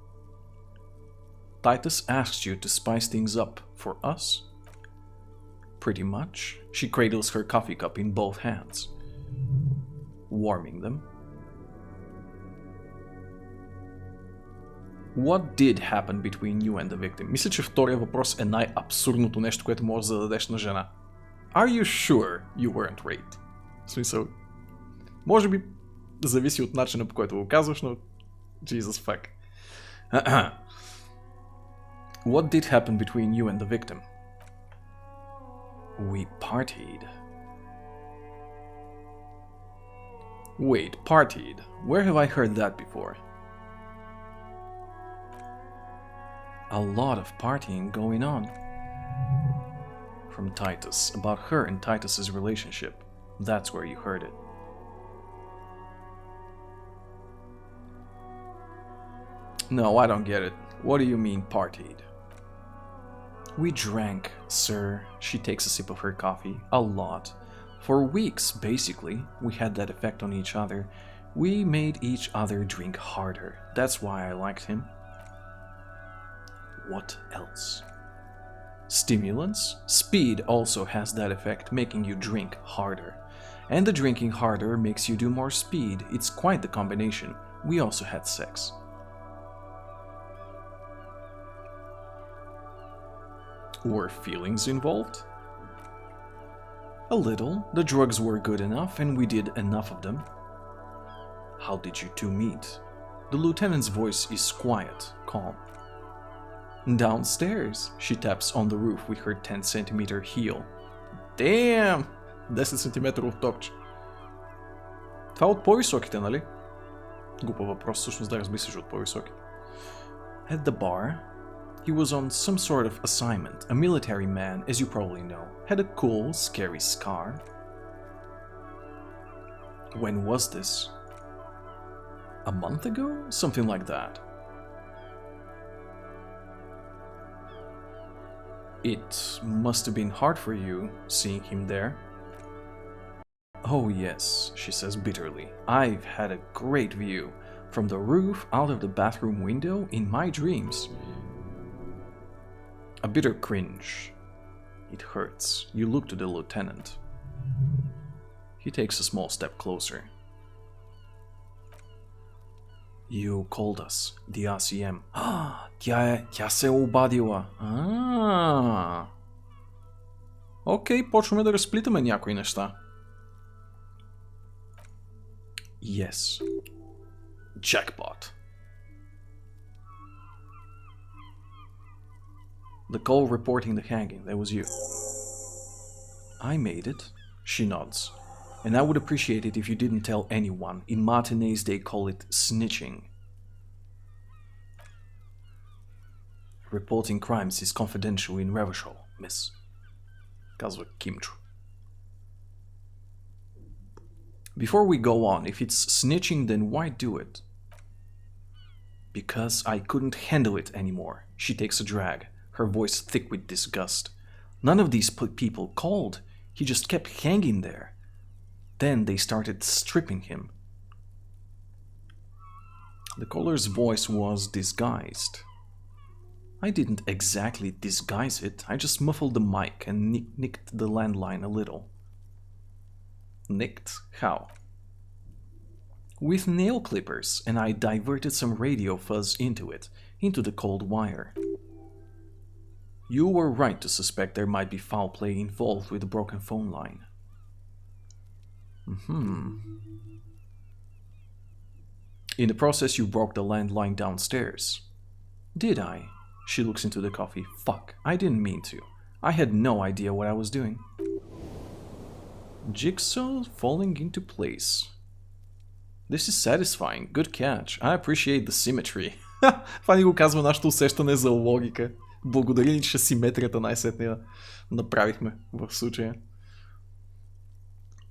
Titus asked you to spice things up for us? Pretty much. She cradles her coffee cup in both hands, warming them. What did happen between you and the victim? Мисля, че втория въпрос е най-абсурдното нещо, което можеш да зададеш на жена. Are you sure you weren't raped? В смисъл, може би зависи от начина, по който го казваш, но Jesus fuck. What did happen between you and the victim? We partied. Wait, partied? Where have I heard that before? A lot of partying going on. From Titus, about her and Titus's relationship. That's where you heard it. No, I don't get it. What do you mean partied? We drank, sir. She takes a sip of her coffee. A lot. For weeks, basically. We had that effect on each other. We made each other drink harder. That's why I liked him. What else? Stimulants? Speed also has that effect, making you drink harder. And the drinking harder makes you do more speed. It's quite the combination. We also had sex. Were feelings involved? A little. The drugs were good enough and we did enough of them. How did you two meet? The lieutenant's voice is quiet, calm. Downstairs, she taps on the roof with her 10 centimeter heel. Damn! 10 сантиметров топче. Това от по-високите, нали? Глупа въпрос, всъщност да размислиш от по-високите. At the bar, he was on some sort of assignment. A military man, as you probably know. Had a cool, scary scar. When was this? A month ago? Something like that. It must have been hard for you, seeing him there. Oh yes, she says bitterly. I've had a great view. From the roof, out of the bathroom window, in my dreams. A bitter cringe. It hurts. You look to the lieutenant. He takes a small step closer. You called us, the RCM. Тя се е обадила. Окей, почваме да разплитаме някои неща. Yes. Jackpot. The call reporting the hanging, that was you. I made it. She nods. And I would appreciate it if you didn't tell anyone. In Martinez they call it snitching. Reporting crimes is confidential in Revachol, miss. Казва Кимчо. Before we go on, if it's snitching, then why do it? Because I couldn't handle it anymore. She takes a drag, her voice thick with disgust. None of these people called. He just kept hanging there. Then they started stripping him. The caller's voice was disguised. I didn't exactly disguise it. I just muffled the mic and nicked the landline a little. Nicked? How? With nail clippers, and I diverted some radio fuzz into it, into the cold wire. You were right to suspect there might be foul play involved with the broken phone line. In the process, you broke the landline downstairs. Did I? She looks into the coffee. Fuck, I didn't mean to. I had no idea what I was doing. Jigsaw falling into place. This is satisfying. Good catch. I appreciate the symmetry. Това ни го казва нашето усещане за логика. Благодаря ни, че симетрията най-сетне направихме в случая.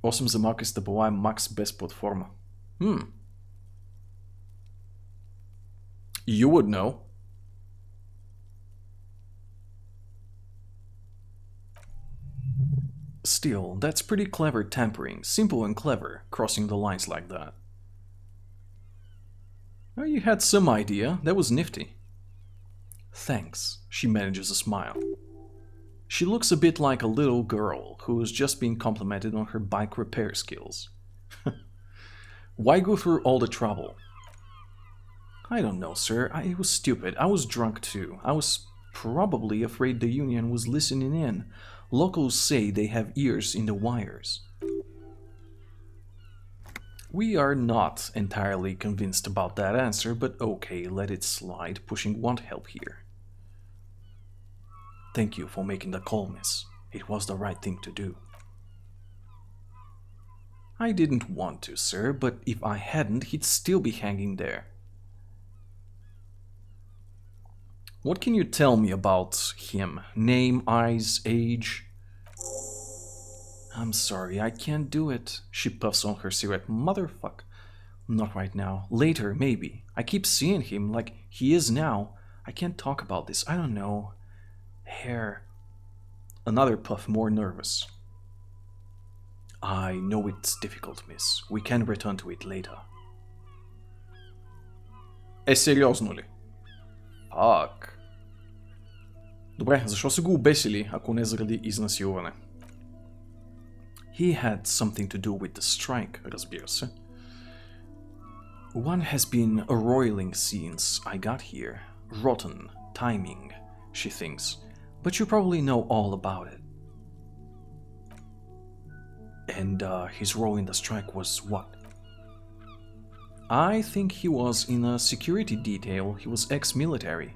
8 за малки стъпала е макс без платформа. You would know. Still, that's pretty clever tampering. Simple and clever, crossing the lines like that. Well, you had some idea. That was nifty. Thanks. She manages a smile. She looks a bit like a little girl who's just being complimented on her bike repair skills. Why go through all the trouble? I don't know, sir. It was stupid. I was drunk too. I was probably afraid the union was listening in. Locals say they have ears in the wires. We are not entirely convinced about that answer, but okay, let it slide. Pushing won't help here. Thank you for making the call, miss. It was the right thing to do. I didn't want to, sir, but if I hadn't, he'd still be hanging there. What can you tell me about him? Name, eyes, age? I'm sorry, I can't do it. She puffs on her cigarette. Motherfuck. Not right now. Later, maybe. I keep seeing him like he is now. I can't talk about this. I don't know. Hair. Another puff, more nervous. I know it's difficult, miss. We can return to it later. Сериозно ли? Фак. Добре, защо са го обесили, ако не заради изнасилване? He had something to do with the strike, разбира се. One has been roiling since I got here. Rotten timing, she thinks. But you probably know all about it. And his role in the strike was what? I think he was in a security detail. He was ex-military.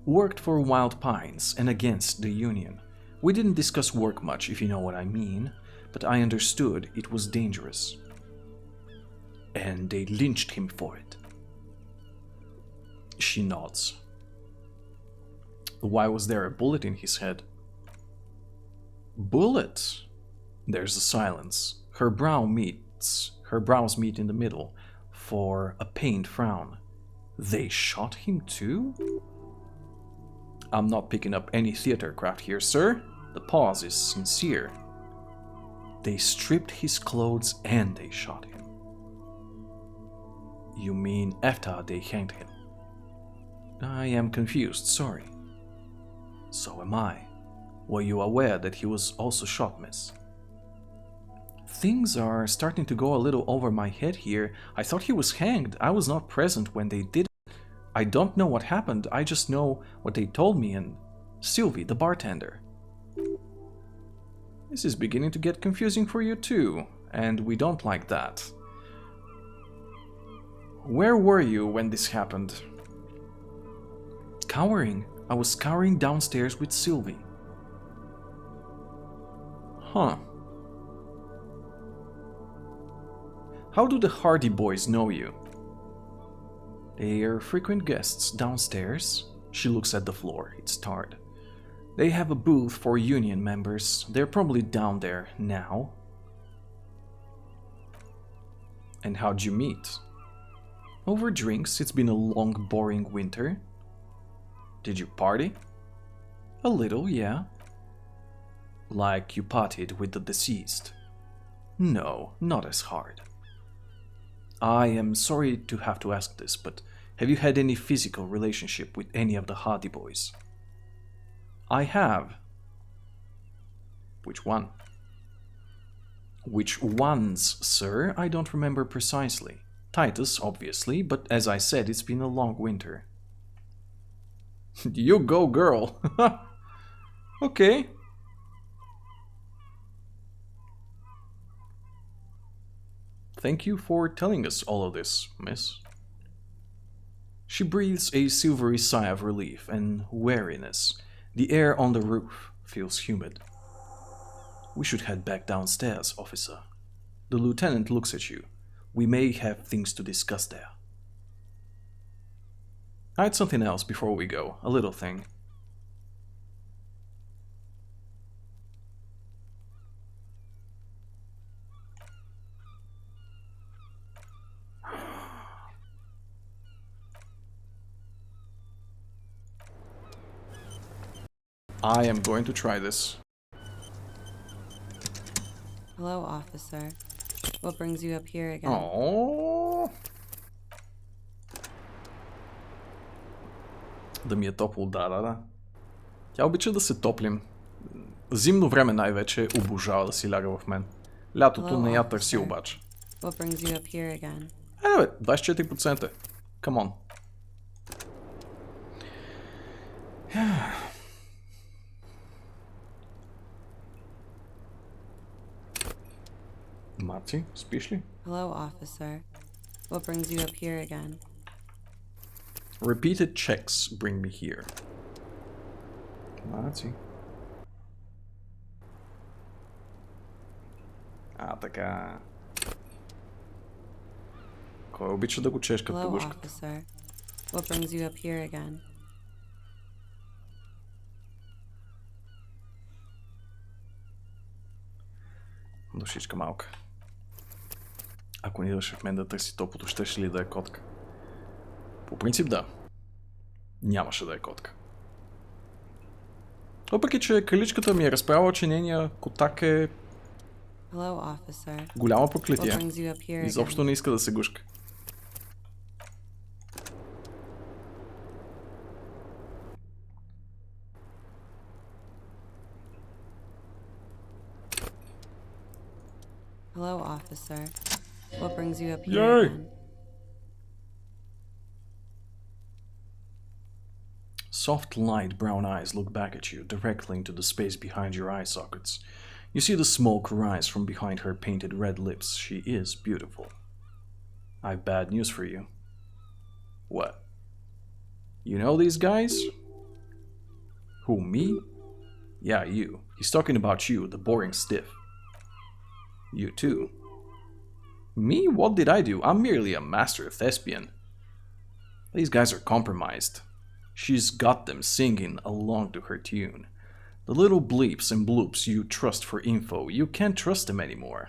Worked for Wild Pines and against the Union. We didn't discuss work much, if you know what I mean, but I understood it was dangerous. And they lynched him for it. She nods. Why was there a bullet in his head? Bullet? There's a silence. Her brows meet in the middle for a pained frown. They shot him too? I'm not picking up any theater craft here, sir. The pause is sincere. They stripped his clothes and they shot him. You mean after they hanged him? I am confused, sorry. So am I. Were you aware that he was also shot, miss? Things are starting to go a little over my head here. I thought he was hanged. I was not present when they did it. I don't know what happened. I just know what they told me and Sylvie, the bartender. This is beginning to get confusing for you too, and we don't like that. Where were you when this happened? Cowering. I was cowering downstairs with Sylvie. Huh. How do the Hardy Boys know you? They are frequent guests downstairs. She looks at the floor. It's tarred. They have a booth for union members. They're probably down there now. And how'd you meet? Over drinks. It's been a long, boring winter. Did you party? A little, yeah. Like you partied with the deceased? No, not as hard. I am sorry to have to ask this, but have you had any physical relationship with any of the Hardy Boys? I have. Which one? Which ones, sir? I don't remember precisely. Titus, obviously, but as I said, it's been a long winter. You go, girl. Okay. Thank you for telling us all of this, miss. She breathes a silvery sigh of relief and weariness. The air on the roof feels humid. We should head back downstairs, officer. The lieutenant looks at you. We may have things to discuss there. I had something else before we go, a little thing. I am going to try this. Hello, officer. What brings you up here again? О. Да ми е топло, да. Тя обича да се топлим. Зимно време най-вече обожава да си ляга в мен. Лятото не я търси обаче. What brings you up here again? Бе, 24%. Come on. Маци, спиш ли? Hello, officer. What brings you up here again? Repeated checks bring me here. Маци. Така. Кой обича да го чешкат по Hello, гушката? officer. What brings you up here again? Душичка малка. Ако не идваше в мен да търси топлото, щеше ли да е котка? По принцип да. Нямаше да е котка. Въпреки, че краличката ми е разправила, че нейния котак е... Hello, officer. голямо проклетие. What brings you up here Изобщо не иска да се гушка. Hello, officer. What brings you up here Yay! again? Soft, light brown eyes look back at you, directly into the space behind your eye sockets. You see the smoke rise from behind her painted red lips. She is beautiful. I've bad news for you. What? You know these guys? Who, me? Yeah, you. He's talking about you, the boring stiff. You too. Me? What did I do? I'm merely a master thespian. These guys are compromised. She's got them singing along to her tune. The little bleeps and bloops you trust for info, you can't trust them anymore.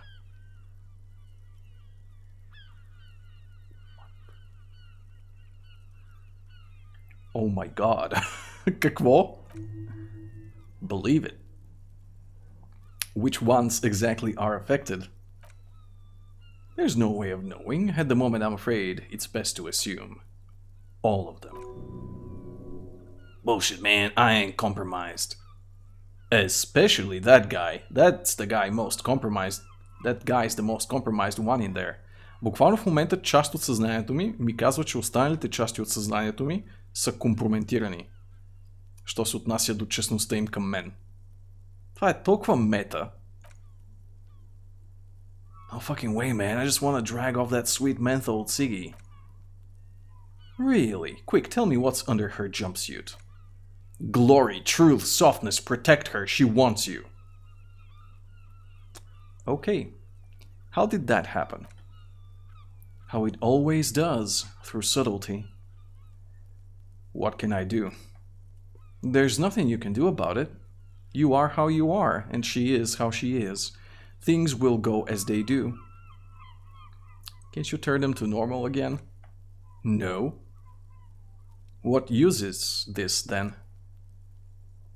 Oh my god. Какво? Believe it. Which ones exactly are affected? There's no way of knowing. At the moment, I'm afraid it's best to assume. All of them. Bullshit, man. I ain't compromised. Especially that guy. That's the guy most compromised. That guy's the most compromised one in there. Буквално в момента част от съзнанието ми казва, че останалите части от съзнанието ми са компрометирани. Що се отнася до честността им към мен. Това е толкова мета. No fucking way, man. I just want to drag off that sweet menthol ciggy. Really? Quick, tell me what's under her jumpsuit. Glory, truth, softness, protect her. She wants you. Okay. How did that happen? How it always does, through subtlety. What can I do? There's nothing you can do about it. You are how you are, and she is how she is. Things will go as they do. Can't you turn them to normal again? No. What use is this, then?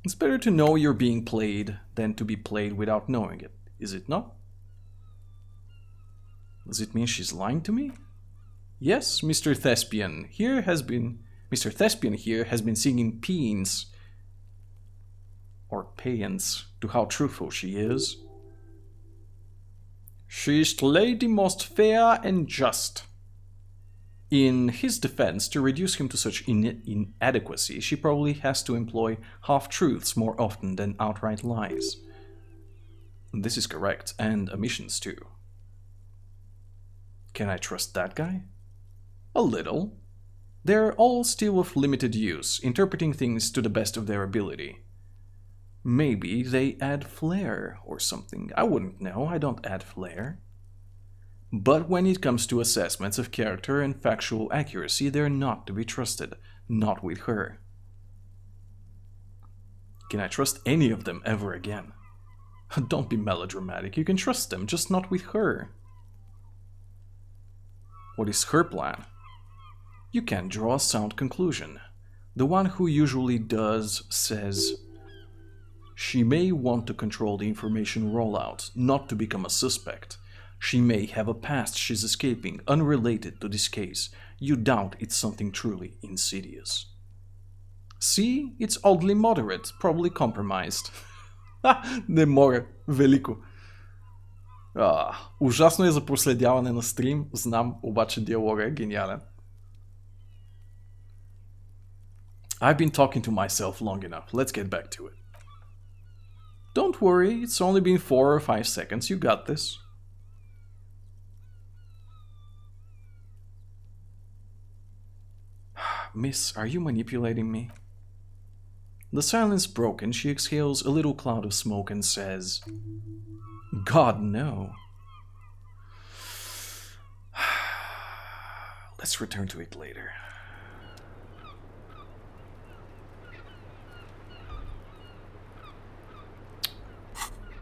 It's better to know you're being played than to be played without knowing it, is it not? Does it mean she's lying to me? Yes, Mr. Thespian here has been singing paeans or paeans to how truthful she is. She's the lady most fair and just. In his defense, to reduce him to such inadequacy, she probably has to employ half-truths more often than outright lies. This is correct, and omissions too. Can I trust that guy? A little. They're all still of limited use, interpreting things to the best of their ability. Maybe they add flair or something. I wouldn't know, I don't add flair. But when it comes to assessments of character and factual accuracy, they're not to be trusted. Not with her. Can I trust any of them ever again? Don't be melodramatic, you can trust them, just not with her. What is her plan? You can't draw a sound conclusion. The one who usually does says, she may want to control the information rollout, not to become a suspect. She may have a past she's escaping, unrelated to this case. You doubt it's something truly insidious. See, it's oddly moderate, probably compromised. Не мога, велико. Ужасно е за проследяване на стрим, знам, обаче диалога е гениален. I've been talking to myself long enough, let's get back to it. Don't worry, it's only been 4 or 5 seconds, you got this. Miss, are you manipulating me? The silence broken, she exhales a little cloud of smoke and says, God, no. Let's return to it later.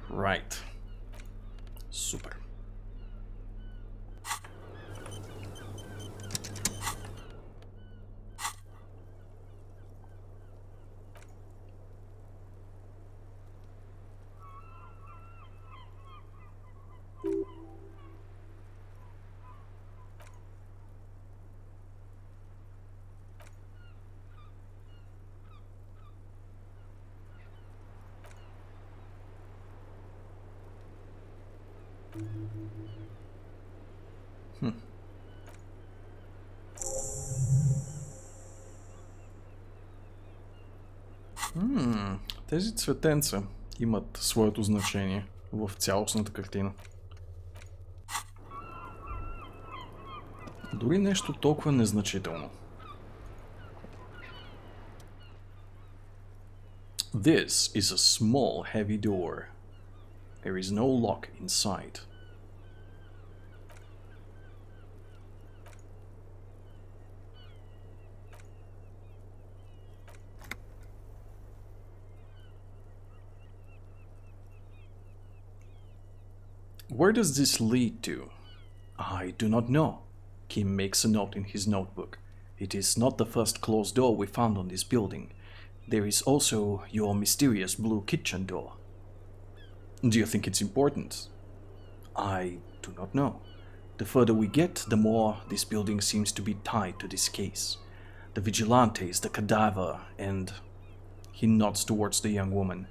Right. Super. Тези цветенца имат своето значение в цялостната картина. Дори нещо толкова незначително. This is a small, heavy door. There is no lock inside. Where does this lead to? I do not know. Kim makes a note in his notebook. It is not the first closed door we found on this building. There is also your mysterious blue kitchen door. Do you think it's important? I do not know. The further we get, the more this building seems to be tied to this case. The vigilantes, the cadaver, and... He nods towards the young woman.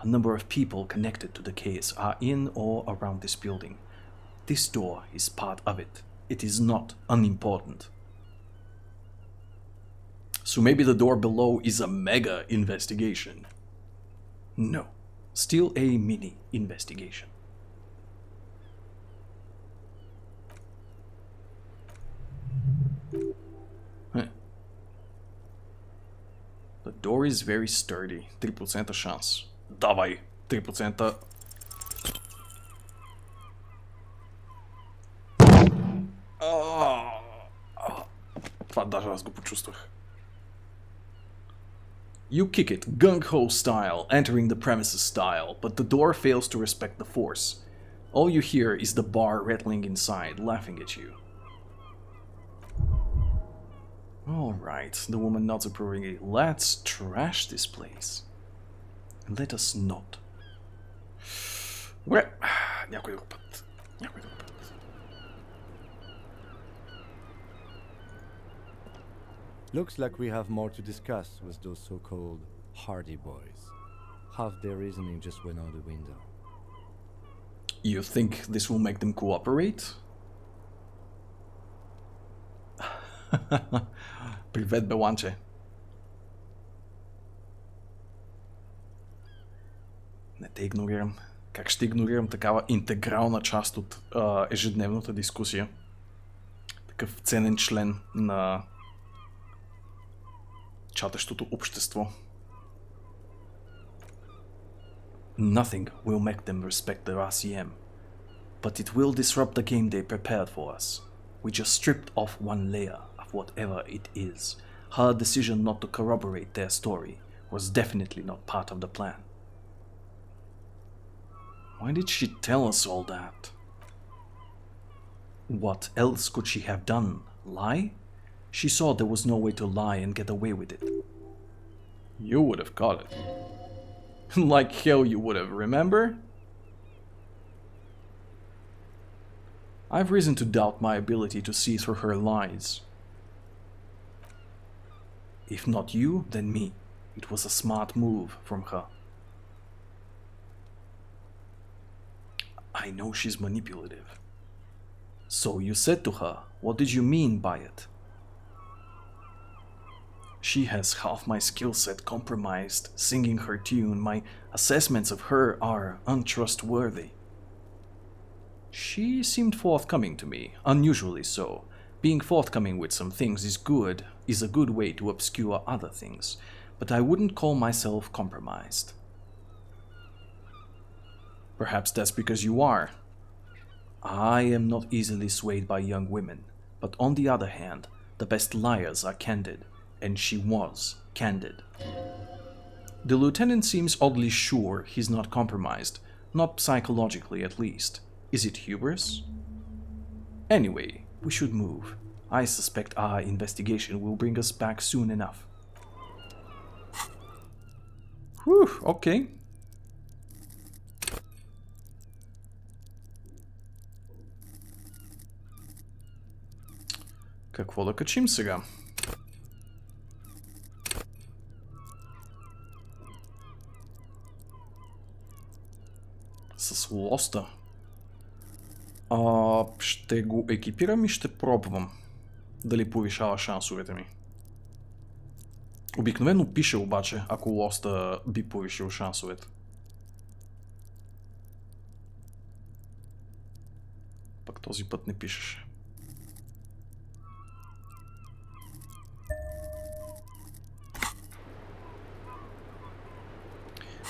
A number of people connected to the case are in or around this building. This door is part of it. It is not unimportant. So maybe the door below is a mega investigation. No, still a mini investigation. The door is very sturdy. 3% шанс. Давай, 3%. Това даже аз го почувствах. You kick it, gung-ho style, entering the premises style, but the door fails to respect the force. All you hear is the bar rattling inside, laughing at you. Alright, the woman nods approvingly. Let's trash this place. Let us not. Where? Някой друг път. Някой друг път. Looks like we have more to discuss with those so-called hardy boys. Half their reasoning just went out the window. You think this will make them cooperate? Привет, Беланче. Не те игнорирам. Как ще игнорирам такава интегрална част от ежедневната дискусия? Такъв ценен член на чатащото общество. Nothing will make them respect the RCM, but it will disrupt the game they prepared for us. We just stripped off one layer of whatever it is. Her decision not to corroborate their story was definitely not part of the plan. Why did she tell us all that? What else could she have done? Lie? She saw there was no way to lie and get away with it. You would have got it. Like hell you would have, remember? I've reason to doubt my ability to see through her lies. If not you, then me. It was a smart move from her. I know she's manipulative. So you said to her, what did you mean by it? She has half my skill set compromised, singing her tune. My assessments of her are untrustworthy. She seemed forthcoming to me, unusually so. Being forthcoming with some things is a good way to obscure other things, but I wouldn't call myself compromised. Perhaps that's because you are. I am not easily swayed by young women, but on the other hand, the best liars are candid, and she was candid. The lieutenant seems oddly sure he's not compromised, not psychologically at least. Is it hubris? Anyway, we should move. I suspect our investigation will bring us back soon enough. Whew, okay. Какво да качим сега? С лоста. Ще го екипирам и ще пробвам дали повишава шансовете ми. Обикновено пише обаче, ако лоста би повишил шансовете. Пък този път не пишеше.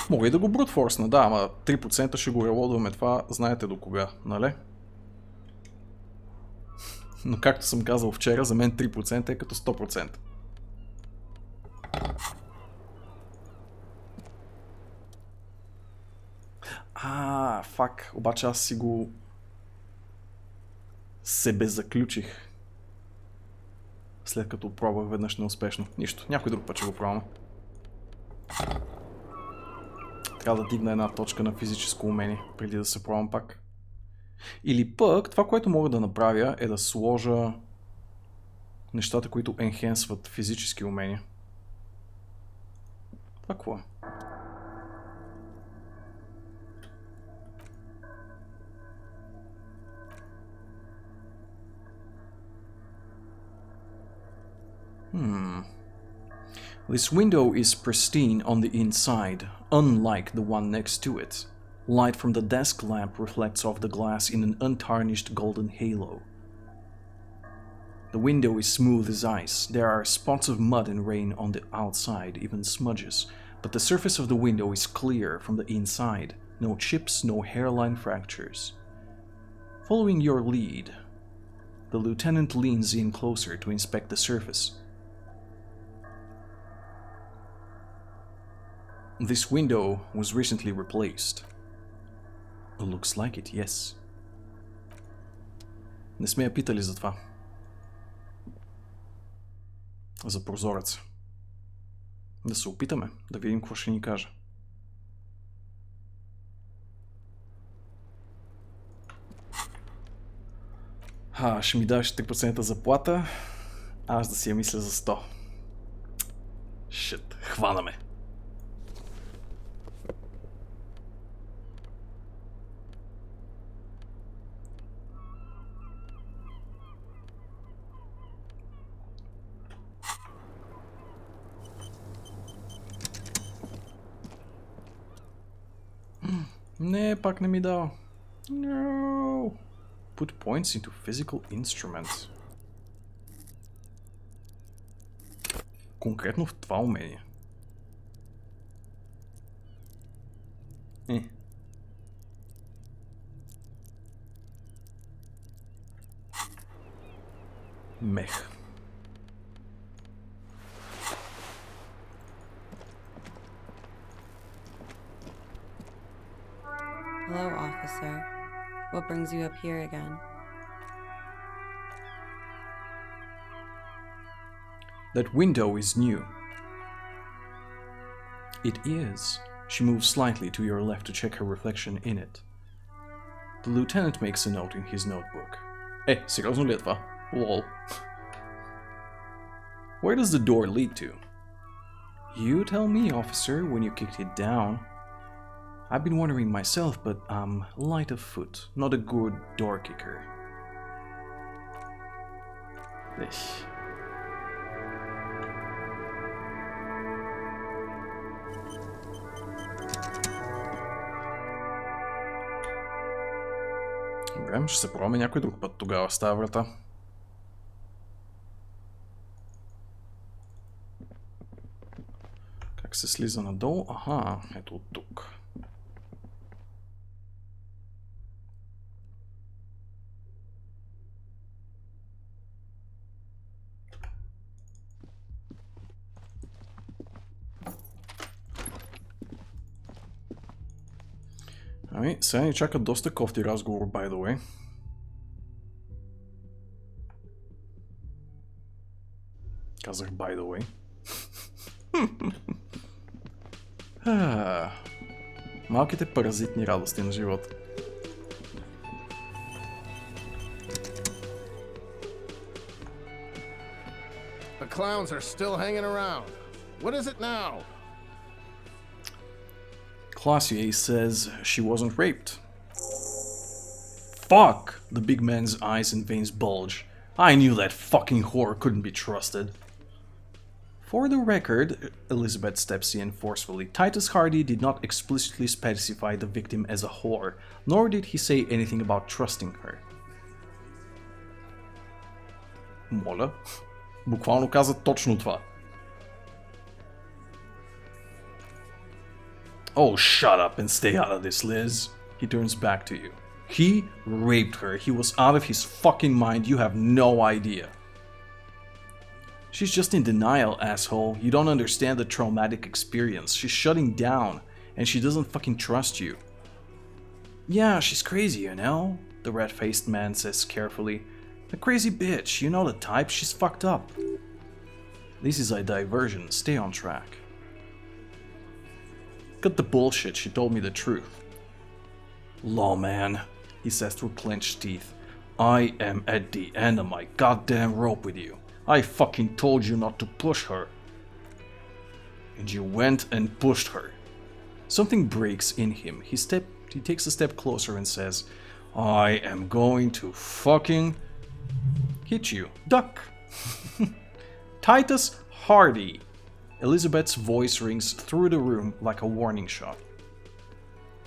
Мога и да го брутфорсна, да, ама 3% ще го релодваме, това знаете до кога, нали? Но както съм казал вчера, за мен 3% е като 100%. Фак, обаче аз си го себе заключих. След като пробвах веднъж неуспешно. Нищо, някой друг път ще го пробваме. Трябва да дигна една точка на физическо умение, преди да се пробвам пак. Или пък, това, което мога да направя, е да сложа нещата, които енхенсват физически умения. Това какво е? This window is pristine on the inside, unlike the one next to it. Light from the desk lamp reflects off the glass in an untarnished golden halo. The window is smooth as ice. There are spots of mud and rain on the outside, even smudges, but the surface of the window is clear from the inside. No chips, no hairline fractures. Following your lead, the lieutenant leans in closer to inspect the surface. This window was recently replaced. Looks like it, yes. Не сме я питали за това. За прозореца. Да се опитаме, да видим какво ще ни каже. Ще ми даш 3% заплата, аз да си я мисля за 100. Шит, хванаме. Не, пак не ми дава. No. Put points into physical instruments. конкретно в това умение. Мех. Hello, officer. What brings you up here again? That window is new. It is. She moves slightly to your left to check her reflection in it. The lieutenant makes a note in his notebook. Сериозно ли е това? Lol. Where does the door lead to? You tell me, officer, when you kicked it down. I've been wondering myself, but I'm light of foot, not a good door kicker. Добре, ще се пробваме някой друг път тогава с тази врата. Как се слиза надолу? Аха, ето от тук. Ами, сега ни чака доста кофти разговор, by the way. Казах by the way. Малките паразитни радости на живота. The clowns are still hanging around. What is it now? Classier says she wasn't raped. Fuck! The big man's eyes and veins bulge. I knew that fucking whore couldn't be trusted. For the record, Elizabeth steps in forcefully. Titus Hardy did not explicitly specify the victim as a whore, nor did he say anything about trusting her. Моля? Буквално каза точно това. Oh, shut up and stay out of this, Liz. He turns back to you. He raped her. He was out of his fucking mind. You have no idea. She's just in denial, asshole. You don't understand the traumatic experience. She's shutting down, and she doesn't fucking trust you. Yeah, she's crazy, you know? The red-faced man says carefully. A crazy bitch, you know the type. She's fucked up. This is a diversion. Stay on track. Cut the bullshit, she told me the truth. Lawman, he says through clenched teeth. I am at the end of my goddamn rope with you. I fucking told you not to push her. And you went and pushed her. Something breaks in him. He takes a step closer and says, I am going to fucking hit you. Duck! Titus Hardy. Elizabeth's voice rings through the room like a warning shot.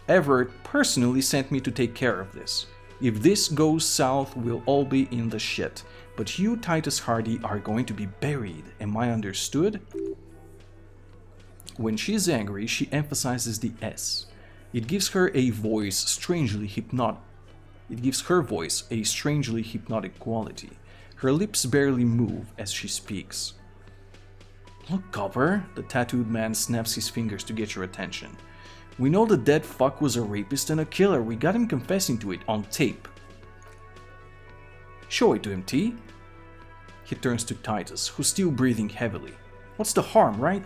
Everett personally sent me to take care of this. If this goes south, we'll all be in the shit. But you, Titus Hardy, are going to be buried. Am I understood? When she's angry, she emphasizes the S. It gives her a voice strangely hypnotic. It gives her voice a strangely hypnotic quality. Her lips barely move as she speaks. Look, Copper, the tattooed man snaps his fingers to get your attention. We know the dead fuck was a rapist and a killer. We got him confessing to it on tape. Show it to him, T. He turns to Titus, who's still breathing heavily. What's the harm, right?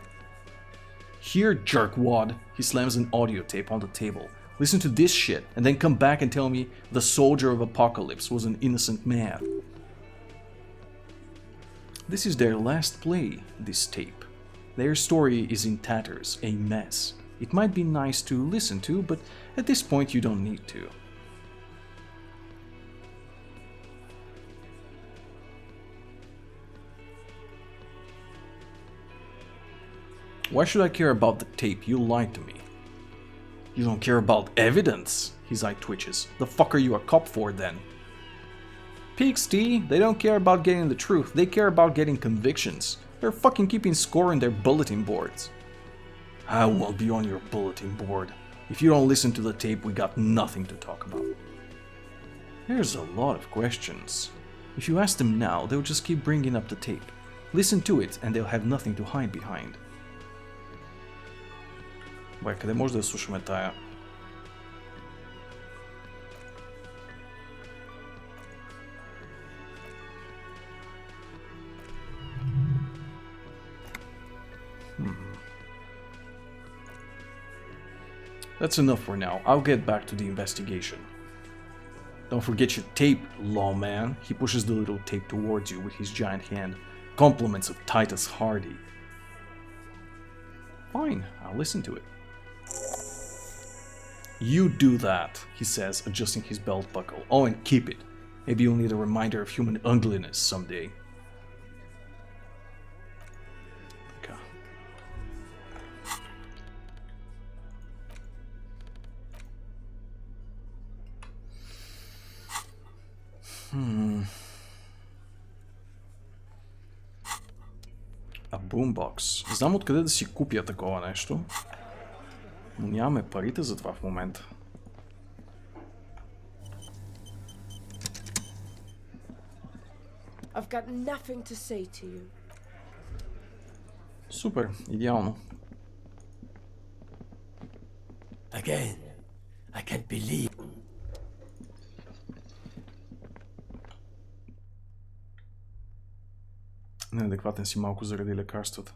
Here, jerkwad. He slams an audio tape on the table. Listen to this shit, and then come back and tell me the soldier of apocalypse was an innocent man. This is their last play, this tape. Their story is in tatters, a mess. It might be nice to listen to, but at this point you don't need to. Why should I care about the tape? You lied to me. You don't care about evidence? His eye twitches. The fuck are you a cop for then? Pigs, T. They don't care about getting the truth. They care about getting convictions. They're fucking keeping score in their bulletin boards. I won't be on your bulletin board. If you don't listen to the tape, we got nothing to talk about. There's a lot of questions. If you ask them now, they'll just keep bringing up the tape. Listen to it, and they'll have nothing to hide behind. Бай, къде може да я слушаме тая? That's enough for now. I'll get back to the investigation. Don't forget your tape, lawman. He pushes the little tape towards you with his giant hand. Compliments of Titus Hardy. Fine, I'll listen to it. You do that, he says, adjusting his belt buckle. Oh, and keep it. Maybe you'll need a reminder of human ugliness someday. Okay. А бумбокс. Знам откъде да си купя такова нещо, но нямаме парите за това в момента. I've got nothing to say to you. Супер, идеално. Again, I can't believe. Неадекватен си малко заради лекарствата.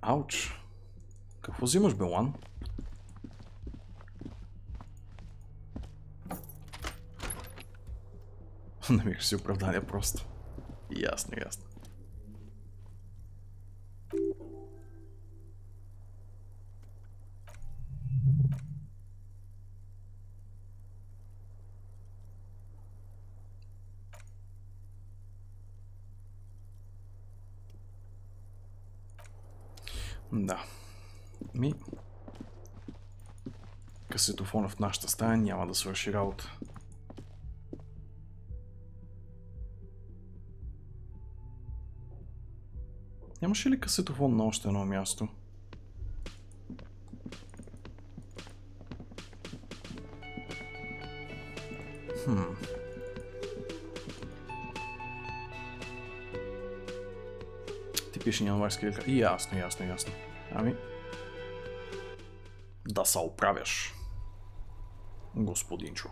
Ауч. Какво взимаш, Белан? Намираш си оправдание просто. Ясно, ясно. Да. Касетофона в нашата стая няма да свърши работа. Нямаше ли касетофон на още едно място? Типичен януарски лекар. Ясно, ясно, ясно. Ами... Да се оправяш, господинчо.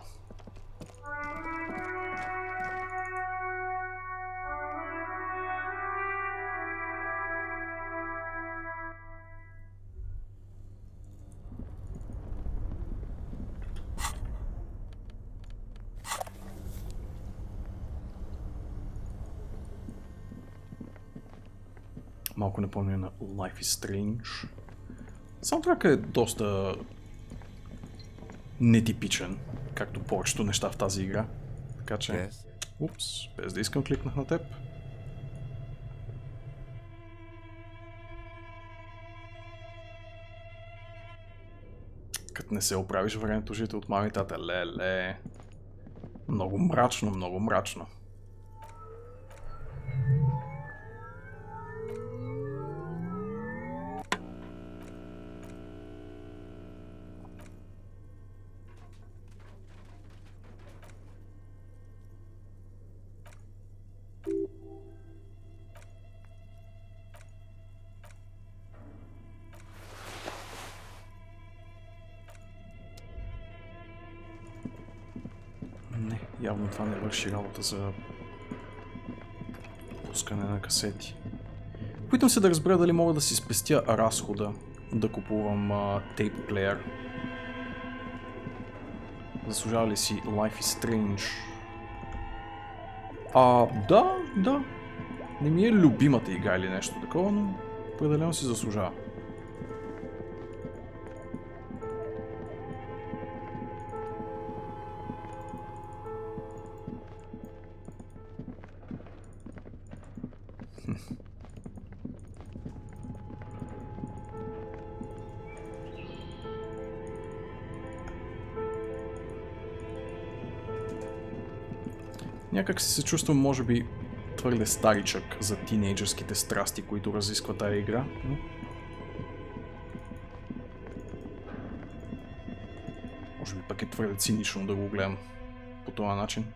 Малко напомня на Life is Strange. Саундтракът е доста нетипичен, както повечето неща в тази игра. Така че... Упс, без да искам кликнах на теб. Като не се оправиш времето, жите от мама и тата. Леле. Много мрачно, много мрачно. Явно това не върши работа за пускане на касети. Опитвам се да разбера дали мога да си спестя разхода да купувам тейп плеер. Заслужава ли си Life is Strange? Да. Не ми е любимата игра или нещо такова, но определено си заслужава. Някак си се чувствам, може би, твърде старичък за тинейджърските страсти, които разисква тая игра. Но... може би пък е твърде цинично да го гледам по този начин.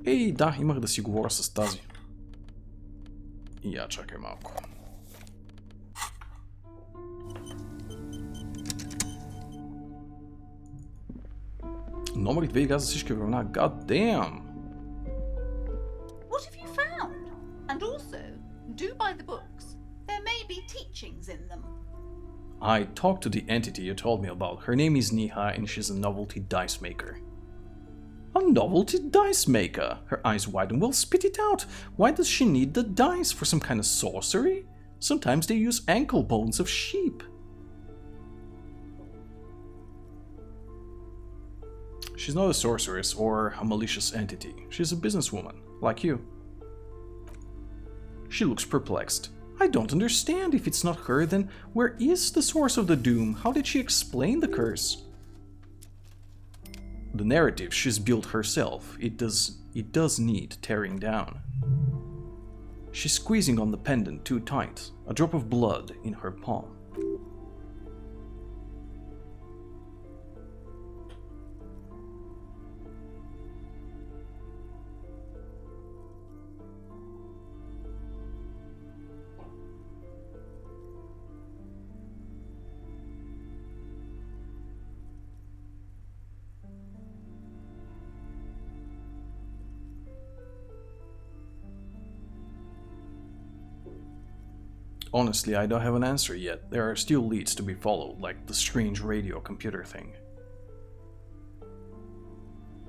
Ей, да, имах да си говоря с тази. И я чакай малко. Номер 2 игра за всички времена. God damn! What have you found? And also, do buy the books. There may be teachings in them. I talked to the entity you told me about. Her name is Niha and she's a novelty dice maker. A novelty dice maker? Her eyes widen. Well, spit it out. Why does she need the dice? For some kind of sorcery? Sometimes they use ankle bones of sheep. She's not a sorceress or a malicious entity. She's a businesswoman, like you. She looks perplexed. I don't understand. If it's not her, then where is the source of the doom? How did she explain the curse? The narrative she's built herself. It does need tearing down. She's squeezing on the pendant too tight. A drop of blood in her palm. Honestly, I don't have an answer yet. There are still leads to be followed, like the strange radio computer thing.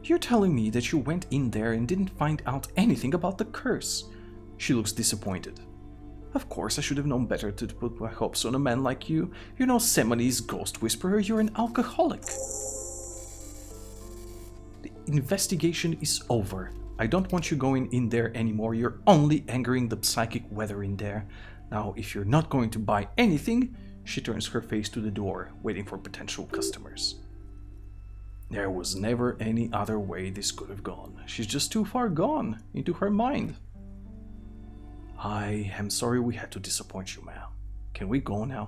You're telling me that you went in there and didn't find out anything about the curse? She looks disappointed. Of course, I should have known better to put my hopes on a man like you. You're no Semele's ghost whisperer, you're an alcoholic. The investigation is over. I don't want you going in there anymore. You're only angering the psychic weather in there. Now, if you're not going to buy anything, she turns her face to the door, waiting for potential customers. There was never any other way this could have gone. She's just too far gone into her mind. I am sorry we had to disappoint you, ma'am. Can we go now?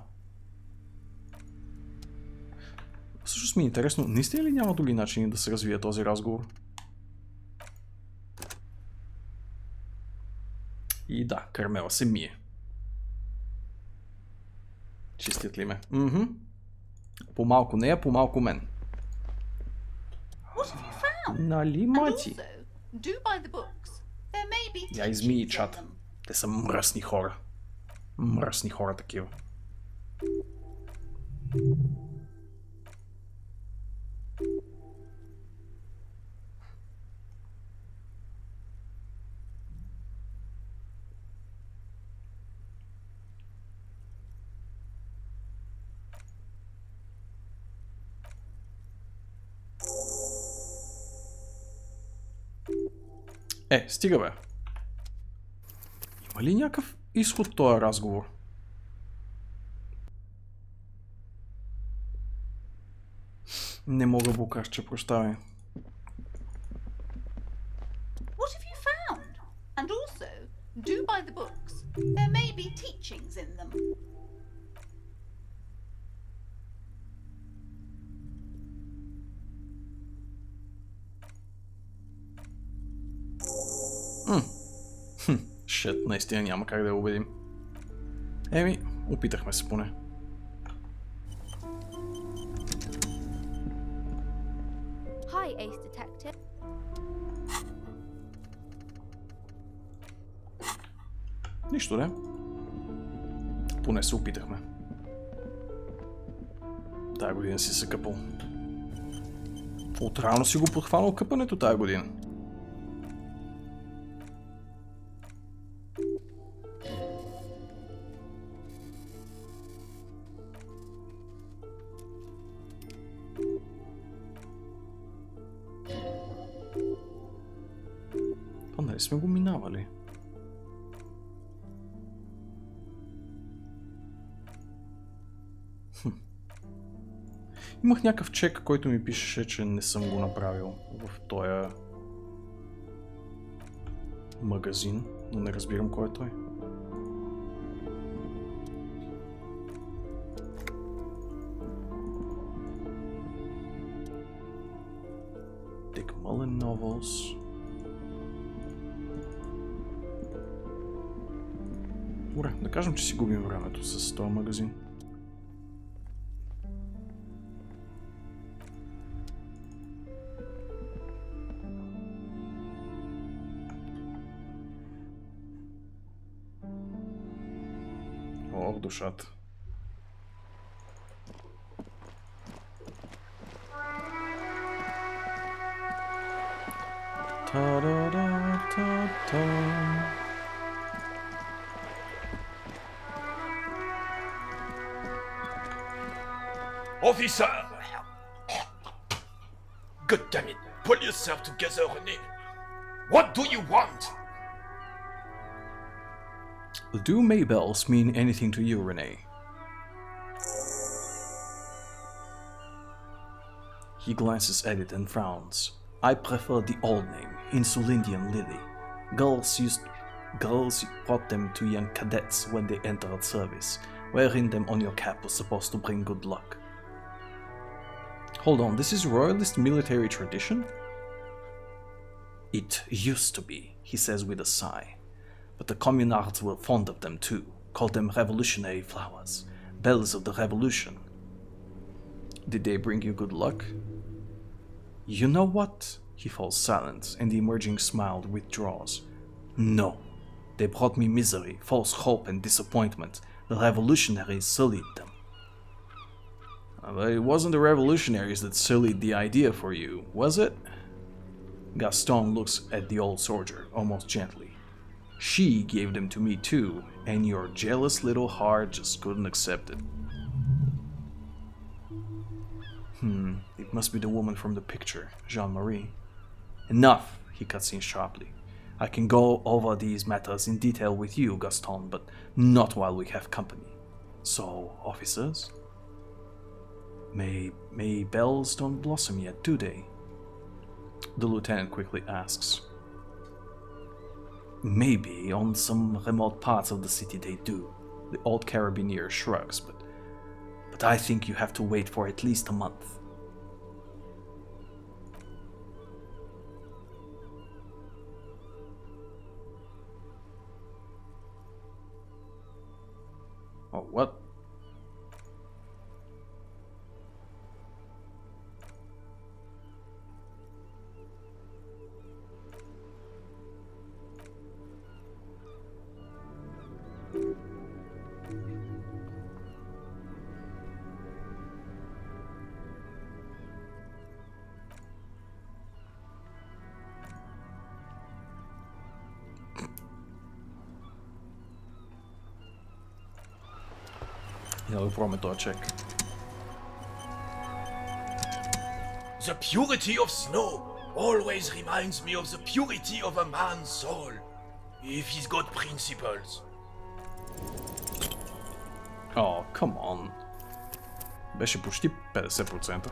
Всъщност ми е интересно, наистина ли няма други начини да се развие този разговор? И да, Кармела се мие. Чистят ли ме? По-малко нея, по-малко мен. Нали, мати? Я измии чата. Те са мръсни хора. Мръсни хора такива. Стига бе. Има ли някакъв изход този разговор? Не мога, Букарче, прощавай. What have you found? And also, do buy the books. There may be teachings in them. Шет, наистина няма как да я убедим. Еми, опитахме се поне. Hi, Ace Detective. Нищо не. Поне се опитахме. Тая година си се къпал. Отрано си го подхванал къпането тая година. Нали сме го минавали? Имах някакъв чек, който ми пишеше, че не съм го направил в този магазин, но не разбирам кой е той. Dick Mullen Novels. Добре, да кажем, че си губим времето с този магазин. Ох, душата. Та-да-да-та-та. Officer! God damn it! Pull yourself together, René! What do you want? Do Maybells mean anything to you, René? He glances at it and frowns. I prefer the old name, Insulindian Lily. Girls brought them to young cadets when they entered service. Wearing them on your cap was supposed to bring good luck. Hold on, this is royalist military tradition? It used to be, he says with a sigh. But the communards were fond of them too, called them revolutionary flowers, bells of the revolution. Did they bring you good luck? You know what? He falls silent, and the emerging smile withdraws. No, they brought me misery, false hope and disappointment. The revolutionaries sullied them. But it wasn't the revolutionaries that sullied the idea for you, was it? Gaston looks at the old soldier, almost gently. She gave them to me too, and your jealous little heart just couldn't accept it. It must be the woman from the picture, Jean-Marie. Enough, he cuts in sharply. I can go over these matters in detail with you, Gaston, but not while we have company. So, officers? May bells don't blossom yet, do they? The lieutenant quickly asks. Maybe on some remote parts of the city they do. The old carabinier shrugs, but I think you have to wait for at least a month. Oh, what? Ja, we proberen door check. The purity of snow always reminds me of the purity of a man's soul, if he's got principles. Oh, come on. Беше почти 50%.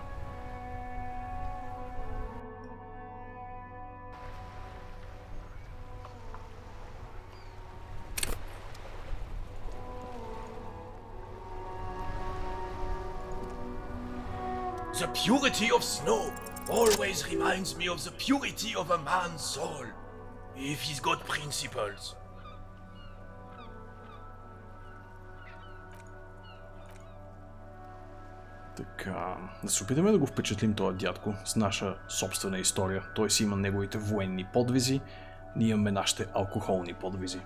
The purity of snow always reminds me of the purity of a man's soul, if he's got principles. Така, да се опитаме да го впечатлим този дядко с наша собствена история. Той си има неговите военни подвизи, ние имаме нашите алкохолни подвизи.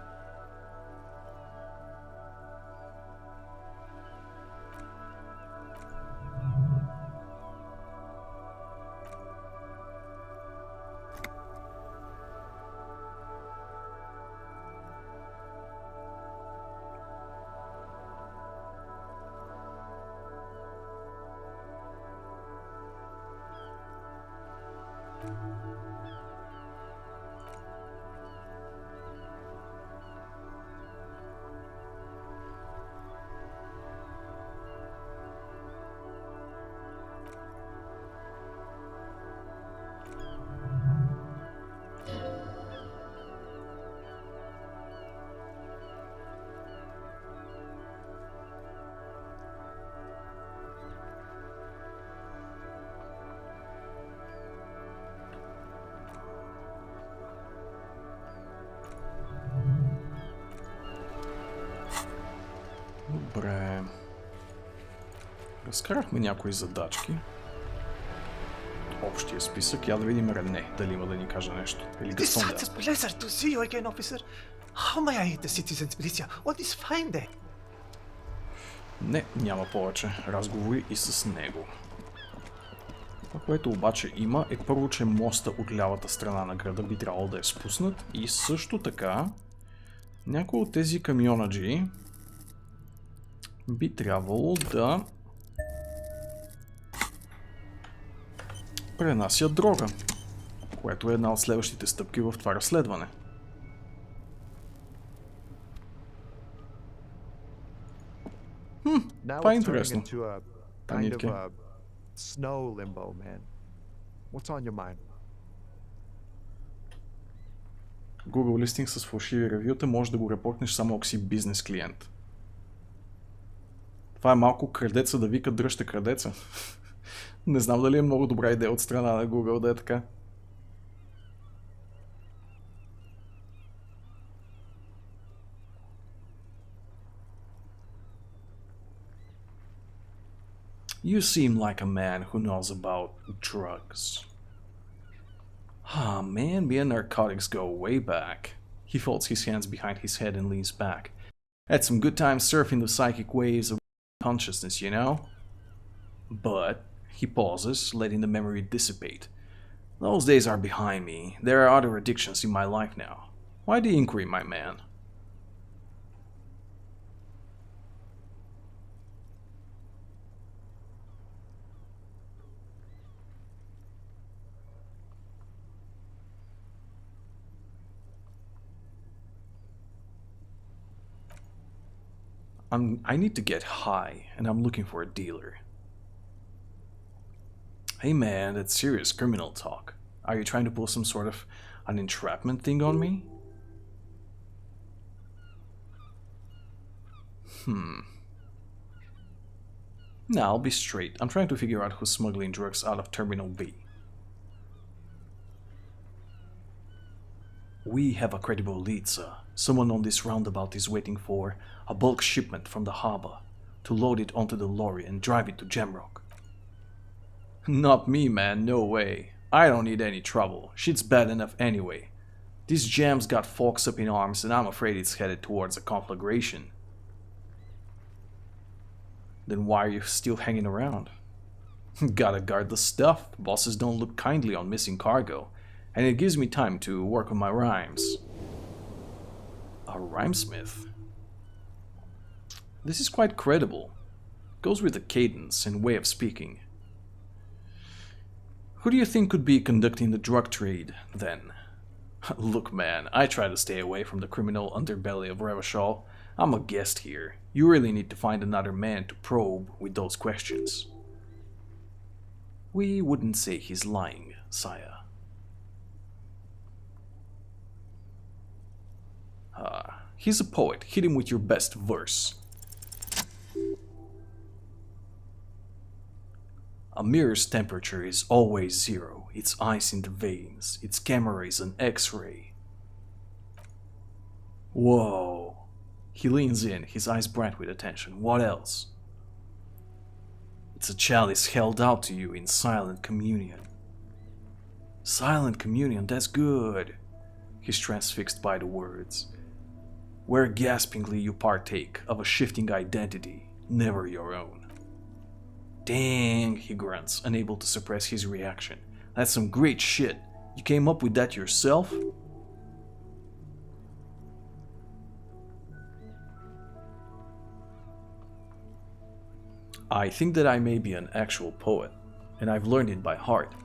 Добре. Разкарахме някои задачки. Общия списък. Я да видим Рене, дали има да ни каже нещо. Или Гастон да. It's a pleasure to see you again, officer. How may I aid the citizens, Elysium? What is fine day? Не, няма повече разговори и с него. Това, което обаче има, е първо, че моста от лявата страна на града би трябвало да е спуснат и също така някои от тези камионаджи би трябвало да пренасят дрога, което е една от следващите стъпки в това разследване. Това е интересно. Танитке. Snow limbo, man. What's on your mind? Google листинг с фалшиви ревюта може да го репортнеш само ако си бизнес клиент. Това е малко крадеца да вика дръжте крадеца. Не знам дали е много добра идея от страна на Google да е така. You seem like a man who knows about drugs. Ah, man, me and narcotics go way back. He folds his hands behind his head and leans back. Had some good times surfing the psychic waves of consciousness, you know? But he pauses, letting the memory dissipate. Those days are behind me. There are other addictions in my life now. Why the inquiry, my man? I need to get high, and I'm looking for a dealer. Hey man, that's serious criminal talk. Are you trying to pull some sort of an entrapment thing on me? Now I'll be straight. I'm trying to figure out who's smuggling drugs out of Terminal B. We have a credible lead, sir. Someone on this roundabout is waiting for a bulk shipment from the harbor to load it onto the lorry and drive it to Jamrock. Not me, man, no way. I don't need any trouble. Shit's bad enough anyway. This jam's got folks up in arms and I'm afraid it's headed towards a conflagration. Then why are you still hanging around? Gotta guard the stuff. Bosses don't look kindly on missing cargo. And it gives me time to work on my rhymes. A rhymesmith? This is quite credible. Goes with the cadence and way of speaking. Who do you think could be conducting the drug trade, then? Look man, I try to stay away from the criminal underbelly of Revachol. I'm a guest here. You really need to find another man to probe with those questions. We wouldn't say he's lying, sire. He's a poet. Hit him with your best verse. A mirror's temperature is always zero. Its ice in the veins. Its camera is an X-ray. Whoa. He leans in, his eyes bright with attention. What else? It's a chalice held out to you in silent communion. Silent communion, that's good. He's transfixed by the words. Where gaspingly you partake of a shifting identity, never your own. Dang, he grunts, unable to suppress his reaction. That's some great shit. You came up with that yourself? I think that I may be an actual poet, and I've learned it by heart.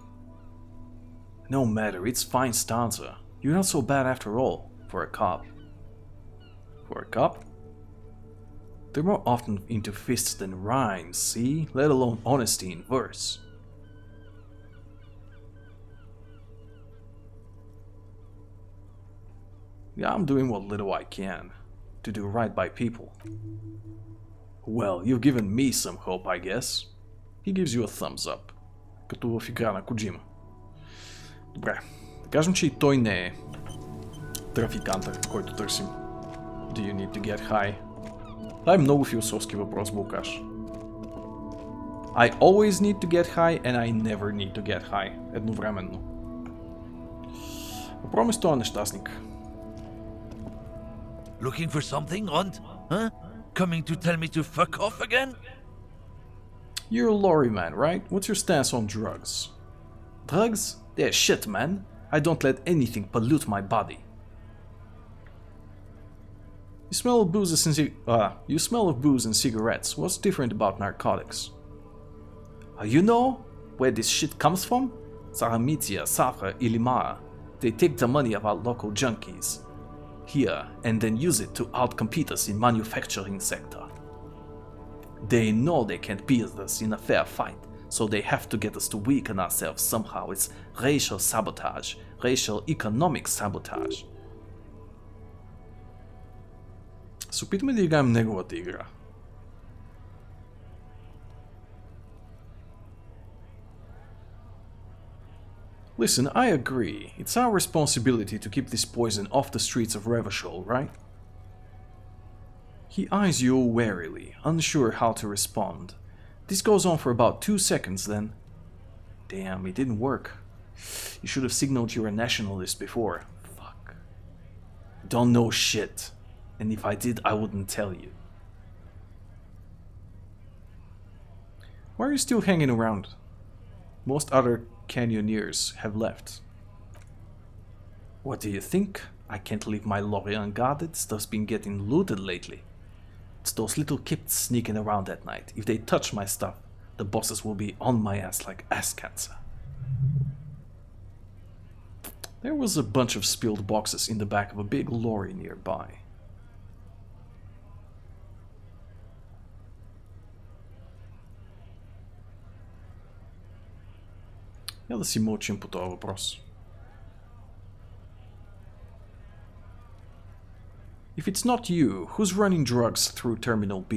No matter, it's fine stanza. You're not so bad after all, for a cop. For a cop? They're more often into fists than rhymes, see? Let alone honesty in verse. Yeah, I'm doing what little I can to do right by people. Well, you've given me some hope, I guess. He gives you a thumbs up. Като в игра на Коджима. Добре. Да кажем, че и той не е трафиканта, който търсим. Do you need to get high? Това е много философски въпрос, Булкаш. I always need to get high and I never need to get high. Едновременно. Въпросът е с този нещастник. Looking for something, Hunt? Huh? Coming to tell me to fuck off again? You're a lorry man, right? What's your stance on drugs? Drugs? They're shit, man. I don't let anything pollute my body. You smell of booze and cigarettes. What's different about narcotics? You know where this shit comes from? Saramizia, Safra, Ilimara. They take the money of our local junkies here and then use it to outcompete us in manufacturing sector. They know they can't beat us in a fair fight, so they have to get us to weaken ourselves somehow. It's racial sabotage, racial economic sabotage. Се опитаме да играем неговата игра. Listen, I agree. It's our responsibility to keep this poison off the streets of Revachol, right? He eyes you warily, unsure how to respond. This goes on for about 2 seconds, then... Damn, it didn't work. You should have signaled you're a nationalist before. Fuck. Don't know shit. And if I did, I wouldn't tell you. Why are you still hanging around? Most other canyoneers have left. What do you think? I can't leave my lorry unguarded. Stuff's been getting looted lately. It's those little kids sneaking around at night. If they touch my stuff, the bosses will be on my ass like ass cancer. There was a bunch of spilled boxes in the back of a big lorry nearby. Я да си мълчим по този въпрос. If it's not you, who's running drugs through Terminal B?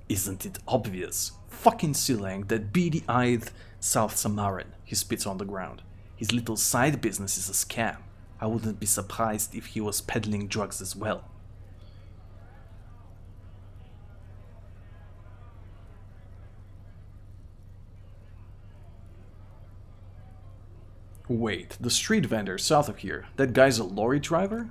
Isn't it obvious? Fucking Silang, that beady-eyed South Samaran. He spits on the ground. His little side business is a scam. I wouldn't be surprised if he was peddling drugs as well. Wait, the street vendor south of here, that guy's a lorry driver?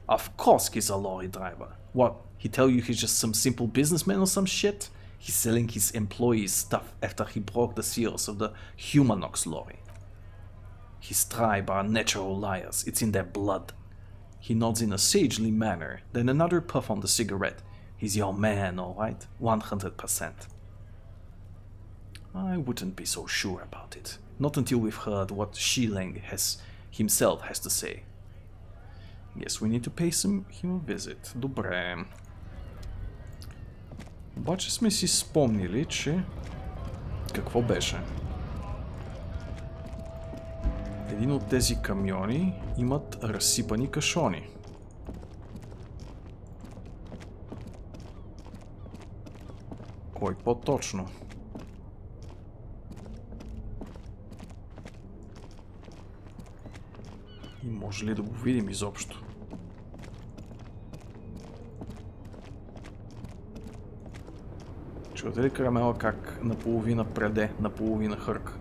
Of course he's a lorry driver. What, he tell you he's just some simple businessman or some shit? He's selling his employees stuff after he broke the seals of the Humanox lorry. His tribe are natural liars, it's in their blood. He nods in a sagely manner, then another puff on the cigarette. He's your man, alright? 100%. I wouldn't be so sure about it. Not until we've heard what Shileng himself has to say. Yes, we need to pay him a visit. Добре. Обаче сме си спомнили, че... Какво беше? Един от тези камиони имат разсипани кашони. Кой по-точно? И може ли да го видим изобщо? Чувате ли Карамела как наполовина преде, наполовина хърка?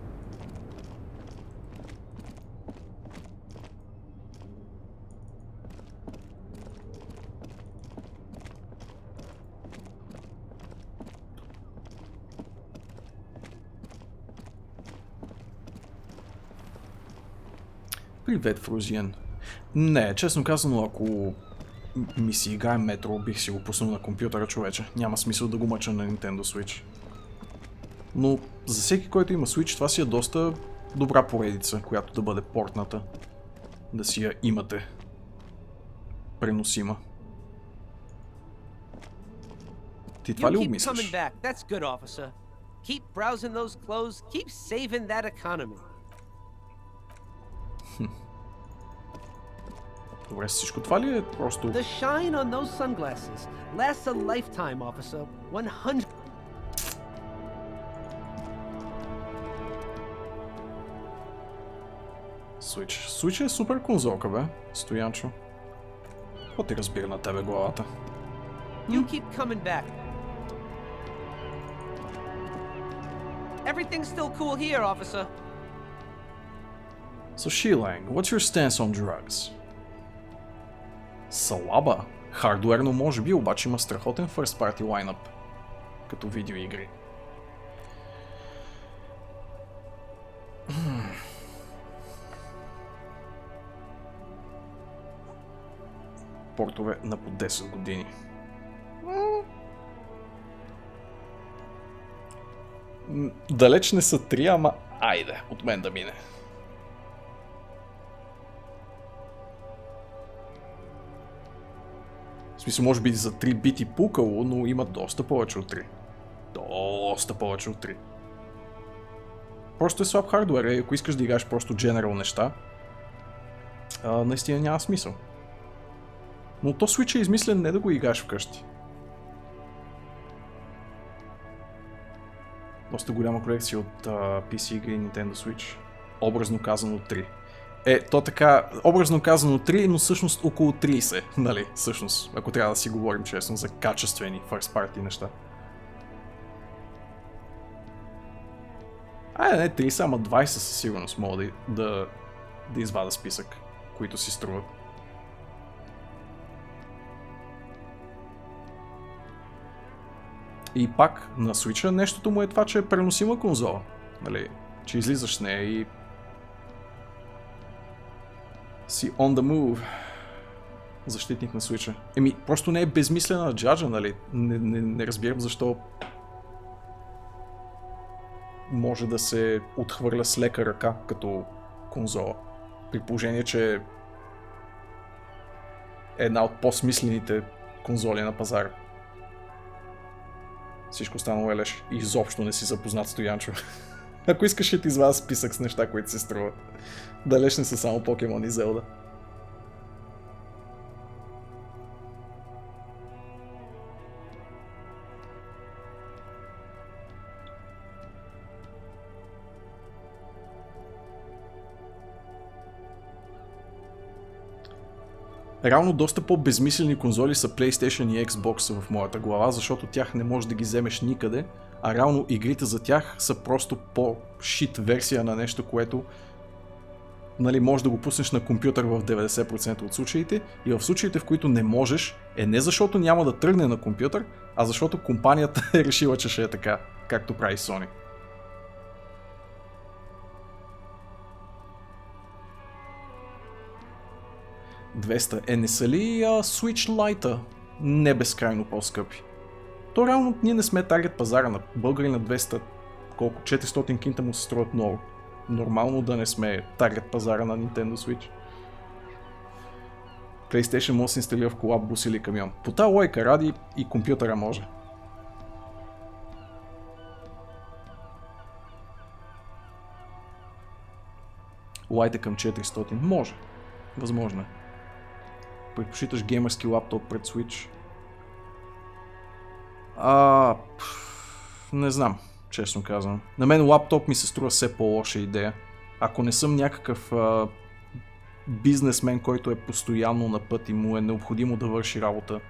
Привет, Фрузиен. Не, честно казано, ако ми си играе метро, бих си го пуснал на компютъра, човече. Няма смисъл да го мъча на Nintendo Switch. Но за всеки, който има Switch, това си е доста добра поредица, която да бъде портната. Да си я имате. Преносима. Ти това ли обмислиш? Добре, всичко това ли е просто... The shine on those sunglasses lasts a lifetime, officer. 100... Switch е супер конзолка, бе, Стоянчо. Какво ти разбира на тебе главата? You keep coming back. Everything's still cool here, officer. So Shilang, what's your stance on drugs? Слаба. Хардуерно може би, обаче има страхотен first party lineup като видеоигри. Портове на по 10 години. Далеч не са 3, ама айде, от мен да мине. В смисъл, може би за 3 бити пукало, но има доста повече от 3. Доста повече от 3. Просто е слаб хардуер и ако искаш да играеш просто general неща, наистина няма смисъл. Но то Switch е измислен не да го играеш вкъщи. Доста голяма колекция от PC игри и Nintendo Switch. Образно казано 3. То така, образно казано 3, но всъщност около 30, нали, всъщност, ако трябва да си говорим честно за качествени first party неща. Не 30, ама 20 със сигурност мога да извада списък, които си струват. И пак на Switch нещото му е това, че е преносима конзола, нали, че излизаш с нея и си on the move. Защитник на Switch. Просто не е безмислена джаджа, нали? Не разбирам защо може да се отхвърля с лека ръка като конзола. При положение, че е една от по-смислените конзоли на пазара. Всичко останало е леш. Изобщо не си запознат, Стоянчо. Ако искаш, ще ти извадя списък с неща, които се струват. Далеч не са само Покемон и Зелда. Реално доста по-безмислени конзоли са PlayStation и Xbox в моята глава, защото тях не можеш да ги вземеш никъде, а реално игрите за тях са просто по-шит версия на нещо, което, нали, можеш да го пуснеш на компютър в 90% от случаите, и в случаите, в които не можеш, е не защото няма да тръгне на компютър, а защото компанията е решила, че ще е така, както прави Sony. $200 не са ли Switch Lite-а не безкрайно по-скъпи? То реално ние не сме таргет пазара на българи на 200, колко 400 кинта му се струват много. Нормално да не сме таргет пазара на Nintendo Switch. PlayStation може да се инсталира в кола, бус или камион. По тази логика ради и компютъра може. Lite към 400 може. Възможно е. Предпочиташ геймърски лаптоп пред Switch? Не знам, честно казвам. На мен лаптоп ми се струва все по-лоша идея. Ако не съм някакъв бизнесмен, който е постоянно на път и му е необходимо да върши работа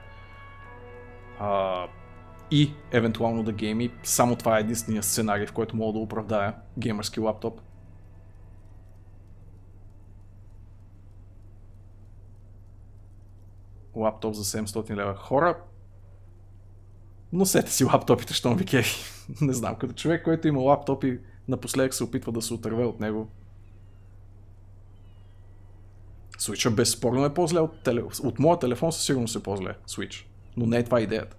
и евентуално да гейми, само това е единствения сценарий, в който мога да оправдая геймърски лаптоп. Лаптоп за 700 лева. Хора, носете си лаптопите, щом ви кефи. Не знам, като човек, който има лаптоп и напоследък се опитва да се отърве от него. Switch безспорно е по-зле от моя телефон, със сигурност е по-зле Switch. Но не е това идеята.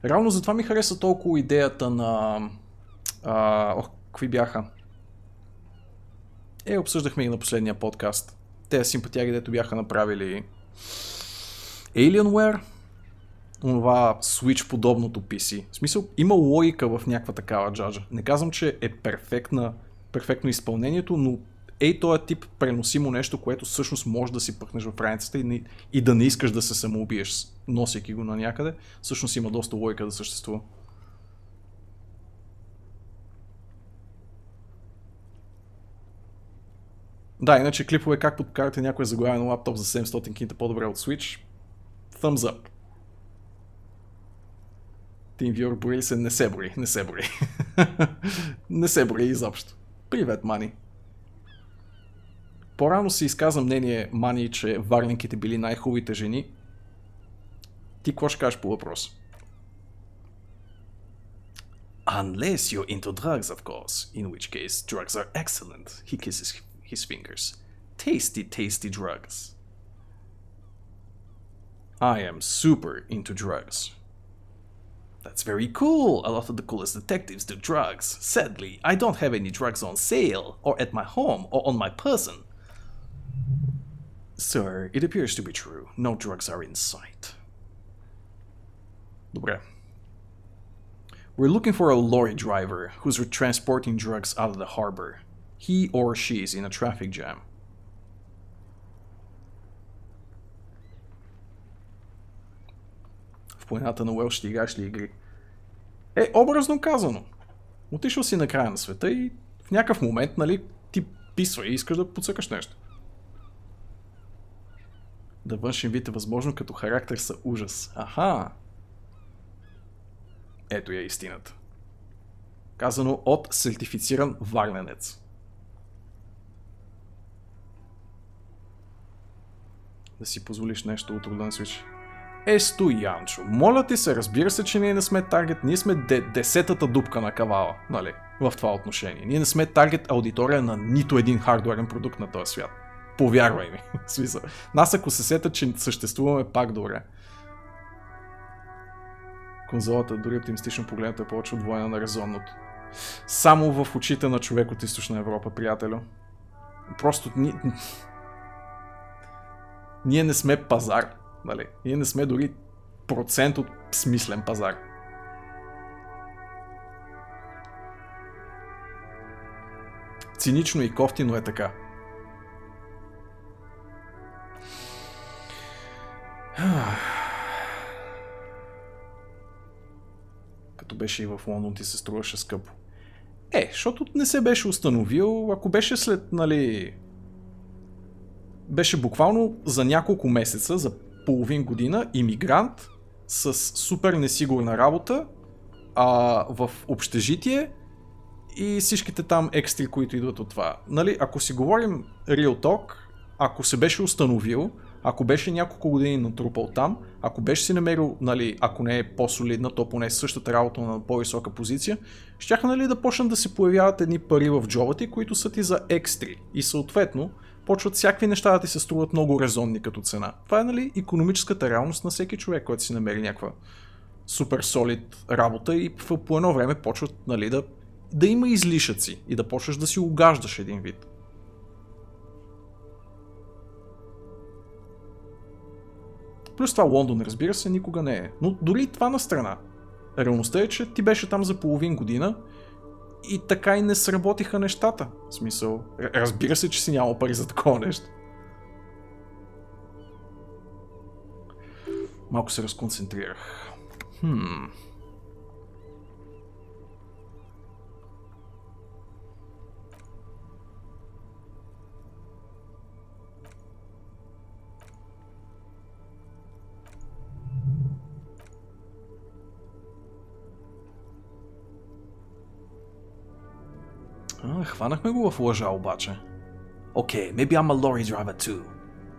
Реално затова ми хареса толкова идеята на... какви бяха? Обсъждахме и на последния подкаст. Те симпатяги, дето бяха направили Alienware, това Switch подобното PC. В смисъл, има логика в някаква такава джаджа. Не казвам, че е перфектно изпълнението, но този тип преносимо нещо, което всъщност можеш да си пъхнеш в раницата и да не искаш да се самоубиеш, носейки го на някъде, всъщност има доста логика да съществува. Да, иначе клипове как подкарате някой заглавен лаптоп за 700 кинта по-добре от Switch. Thumbs up. TeamViewer бори се, не се бори. Не се бори изобщо. Привет, Мани. По-рано се изказа мнение, Мани, че варненките били най-хубавите жени. Ти какво ще кажеш по въпрос? Unless you're into drugs, of course, in which case drugs are excellent. He kisses his fingers. Tasty, tasty drugs. I am super into drugs. That's very cool. A lot of the coolest detectives do drugs. Sadly, I don't have any drugs on sale, or at my home, or on my person. Sir, it appears to be true. No drugs are in sight. Добре. We're looking for a lorry driver who's transporting drugs out of the harbor. He or she is in a traffic jam. В планината на Уелш ще играеш ли игри? Образно казано. Отишъл си на края на света и в някакъв момент, нали, ти писва и искаш да подсъкаш нещо. Да външен вид е възможно, като характер са ужас. Аха! Ето я истината. Казано от сертифициран варненец. Да си позволиш нещо от рода на Switch. Стоянчо, моля ти се, разбира се, че ние не сме таргет, ние сме десетата дупка на кавала, нали, в това отношение. Ние не сме таргет аудитория на нито един хардуерен продукт на този свят. Повярвай ми. Смисъл. Нас ако се сетят, че съществуваме пак добре. Конзолата, дори оптимистично погледнато, е повече отвоена на резонното. Само в очите на човек от Източна Европа, приятелю. Просто ние не сме пазар. Нали? Ние не сме дори процент от смислен пазар. Цинично и кофтино е така. Като беше и в Лондон, ти се струваше скъпо. Защото не се беше установил, ако беше след, нали... Беше буквално за няколко месеца, за половин година, имигрант с супер несигурна работа в общежитие и всичките там екстри, които идват от това. Нали, ако си говорим real talk, ако се беше установил, ако беше няколко години натрупал там, ако беше си намерил, нали, ако не е по-солидна, то поне същата работа на по-висока позиция, щяха, нали, да почнат да се появяват едни пари в джоба ти, които са ти за екстри. И съответно, почват всякакви неща да ти се струват много резонни като цена. Това е, нали, икономическата реалност на всеки човек, който си намери някаква супер солид работа и по едно време почват, нали, да има излишъци и да почваш да си угаждаш един вид. Плюс това Лондон, разбира се, никога не е. Но дори това на страна. Реалността е, че ти беше там за половин година и така и не сработиха нещата. В смисъл, разбира се, че си нямал пари за такова нещо. Малко се разконцентрирах. Хванахме го в лъжа обаче. Okay, maybe I'm a lorry driver too.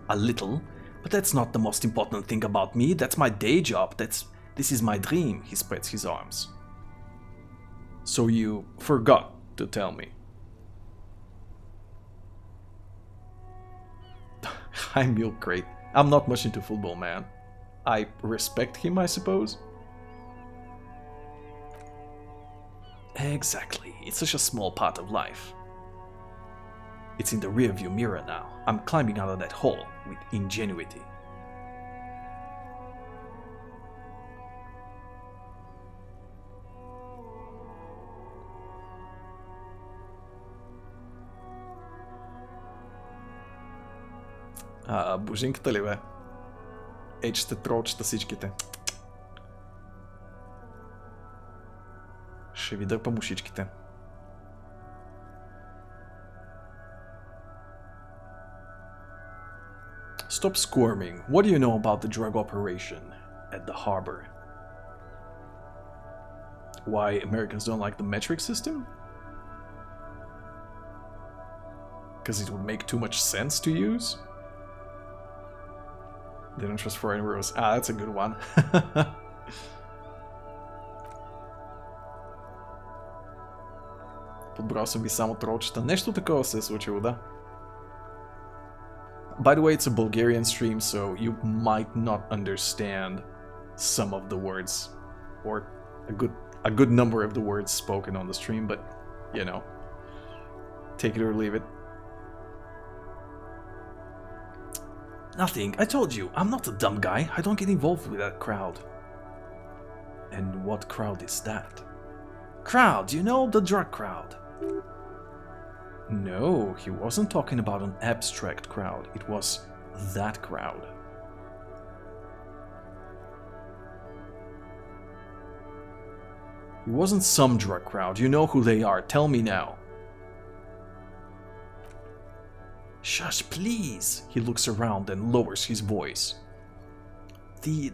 A little, but that's not the most important thing about me. That's my day job. This is my dream. He spreads his arms. So you forgot to tell me. Hi, Milk Crate. I'm not much into football, man. I respect him, I suppose. Exactly. It's such a small part of life. It's in the rearview mirror now. I'm climbing out of that hole with ingenuity. Божинката ли бе? Ейчете тролчета всичките. Ще ви дърпам ушичките. Stop squirming. What do you know about the drug operation at the harbor? Why Americans don't like the metric system? Because it would make too much sense to use? The interest for euros. Ah, that's a good one. Подбрал съм ви само тролчета. Нещо такова се е случило, да. By the way, it's a Bulgarian stream, so you might not understand some of the words, or a good number of the words spoken on the stream, but, you know, take it or leave it. Nothing. I told you, I'm not a dumb guy. I don't get involved with that crowd. And what crowd is that? Crowd, you know, the drug crowd. No, he wasn't talking about an abstract crowd. It was that crowd. It wasn't some drug crowd. You know who they are. Tell me now. Shush, please. He looks around and lowers his voice.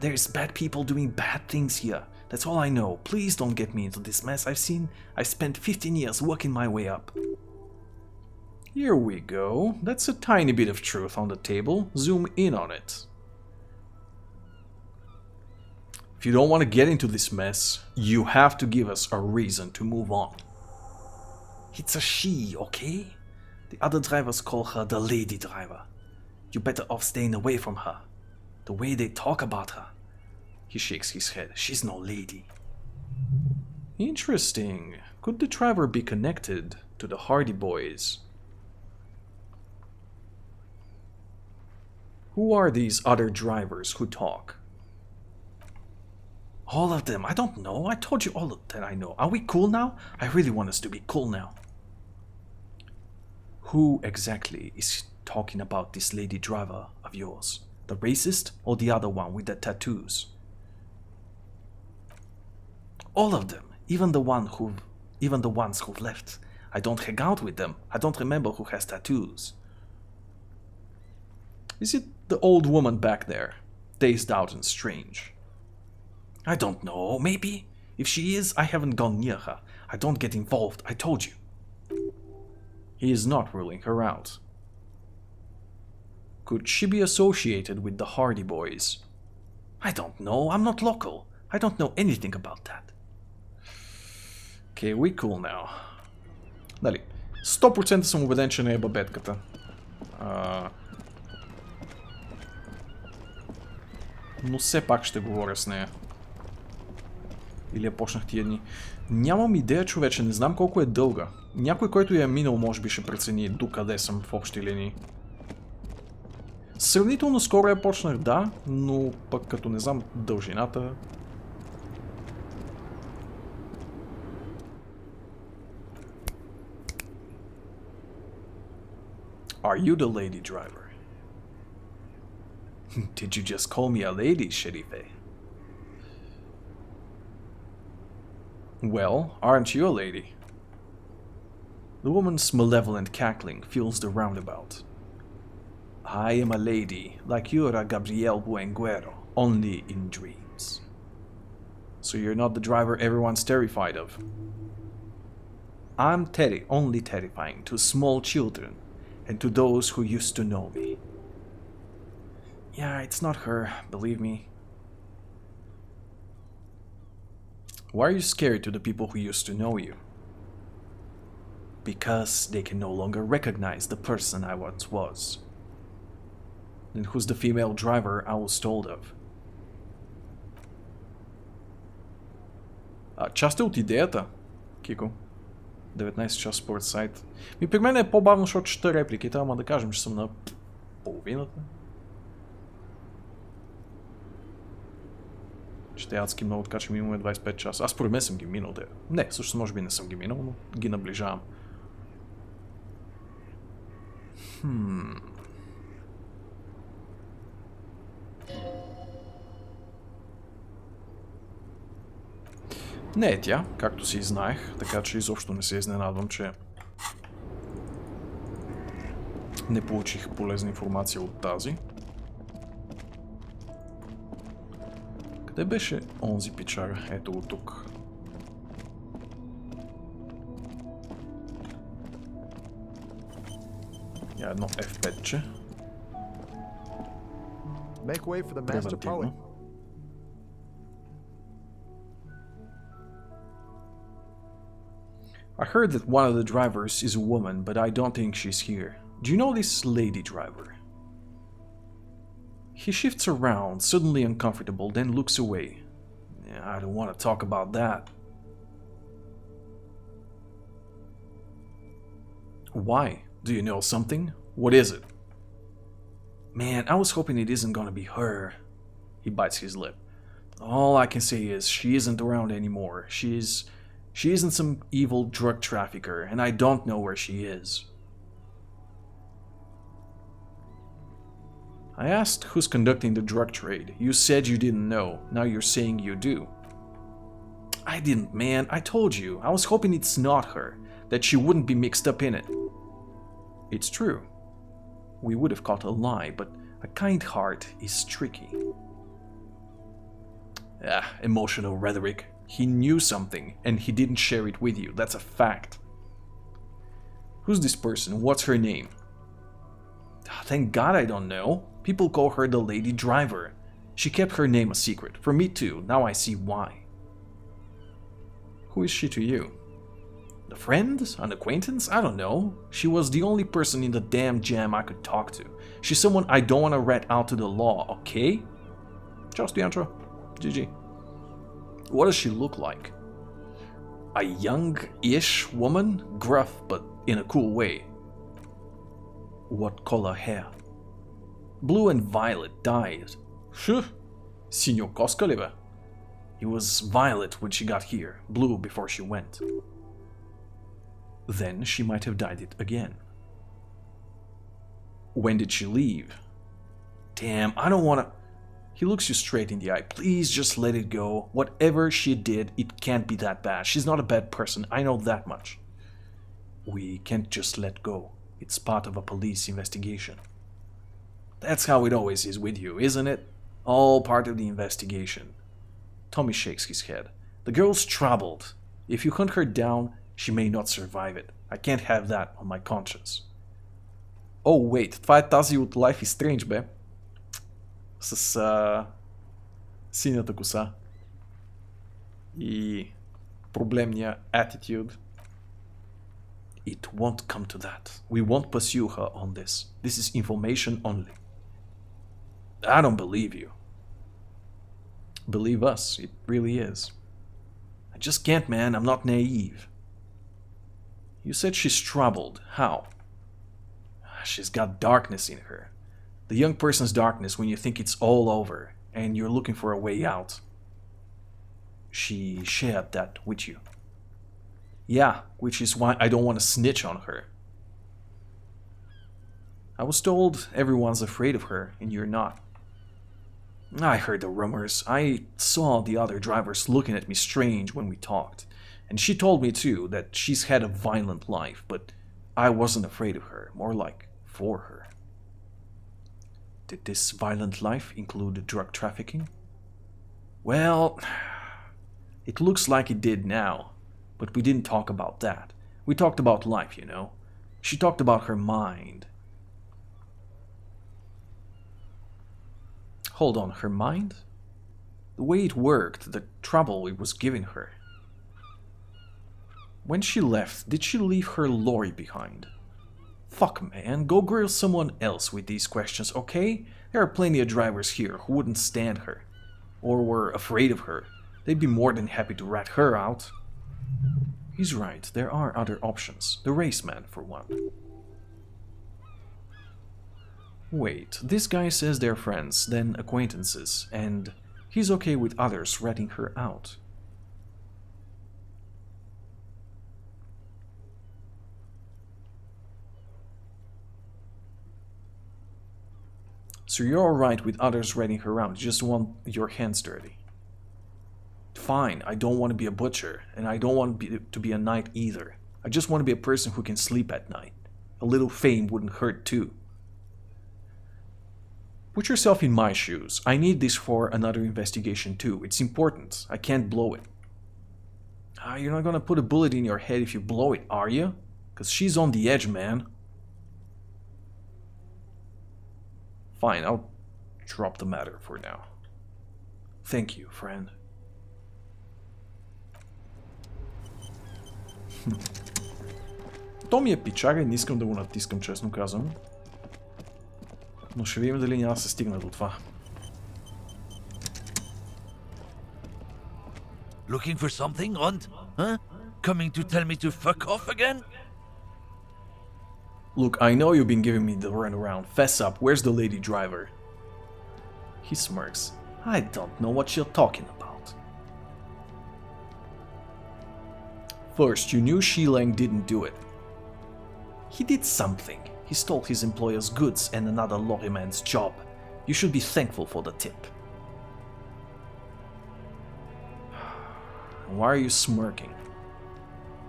There's bad people doing bad things here. That's all I know. Please don't get me into this mess. I've spent 15 years working my way up. Here we go. That's a tiny bit of truth on the table. Zoom in on it. If you don't want to get into this mess, you have to give us a reason to move on. It's a she, okay? The other drivers call her the lady driver. You're better off staying away from her. The way they talk about her. He shakes his head. She's no lady. Interesting. Could the driver be connected to the Hardy Boys? Who are these other drivers who talk? All of them. I don't know. I told you all that I know. Are we cool now? I really want us to be cool now. Who exactly is talking about this lady driver of yours? The racist or the other one with the tattoos? All of them. Even the ones who've left. I don't hang out with them. I don't remember who has tattoos. Is it the old woman back there, dazed out and strange? I don't know, maybe. If she is, I haven't gone near her. I don't get involved, I told you. He is not ruling her out. Could she be associated with the Hardy Boys? I don't know, I'm not local. I don't know anything about that. Okay, we cool now. Дали, 100% съм убеден, че не е бабетката. Но все пак ще говоря с нея. Или я почнах тия дни. Нямам идея, човече, не знам колко е дълга. Някой, който я е минал, може би ще прецени докъде съм в общи линии. Сравнително скоро я почнах, да, но пък като не знам дължината... Are you the lady driver? Did you just call me a lady, Sherife? Well, aren't you a lady? The woman's malevolent cackling fills the roundabout. I am a lady, like you're a Gabriel Buenguero, only in dreams. So you're not the driver everyone's terrified of. I'm only terrifying to small children and to those who used to know me. Yeah, it's not her, believe me. Why are you scary to the people who used to know you? Because they can no longer recognize the person I once was. Then who's the female driver I was told of? Част е от идеята, Кико. 19 час според сайт. При мен е по-бавно, защото чета репликите, ама да кажем, че съм на половината. Ще адски много, така че минимум е 25 часа. Аз според мен съм ги минал. Не, също може би не съм ги минал, но ги наближавам. Не е тя, както си знаех, така че изобщо не се изненадвам, че не получих полезна информация от тази. Къде беше онзи пичага? Ето го тук. Я едно F5-че. Make way for the master poet. I heard that one of the drivers is a woman, but I don't think she's here. Do you know this lady driver? He shifts around, suddenly uncomfortable, then looks away. I don't want to talk about that. Why? Do you know something? What is it? Man, I was hoping it isn't gonna be her. He bites his lip. All I can say is she isn't around anymore. She isn't some evil drug trafficker, and I don't know where she is. I asked who's conducting the drug trade. You said you didn't know. Now you're saying you do. I didn't, man. I told you. I was hoping it's not her. That she wouldn't be mixed up in it. It's true. We would have caught a lie, but a kind heart is tricky. Emotional rhetoric. He knew something, and he didn't share it with you. That's a fact. Who's this person? What's her name? Thank God I don't know. People call her the lady driver. She kept her name a secret. For me too. Now I see why. Who is she to you? A friend? An acquaintance? I don't know. She was the only person in the damn jam I could talk to. She's someone I don't want to rat out to the law, okay? Just the intro. GG. What does she look like? A young-ish woman? Gruff, but in a cool way. What color hair? Blue and violet dyed. Phew. Signor Koska ли бе? It was violet when she got here, blue before she went. Then she might have dyed it again. When did she leave? Damn, I don't wanna... He looks you straight in the eye. Please just let it go. Whatever she did, it can't be that bad. She's not a bad person, I know that much. We can't just let go. It's part of a police investigation. That's how it always is with you, isn't it? All part of the investigation. Tommy shakes his head. The girl's troubled. If you hunt her down, she may not survive it. I can't have that on my conscience. Oh wait, това е тази от Life is Strange, бе. С синята коса. И проблемния attitude. It won't come to that. We won't pursue her on this. This is information only. I don't believe you. Believe us, it really is. I just can't, man. I'm not naive. You said she's troubled. How? She's got darkness in her. The young person's darkness when you think it's all over and you're looking for a way out. She shared that with you. Yeah, which is why I don't want to snitch on her. I was told everyone's afraid of her, and you're not. I heard the rumors. I saw the other drivers looking at me strange when we talked. And she told me too that she's had a violent life, but I wasn't afraid of her, more like for her. Did this violent life include drug trafficking? Well, it looks like it did now. But we didn't talk about that. We talked about life, you know. She talked about her mind. Hold on, her mind? The way it worked, the trouble it was giving her. When she left, did she leave her lorry behind? Fuck, man, go grill someone else with these questions, okay? There are plenty of drivers here who wouldn't stand her. Or were afraid of her. They'd be more than happy to rat her out. He's right, there are other options. The raceman, for one. Wait, this guy says they're friends, then acquaintances, and he's okay with others ratting her out. So you're alright with others ratting her out, you just want your hands dirty. Fine, I don't want to be a butcher, and I don't want to be a knight either. I just want to be a person who can sleep at night. A little fame wouldn't hurt too. Put yourself in my shoes. I need this for another investigation too. It's important. I can't blow it. You're not gonna put a bullet in your head if you blow it, are you? Because she's on the edge, man. Fine, I'll drop the matter for now. Thank you, friend. То ми е пичага и не искам да го натискам, честно казвам. Но ще видим дали няма да се стигна до това. Looking for something, Rund? Huh? Coming to tell me to fuck off again? Look, I know you've been giving me the runaround. Fess up, where's the lady driver? He smirks. I don't know what you're talking about. First, you knew Shilang didn't do it. He did something. He stole his employer's goods and another lorryman's job. You should be thankful for the tip. Why are you smirking?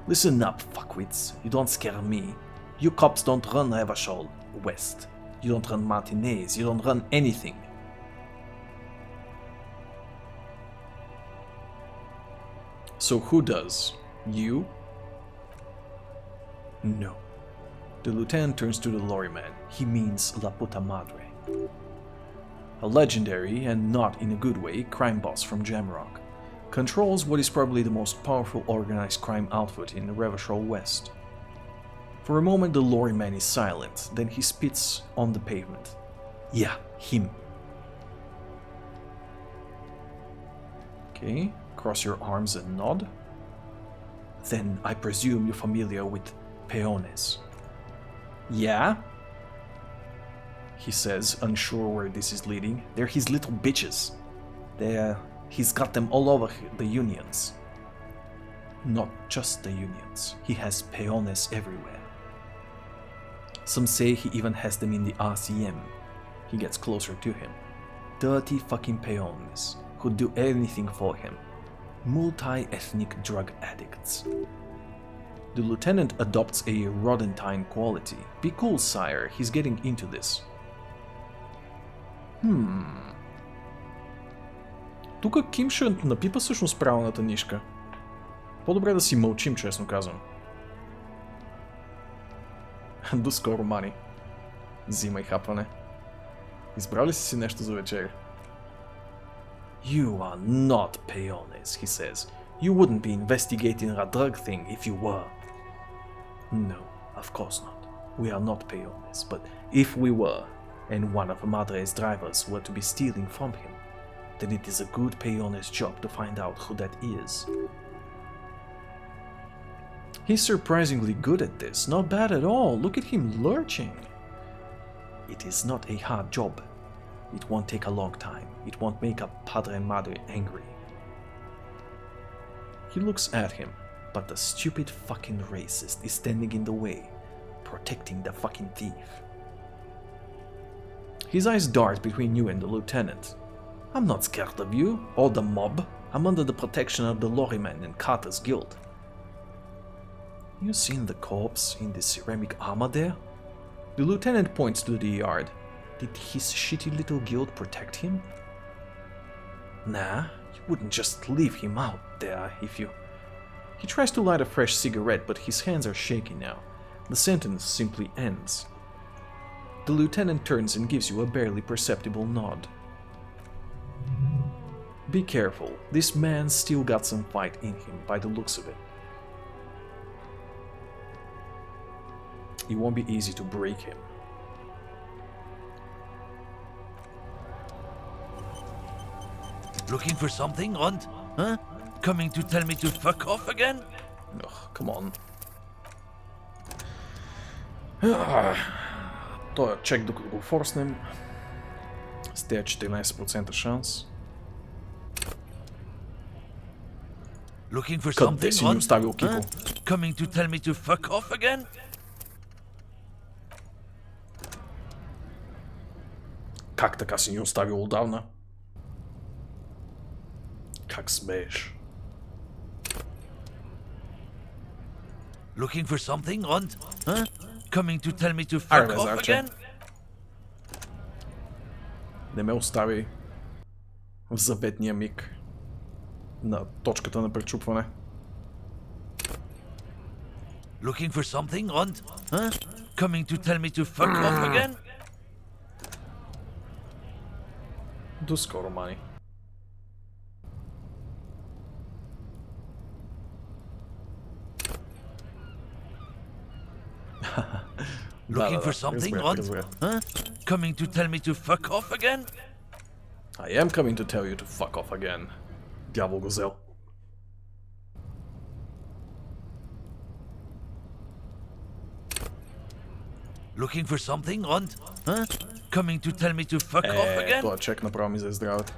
Listen up, fuckwits. You don't scare me. You cops don't run Revachol West. You don't run Martinez. You don't run anything. So who does? You? No. The lieutenant turns to the lorryman. He means La Puta Madre. A legendary, and not in a good way, crime boss from Jamrock. Controls what is probably the most powerful organized crime outfit in the Revachol West. For a moment the lorryman is silent, then he spits on the pavement. Yeah, him. Okay, cross your arms and nod. Then I presume you're familiar with peones. Yeah? He says, unsure where this is leading. They're his little bitches. He's got them all over the unions. Not just the unions. He has peones everywhere. Some say he even has them in the RCM. He gets closer to him. Dirty fucking peones who'd do anything for him. Multi-ethnic drug addicts. The lieutenant adopts a Rodentine quality. Be cool, sire. He's getting into this. Тук Ким ще напипа всъщност правилната нишка. По-добре да си мълчим, честно казвам. До скоро, Мани. Взимай хапване. Избрали си нещо за вечеря? You are not peones, he says. You wouldn't be investigating a drug thing if you were. No, of course not. We are not peones, but if we were, and one of Madre's drivers were to be stealing from him, then it is a good peone's job to find out who that is. He's surprisingly good at this, not bad at all. Look at him lurching. It is not a hard job. It won't take a long time. It won't make a Padre Madre angry. He looks at him, but the stupid fucking racist is standing in the way, protecting the fucking thief. His eyes dart between you and the lieutenant. I'm not scared of you, or the mob. I'm under the protection of the lorryman and Carter's guild. You seen the corpse in the ceramic armor there? The lieutenant points to the yard. Did his shitty little guild protect him? Nah, you wouldn't just leave him out there if you... He tries to light a fresh cigarette, but his hands are shaky now. The sentence simply ends. The lieutenant turns and gives you a barely perceptible nod. Be careful, this man's still got some fight in him by the looks of it. It won't be easy to break him. Looking for something, Rund? Huh? Coming to tell me to fuck off again? Ugh, come on. Той чек докато го форснем. С тези 14% шанс. Looking for Къде something, си ни оставил, Кико? Coming to tell me to fuck off again? Как така си ни оставил отдавна? Как смееш? Looking for something, Rund? Huh? Coming to tell me to fuck off again? Не ме остави в заветния миг на точката на пречупване. Looking for something, Rond? Huh? Coming to tell me to fuck off again? До скоро, мани. Looking for something, Rond? Huh? Coming to tell me to fuck off again? I am coming to tell you to fuck off again. Дявол го взел. Looking for something, Rond? Huh? Coming to tell me to fuck off again? Това чек направо ми за здравето.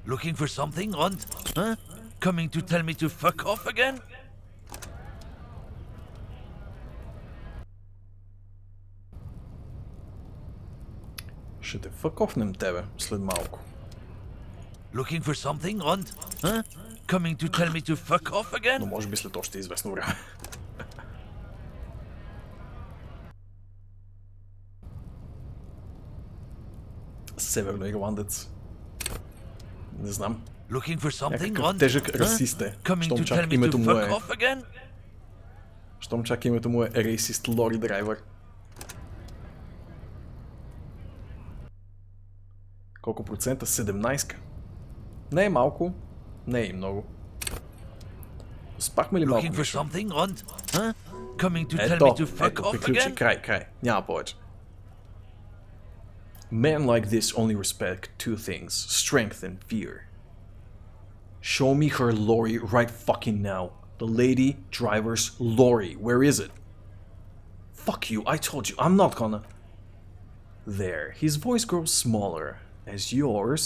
Looking for something, Rond? Huh? Coming to tell me to fuck off again? Ще те фъкофнем тебе след малко. Looking for something, Rond? Huh? Coming to tell me to fuck off again? Но може би след още известно време. Северноирландец. Не знам. Looking for something, Някакъв Rond? тежък расист е. Coming Щом to чак tell me името to му fuck е... off again? Щом чак името му е рейсист лори драйвер. Колко процента? 17. Не е малко, не е и много. Спахме ли малко Looking for нещо? something, Rond? Huh? Coming to tell Ето, me to fuck ето, off приключи, again? край. Няма повече. Men like this only respect two things, strength and fear. Show me her lorry right fucking now. The lady driver's lorry. Where is it? Fuck you, I told you, I'm not gonna... There, his voice grows smaller, as yours...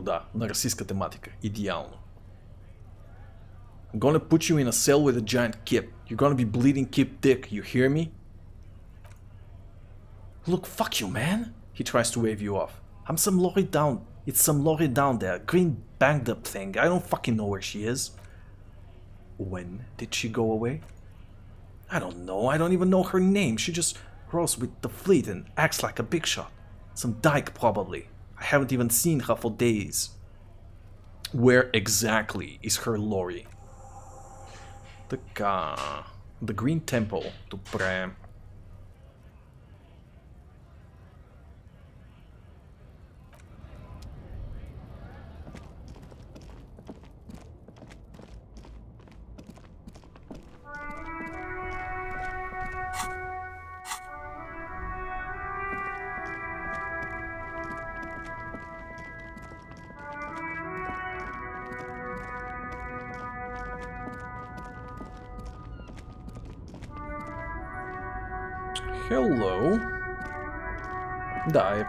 Да, на расистска тематика. Идеално. I'm gonna put you in a cell with a giant kip. You're gonna be bleeding kip dick, you hear me? Look, fuck you, man! He tries to wave you off. I'm some lorry down. It's some lorry down there. Green banged up thing. I don't fucking know where she is. When did she go away? I don't know. I don't even know her name. She just rolls with the fleet and acts like a big shot. Some dyke, probably. I haven't even seen her for days. Where exactly is her lorry? Така... The Green Temple. Добре. Hello. Да, е.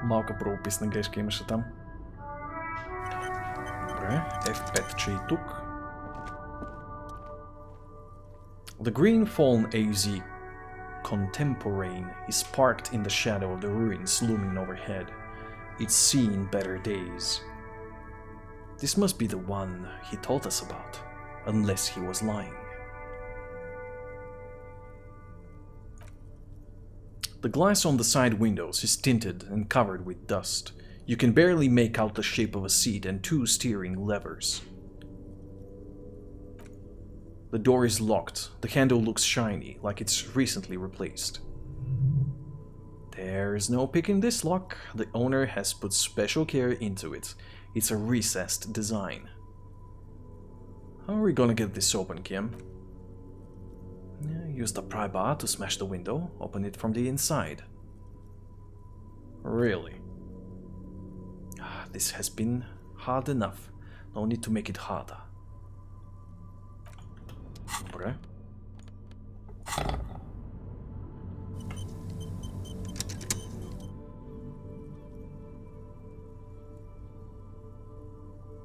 Малка правописна грешка имаше там. Добре, F5 че и тук. The green fallen AZ contemporane is parked in the shadow of the ruins looming overhead. It's seen better days. This must be the one he told us about, unless he was lying. The glass on the side windows is tinted and covered with dust. You can barely make out the shape of a seat and two steering levers. The door is locked. The handle looks shiny, like it's recently replaced. There is no picking this lock. The owner has put special care into it. It's a recessed design. How are we gonna get this open, Kim? Use the pry bar to smash the window, open it from the inside. Really? This has been hard enough. No need to make it harder. Добре.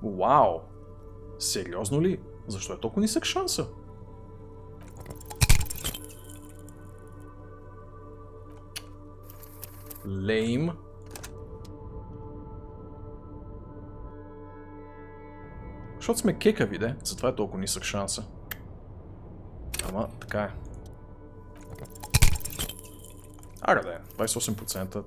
Вау! Сериозно ли? Защо е толкова нисък шанса? Лейм. Защото сме кекави, де? Затова е толкова нисък шанса. Ама, така е. Ара да е, 28%.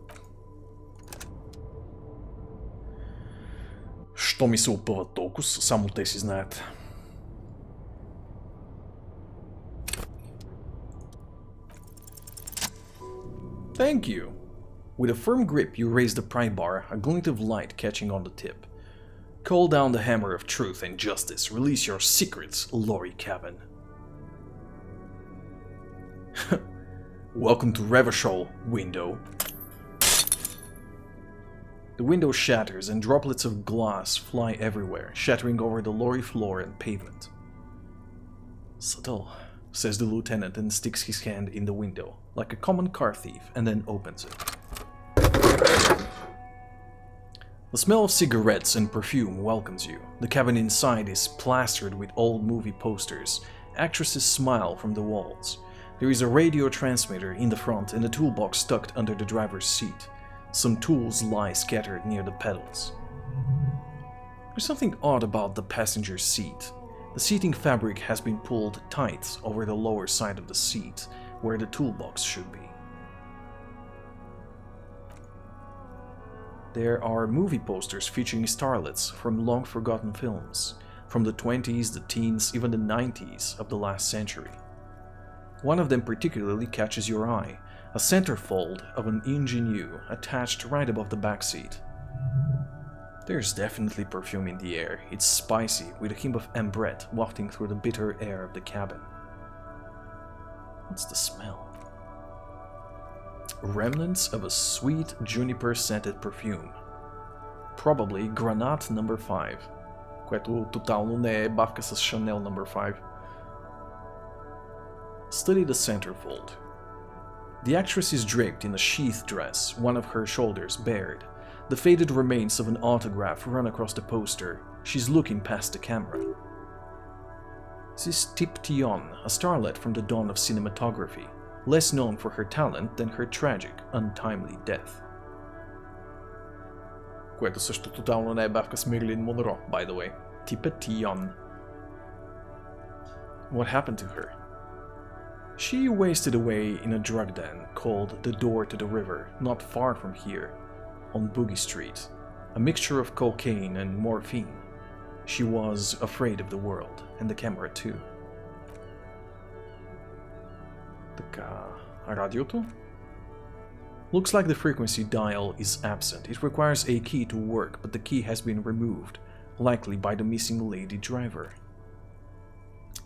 Що ми се опъват толкова, само те си знаят. Thank you. With a firm grip, you raise the pry bar, a glint of light catching on the tip. Call down the hammer of truth and justice. Release your secrets, Lori Cabin. Welcome to Revachol, window. The window shatters and droplets of glass fly everywhere, shattering over the lorry floor and pavement. Subtle, says the lieutenant and sticks his hand in the window, like a common car thief, and then opens it. The smell of cigarettes and perfume welcomes you. The cabin inside is plastered with old movie posters. Actresses smile from the walls. There is a radio transmitter in the front and a toolbox tucked under the driver's seat. Some tools lie scattered near the pedals. There's something odd about the passenger seat. The seating fabric has been pulled tight over the lower side of the seat, where the toolbox should be. There are movie posters featuring starlets from long-forgotten films, from the 20s, the teens, even the 90s of the last century. One of them particularly catches your eye, a centerfold of an ingenue attached right above the back seat. There's definitely perfume in the air. It's spicy, with a hint of ambrette wafting through the bitter air of the cabin. What's the smell? Remnants of a sweet juniper-scented perfume. Probably Granat No. 5, което тотално не е бавка с Chanel No. 5. Study the centerfold. The actress is draped in a sheath dress, one of her shoulders bared. The faded remains of an autograph run across the poster. She's looking past the camera. This is Tip Tion, a starlet from the dawn of cinematography, less known for her talent than her tragic, untimely death. Което също тотално не е бавка с Мерлин Монро, by the way. Типа Tion. What happened to her? She wasted away in a drug den called the Door to the River, not far from here, on Boogie Street, a mixture of cocaine and morphine. She was afraid of the world, and the camera too. Така, радиото? Looks like the frequency dial is absent. It requires a key to work, but the key has been removed, likely by the missing lady driver.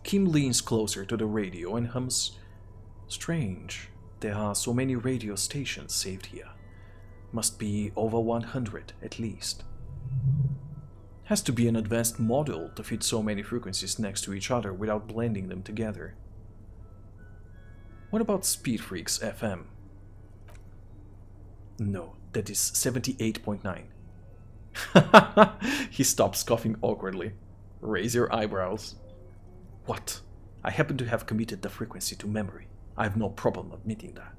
Kim leans closer to the radio and hums, "Strange, there are so many radio stations saved here. Must be over 100 at least. Has to be an advanced model to fit so many frequencies next to each other without blending them together. What about Speed Freaks FM? No, that is 78.9. He stops coughing awkwardly. Raise your eyebrows. What? I happen to have committed the frequency to memory. I have no problem admitting that.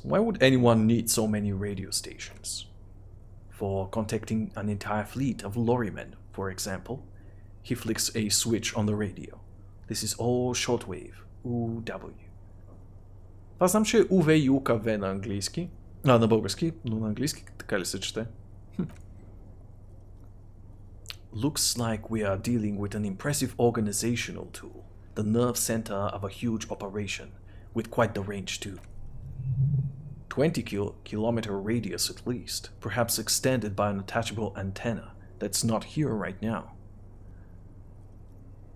Why would anyone need so many radio stations? For contacting an entire fleet of lorrymen, for example. He flicks a switch on the radio. This is all shortwave, UW. Това знам, че е UV и UKV на английски. На български, но на английски така ли се чете? Looks like we are dealing with an impressive organizational tool, the nerve center of a huge operation, with quite the range too. 20-kilometer radius at least, perhaps extended by an attachable antenna that's not here right now.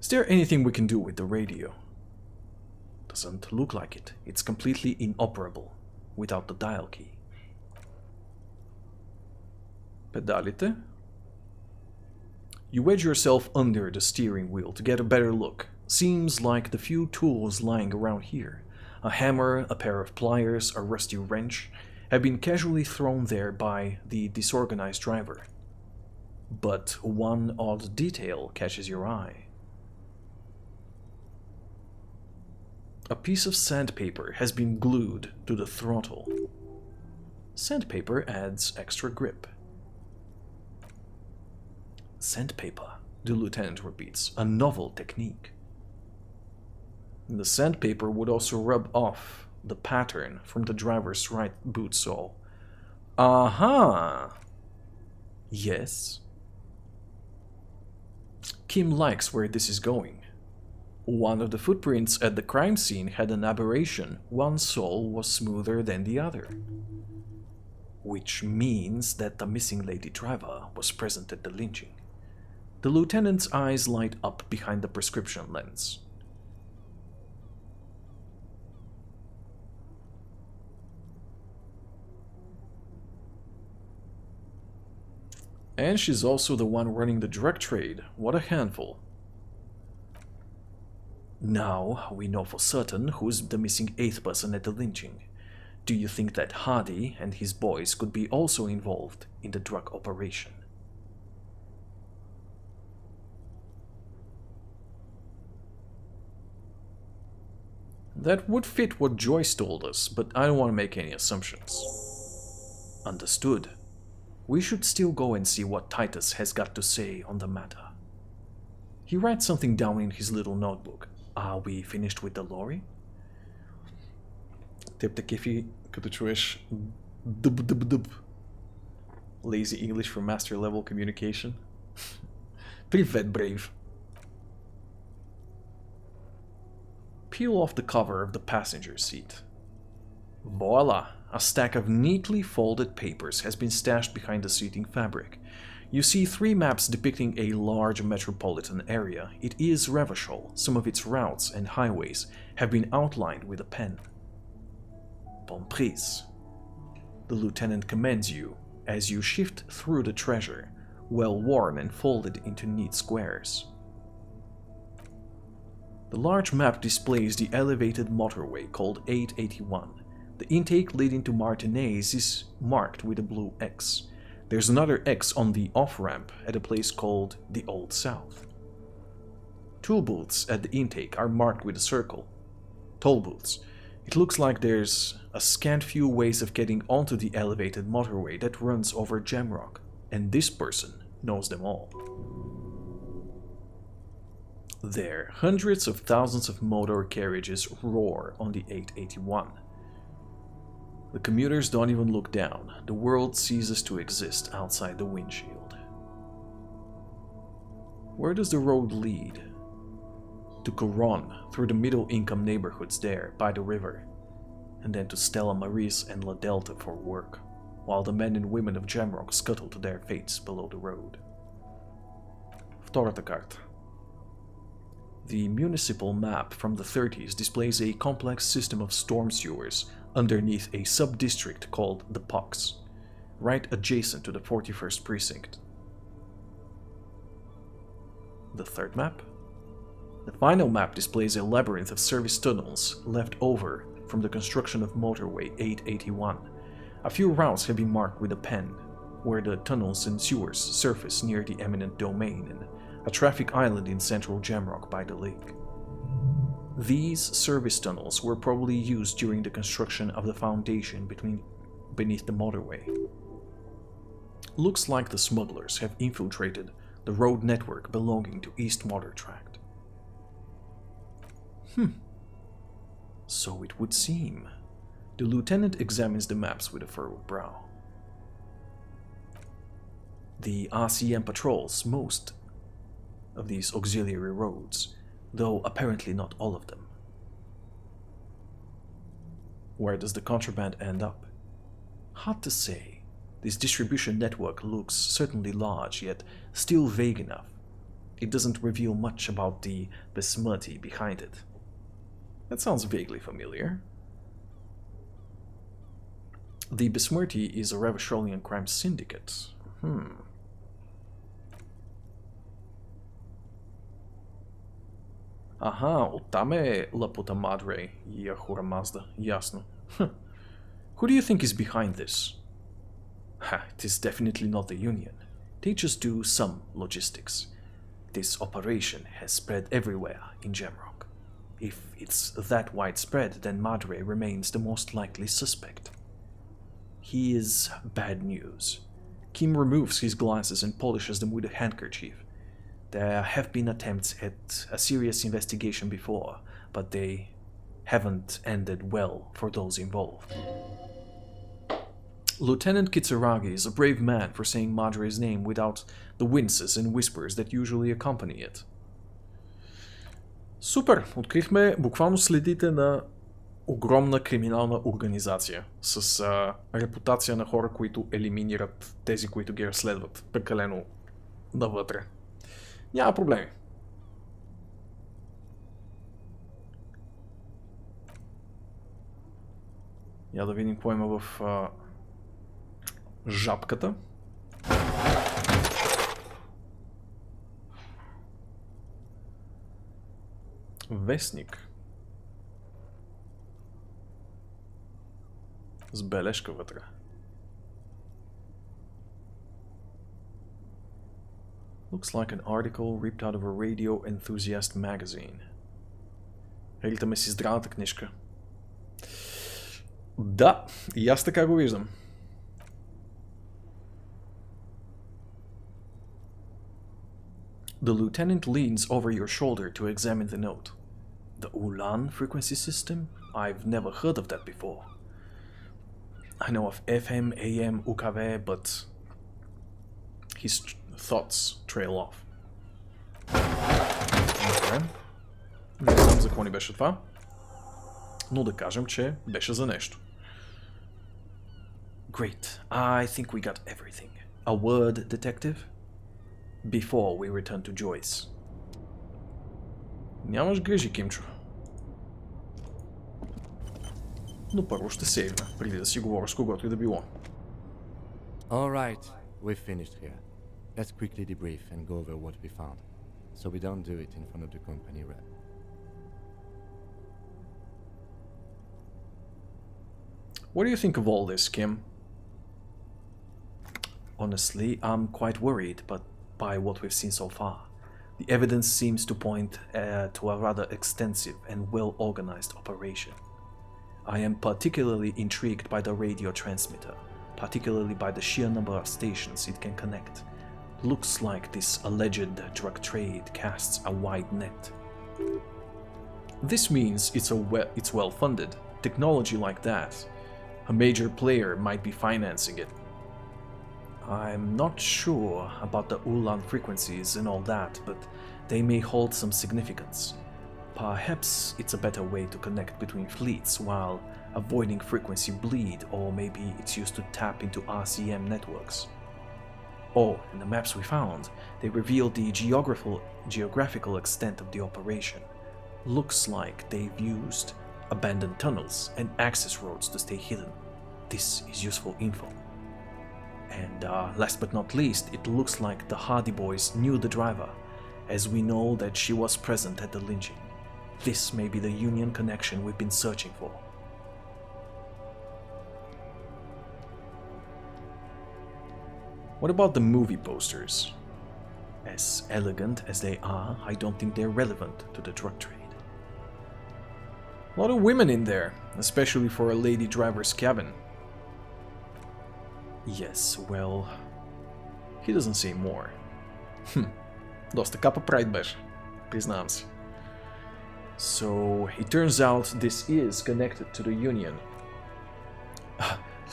Is there anything we can do with the radio? Doesn't look like it. It's completely inoperable, without the dial key. Pedalite? You wedge yourself under the steering wheel to get a better look. Seems like the few tools lying around here, a hammer, a pair of pliers, a rusty wrench, have been casually thrown there by the disorganized driver. But one odd detail catches your eye. A piece of sandpaper has been glued to the throttle. Sandpaper adds extra grip. Sandpaper, the lieutenant repeats, a novel technique. The sandpaper would also rub off the pattern from the driver's right boot sole. Aha! Yes. Kim likes where this is going. One of the footprints at the crime scene had an aberration. One sole was smoother than the other. Which means that the missing lady driver was present at the lynching. The lieutenant's eyes light up behind the prescription lens. And she's also the one running the drug trade. What a handful. Now, we know for certain who's the missing 8th person at the lynching. Do you think that Hardy and his boys could be also involved in the drug operation? That would fit what Joyce told us, but I don't want to make any assumptions. Understood. We should still go and see what Titus has got to say on the matter. He writes something down in his little notebook. Are we finished with the lorry? Теб те кефи като чуеш дъб. Lazy English for master level communication. Привет, Brave. Peel off the cover of the passenger seat. Voila! A stack of neatly folded papers has been stashed behind the seating fabric. You see 3 maps depicting a large metropolitan area. It is Revachol. Some of its routes and highways have been outlined with a pen. Bon prise. The lieutenant commends you as you shift through the treasure, well worn and folded into neat squares. The large map displays the elevated motorway called 881. The intake leading to Martinez is marked with a blue X. There's another X on the off-ramp at a place called the Old South. Tool booths at the intake are marked with a circle. Toll booths. It looks like there's a scant few ways of getting onto the elevated motorway that runs over Jamrock, and this person knows them all. There, hundreds of thousands of motor carriages roar on the 881. The commuters don't even look down. The world ceases to exist outside the windshield. Where does the road lead? To Coron, through the middle-income neighborhoods there, by the river, and then to Stella Maris and La Delta for work, while the men and women of Jamrock scuttle to their fates below the road. Втората карта. The municipal map from the 30s displays a complex system of storm sewers underneath a sub-district called the Pucks, right adjacent to the 41st precinct. The third map? The final map displays a labyrinth of service tunnels left over from the construction of motorway 881. A few routes have been marked with a pen, where the tunnels and sewers surface near the eminent domain and a traffic island in central Jamrock by the lake. These service tunnels were probably used during the construction of the foundation beneath the motorway. Looks like the smugglers have infiltrated the road network belonging to East Water Tract. So it would seem. The lieutenant examines the maps with a furrowed brow. The RCM patrols most of these auxiliary roads, though apparently not all of them. Where does the contraband end up? Hard to say. This distribution network looks certainly large, yet still vague enough. It doesn't reveal much about the besmirti behind it. That sounds vaguely familiar. The besmirti is a Revacholian crime syndicate. Аха, оттам е Лапута Мадре и Ахура Мазда. Ясно. Who do you think is behind this? It is definitely not the Union. They just do some logistics. This operation has spread everywhere in Jamrock. If it's that widespread, then Madre remains the most likely suspect. He is bad news. Kim removes his glasses and polishes them with a handkerchief. There have been attempts at a serious investigation before, but they haven't ended well for those involved. Lieutenant Kitsuragi is a brave man for saying Madre's name without the winces and whispers that usually accompany it. Супер! Открихме буквално следите на огромна криминална организация с репутация на хора, които елиминират тези, които ги разследват прекалено навътре. Няма проблеми. Я да видим какво има в жабката. Вестник. С бележка вътре. Looks like an article ripped out of a radio enthusiast magazine. Ритаме си здравата книжка. Да, и аз така го виждам. The lieutenant leans over your shoulder to examine the note. The Ulan frequency system? I've never heard of that before. I know of FM, AM, UKV, but his thoughts trail off. Добре. Не знам за какво ни беше това, но да кажем, че беше за нещо. Great. I think we got everything. A word, detective? Before we return to Joyce. Нямаш грижи, Кимчо. Но първо ще сейвна, преди да си говоря с когото и да било. Alright, we've finished here. Let's quickly debrief and go over what we found, so we don't do it in front of the company rep. What do you think of all this, Kim? Honestly, I'm quite worried, but by what we've seen so far. The evidence seems to point to a rather extensive and well-organized operation. I am particularly intrigued by the radio transmitter, particularly by the sheer number of stations it can connect. Looks like this alleged drug trade casts a wide net. This means it's well-funded. Technology like that, a major player might be financing it. I'm not sure about the Ulan frequencies and all that, but they may hold some significance. Perhaps it's a better way to connect between fleets while avoiding frequency bleed, or maybe it's used to tap into RCM networks. Oh, and the maps we found, they reveal the geographical extent of the operation. Looks like they've used abandoned tunnels and access roads to stay hidden. This is useful info. And last but not least, it looks like the Hardy Boys knew the driver, as we know that she was present at the lynching. This may be the Union connection we've been searching for. What about the movie posters? As elegant as they are, I don't think they're relevant to the drug trade. A lot of women in there, especially for a lady driver's cabin. Yes, well, he doesn't say more. Доста капа прайд беше, признавам си. So, it turns out this is connected to the Union.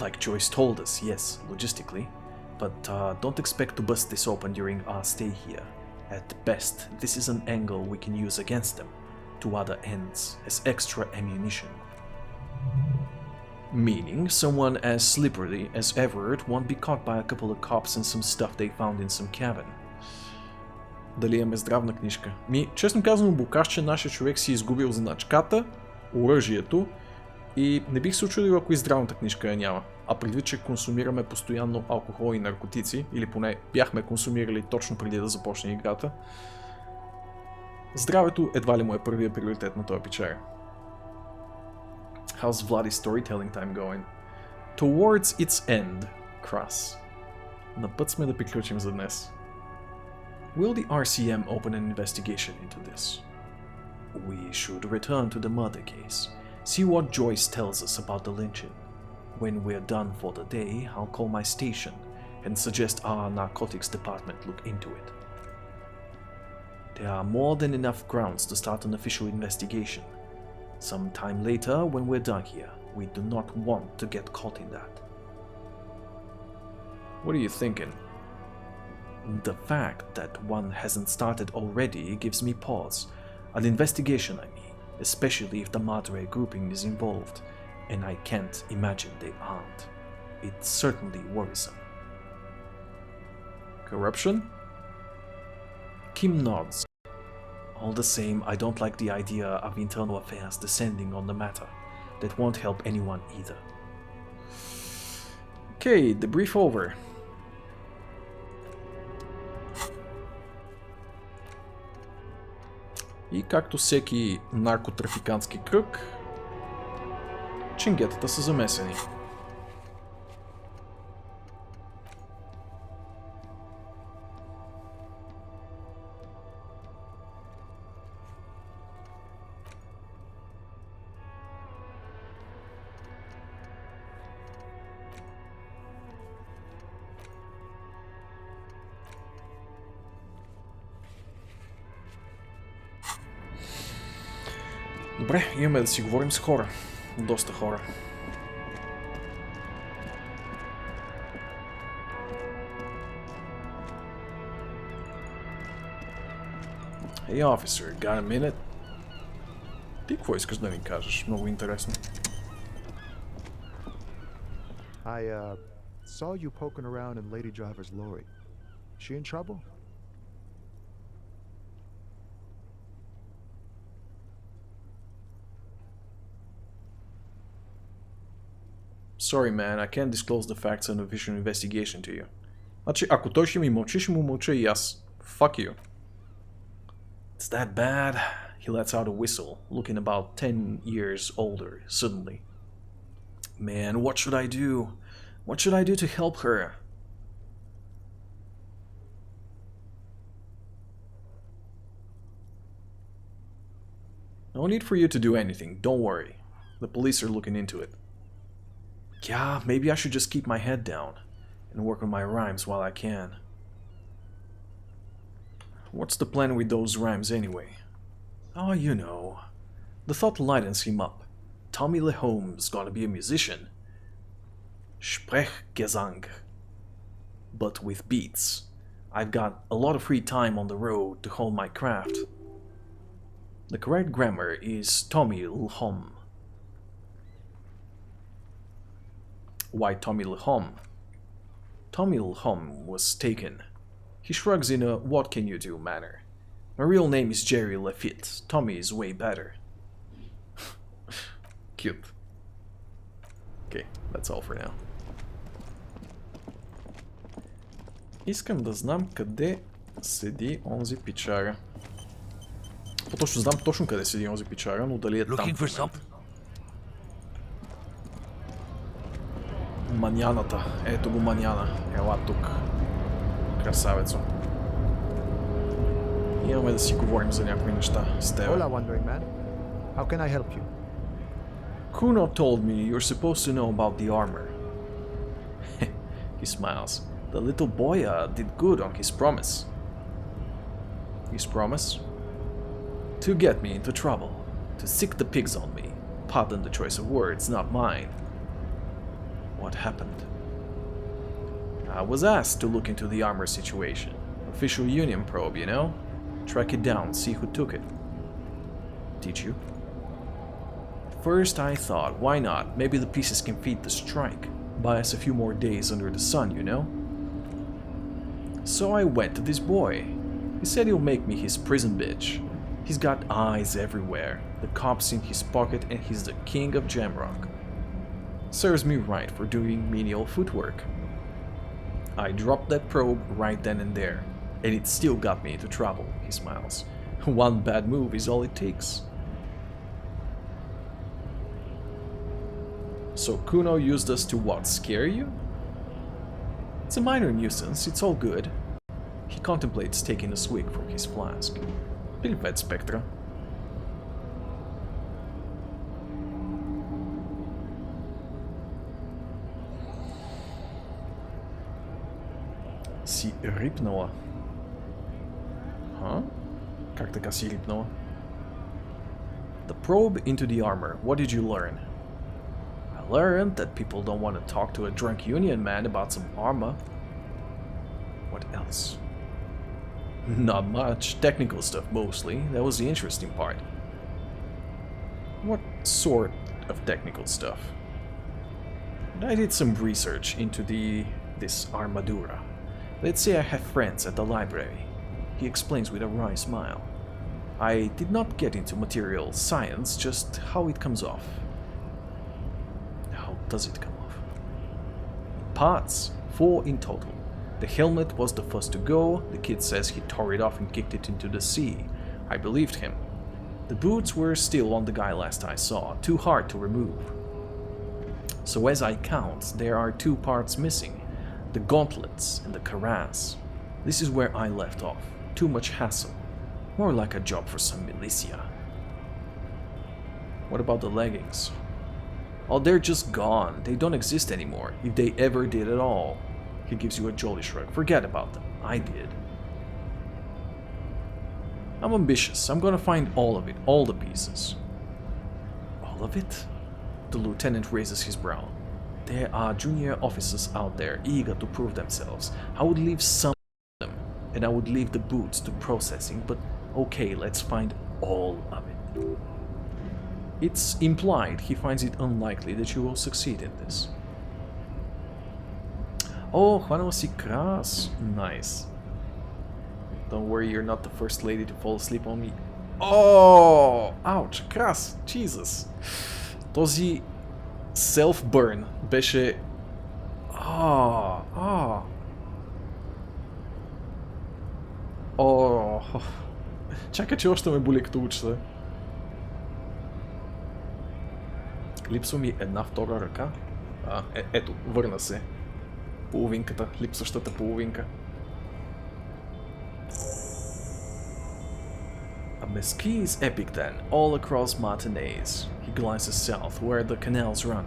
Like Joyce told us, yes, logistically. But don't expect to bust this open during our stay here. At best, this is an angle we can use against them, to other ends, as extra ammunition. Meaning, someone as slippery as Everett won't be caught by a couple of cops and some stuff they found in some cabin. Дали имаме здравна книжка? Честно казано, букаш, че нашия човек си изгубил значката, оръжието и не бих се очудил, ако и здравната книжка я няма. А предвид, че консумираме постоянно алкохол и наркотици, или поне бяхме консумирали точно преди да започне играта, здравето едва ли му е първият приоритет на този печага. How's Vladdy's storytelling time going? Towards its end, Cross. На път сме да приключим за днес. Will the RCM open an investigation into this? We should return to the murder case. See what Joyce tells us about the lynching. When we're done for the day, I'll call my station and suggest our narcotics department look into it. There are more than enough grounds to start an official investigation. Sometime later, when we're done here, we do not want to get caught in that. What are you thinking? The fact that one hasn't started already gives me pause. An investigation, I mean, especially if the Madre grouping is involved, and I can't imagine they aren't. It's certainly worrisome. Corruption? Kim nods. All the same, I don't like the idea of internal affairs descending on the matter. That won't help anyone either. Okay, debrief over. И както всеки наркотрафикантски кръг, ченгетата са замесени. Добре, имаме да си говорим с хора. Доста хора. Hey officer, got a minute? Ти какво искаш да ни кажеш? Много интересно. I saw you poking around in Lady Driver's lorry. Is she in trouble? Sorry man, I can't disclose the facts of an official investigation to you. Значи, ако той ще ми мълчи, ще му мълча и аз. Fuck you. It's that bad. He lets out a whistle, looking about 10 years older, suddenly. Man, what should I do? What should I do to help her? No need for you to do anything, don't worry. The police are looking into it. Yeah, maybe I should just keep my head down and work on my rhymes while I can. What's the plan with those rhymes anyway? Oh, you know. The thought lightens him up. Tommy LeHome's gonna be a musician. Sprechgesang. But with beats. I've got a lot of free time on the road to hone my craft. The correct grammar is Tommy LeHome. Why Tommy LeHome? Tommy LeHome was taken. He shrugs in a what can you do manner. My real name is Jerry Lafitte. Tommy is way better. Cute. Okay, that's all for now. Искам да знам къде седи онзи пичара. По-точно знам точно къде седи онзи пичара, но дали е там. Маняната. Ето го маняна. Ела тук. Красавецо. Имаме да си говорим за някои неща с теб. Hola, wandering man. How can I help you? Kuno told me you're supposed to know about the armor. He smiles. The little boy did good on his promise. His promise? To get me into trouble. To sick the pigs on me. Pardon the choice of words, not mine. What happened? I was asked to look into the armor situation. Official union probe, you know? Track it down, see who took it. Did you? First I thought, why not? Maybe the pieces can feed the strike. Buy us a few more days under the sun, you know? So I went to this boy. He said he'll make me his prison bitch. He's got eyes everywhere. The cops in his pocket and he's the king of Jamrock. Serves me right for doing menial footwork. I dropped that probe right then and there, and it still got me into trouble, he smiles. One bad move is all it takes. So Kuno used us to what, scare you? It's a minor nuisance, it's all good. He contemplates taking a swig from his flask. Привет, Спектра. Си рипнала. Huh? Как така си рипнала? The probe into the armor. What did you learn? I learned that people don't want to talk to a drunk union man about some armor. What else? Not much. Technical stuff mostly. That was the interesting part. What sort of technical stuff? I did some research into this armadura. Let's say I have friends at the library. He explains with a wry smile. I did not get into material science, just how it comes off. How does it come off? Parts, 4 in total. The helmet was the first to go. The kid says he tore it off and kicked it into the sea. I believed him. The boots were still on the guy last I saw, too hard to remove. So as I count, there are 2 parts missing. The gauntlets and the cuirass. This is where I left off. Too much hassle. More like a job for some militia. What about the leggings? Oh, they're just gone. They don't exist anymore, if they ever did at all. He gives you a jolly shrug. Forget about them. I did. I'm ambitious. I'm gonna find all of it. All the pieces. All of it? The lieutenant raises his brow. There are junior officers out there eager to prove themselves. I would leave some of them, and I would leave the boots to processing, but okay, let's find all of it. It's implied he finds it unlikely that you will succeed in this. Oh, хванала си крас. Nice. Don't worry, you're not the first lady to fall asleep on me. Oh, ouch, крас, Jesus. Този self-burn беше... Чакай, че още ме боли като уча. Липсва ми една втора ръка. Ето, върна се. Половинката, липсващата половинка. A mesquite is epic then, all across Martinez. He glances south, where the canals run.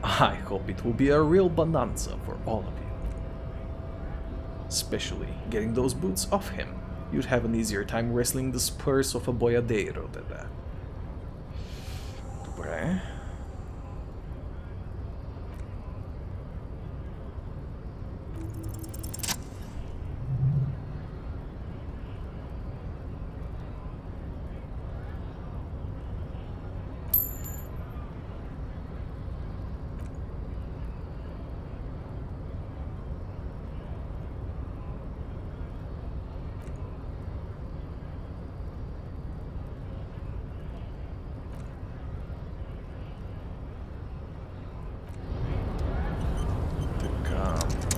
I hope it will be a real bonanza for all of you. Especially getting those boots off him. You'd have an easier time wrestling the spurs of a boyadero than that. Добре.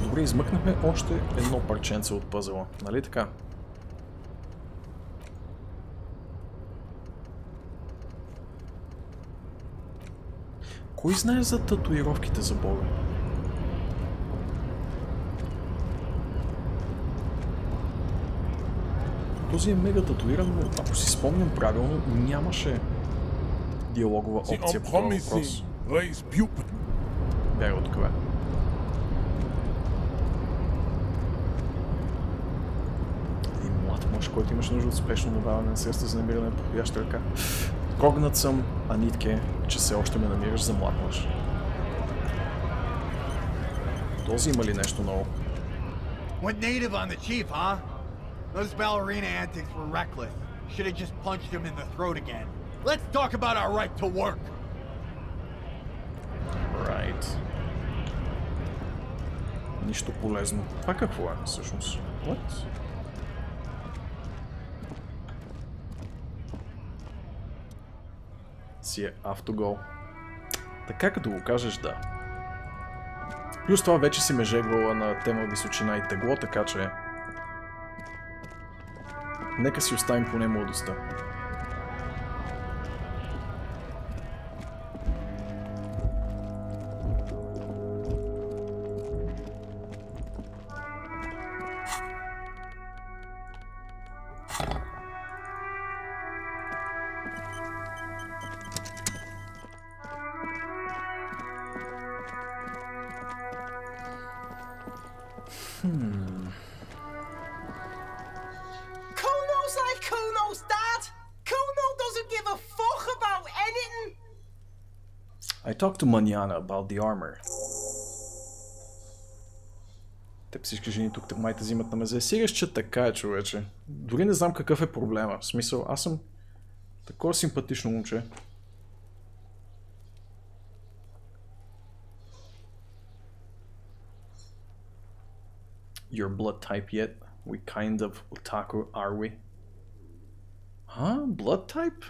Добре, измъкнахме още едно парченце от пъзела, нали така? Кой знае за татуировките за Бога? Този е мега татуиран, но ако си спомням правилно, нямаше диалогова опция по този въпрос. Бяга от това. Мъж, който имаш нужда от спешно добавяне на средства за намиране на подходяща ръка. Когнат съм, а нитке, че все още ме намираш за млад мъж. Този има ли нещо ново? Went native on the chief, huh? Those ballerina antics were reckless. Should have just punched him in the throat again. Let's talk about our right to work. Right. Нищо полезно. Това какво е, всъщност? What? Си е автогол. Така като го кажеш, да. Плюс това вече си ме жегвала на тема височина и тегло, така че... Нека си оставим поне младостта. Kuno's like Kuno's dad. Kuno doesn't give a fuck about anything. I talked to Manana about the armor. Те всички жени тук май те взимат на мезе. Сигаш, че така е, човече. Дори не знам какъв е проблема. В смисъл, аз съм такова симпатично момче. Your blood type yet? We kind of otaku, are we? Huh? Blood type?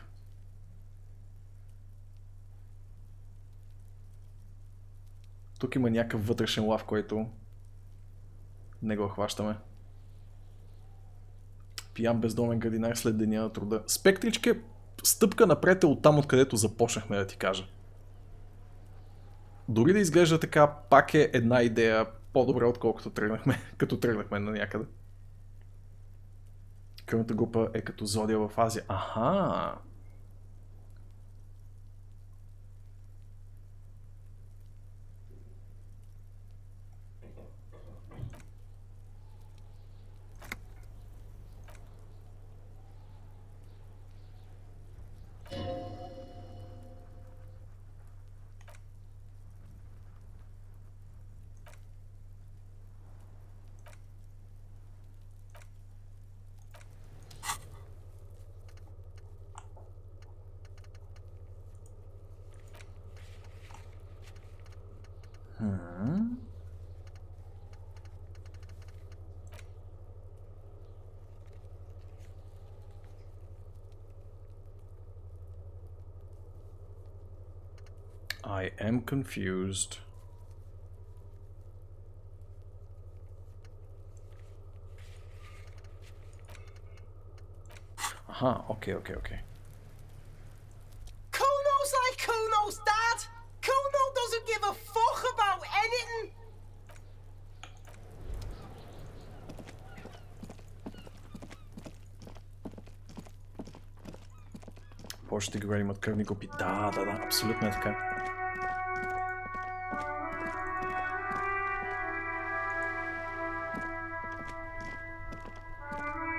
Тук има някакъв вътрешен лав, който не го хващаме. Пиян бездомен градинар след деня на труда. Спектричке, стъпка напред е оттам, откъдето започнахме, да ти кажа. Дори да изглежда така, пак е една идея по-добре, отколкото тръгнахме, като тръгнахме на някъде. Кръвната група е като зодия в Азия. Аха! I am confused. Aha, okay. Kuno's like Kuno's dad. Kuno doesn't give a fuck about anything. Повечето игри имат кръвни групи. Да, абсолютно е така.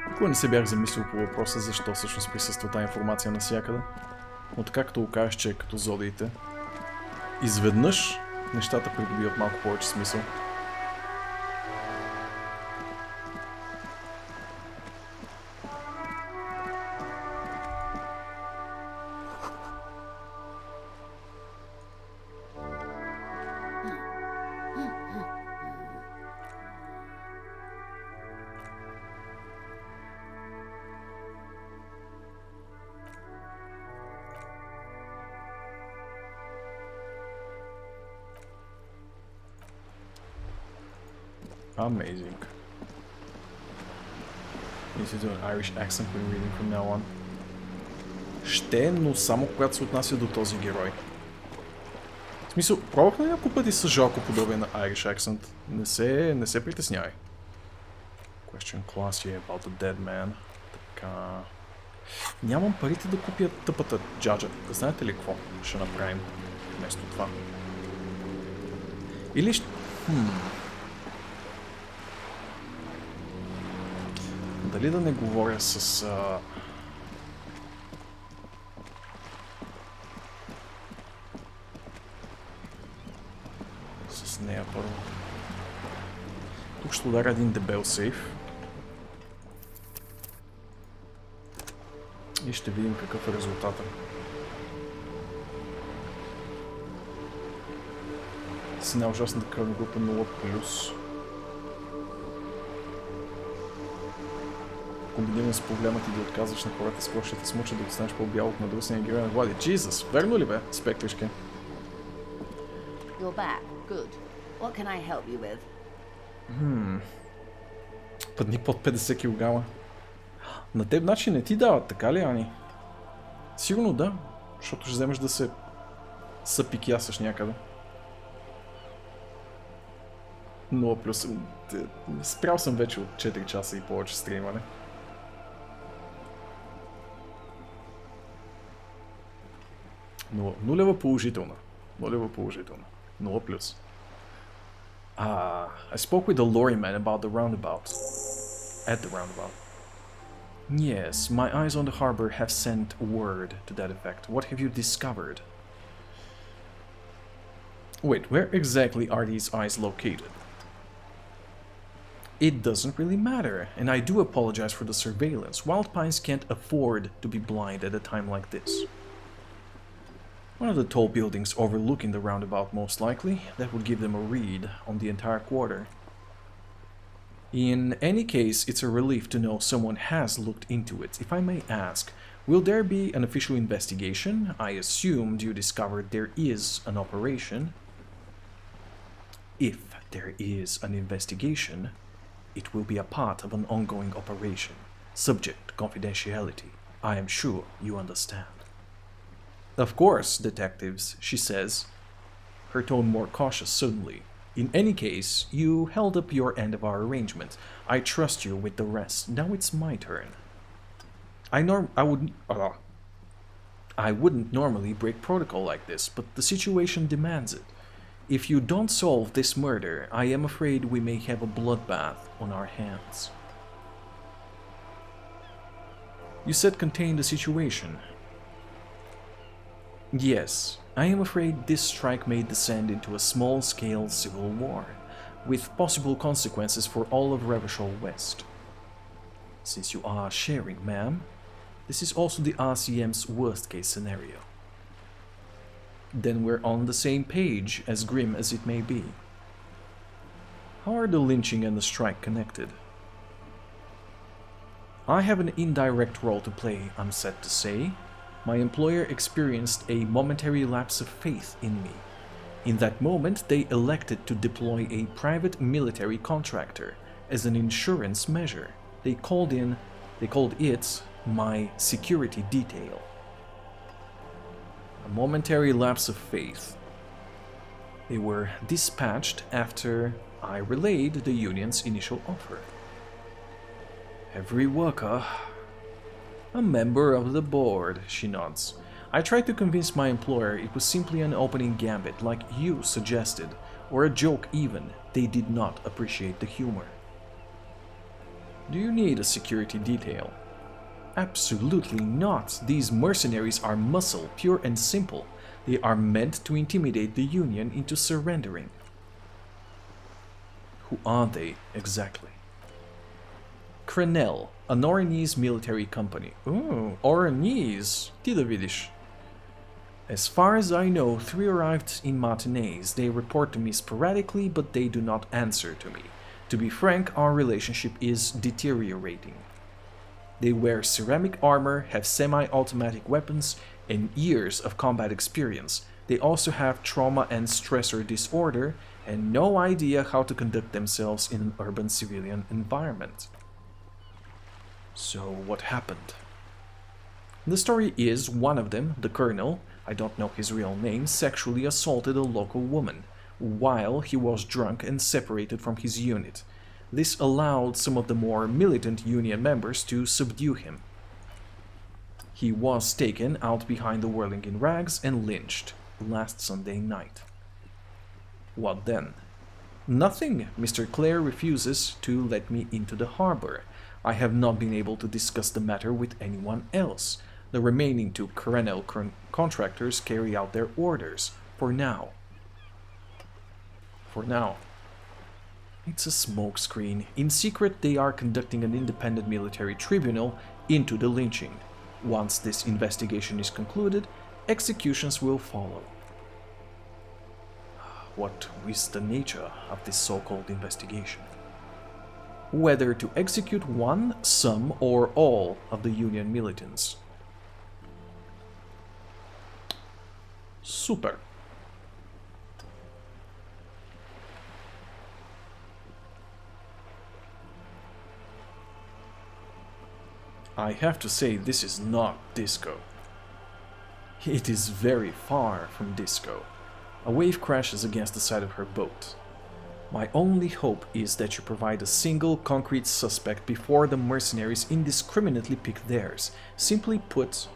Никога не се бях замислил по въпроса защо всъщност присъства тази информация навсякъде. Но така като го кажеш, че е като зодиите, изведнъж нещата придобиват малко повече смисъл. Amazing. Need to do an Irish accent when reading from now on. Ще, но само когато се отнася до този герой. В смисъл, пробвах на няколко пъти с жалко подобие на Irish accent. Не се притеснявай. Question class here about the dead man. Така... Нямам парите да купя тъпата джаджа. Знаете ли какво ще направим вместо това? Или ще... Дали да не говоря с... с нея първо. Тук ще ударя един дебел сейф. И ще видим какъв е резултата. С една ужасната кръвна група 0+. Комбиниран с проблемът и да отказваш на хората с кого ще те смуча, да останеш по-бял от надрусения герой на Влади. Джизъс! Верно ли бе, спектричке? You're back. Good. What can I help you with? Пъдни под 50 кг. На теб начин не ти дават, така ли, Ани? Сигурно да, защото ще вземеш да се съпикясаш някъде. 0+. Спрял съм вече от 4 часа и повече стримане. Нулева положителна. 0+. I spoke with the lorryman about the roundabout. At the roundabout. Yes, my eyes on the harbor have sent word to that effect. What have you discovered? Wait, where exactly are these eyes located? It doesn't really matter, and I do apologize for the surveillance. Wild Pines can't afford to be blind at a time like this. One of the tall buildings overlooking the roundabout, most likely. That would give them a read on the entire quarter. In any case, it's a relief to know someone has looked into it. If I may ask, will there be an official investigation? I assumed you discovered there is an operation. If there is an investigation, it will be a part of an ongoing operation, subject to confidentiality. I am sure you understand. Of course, detectives, she says, her tone more cautious suddenly. In any case, you held up your end of our arrangement. I trust you with the rest. Now it's my turn. I wouldn't normally break protocol like this, but the situation demands it. If you don't solve this murder, I am afraid we may have a bloodbath on our hands. You said contain the situation. Yes, I am afraid this strike may descend into a small-scale civil war, with possible consequences for all of Revachol West. Since you are sharing, ma'am, this is also the RCM's worst-case scenario. Then we're on the same page, as grim as it may be. How are the lynching and the strike connected? I have an indirect role to play, I'm sad to say. My employer experienced a momentary lapse of faith in me. In that moment, they elected to deploy a private military contractor as an insurance measure. They called it my security detail. A momentary lapse of faith. They were dispatched after I relayed the union's initial offer. Every worker, a member of the board, she nods. I tried to convince my employer it was simply an opening gambit, like you suggested, or a joke even. They did not appreciate the humor. Do you need a security detail? Absolutely not. These mercenaries are muscle, pure and simple. They are meant to intimidate the Union into surrendering. Who are they, exactly? Crenel, an Oranese military company. Ooh, Oranese. Ti da vidiš. As far as I know, 3 arrived in Martinez. They report to me sporadically, but they do not answer to me. To be frank, our relationship is deteriorating. They wear ceramic armor, have semi-automatic weapons, and years of combat experience. They also have trauma and stressor disorder, and no idea how to conduct themselves in an urban civilian environment. So what happened? The story is one of them, the colonel, I don't know his real name, sexually assaulted a local woman while he was drunk and separated from his unit. This allowed some of the more militant Union members to subdue him. He was taken out behind the whirling in rags and lynched last Sunday night. What then? Nothing. Mr. Clare refuses to let me into the harbor. I have not been able to discuss the matter with anyone else. The remaining 2 Crenel contractors carry out their orders, for now. For now. It's a smokescreen. In secret, they are conducting an independent military tribunal into the lynching. Once this investigation is concluded, executions will follow. What is the nature of this so-called investigation? Whether to execute one, some, or all of the Union militants. Super. I have to say, this is not disco. It is very far from disco. A wave crashes against the side of her boat. My only hope is that you provide a single concrete suspect before the mercenaries indiscriminately pick theirs. Simply put...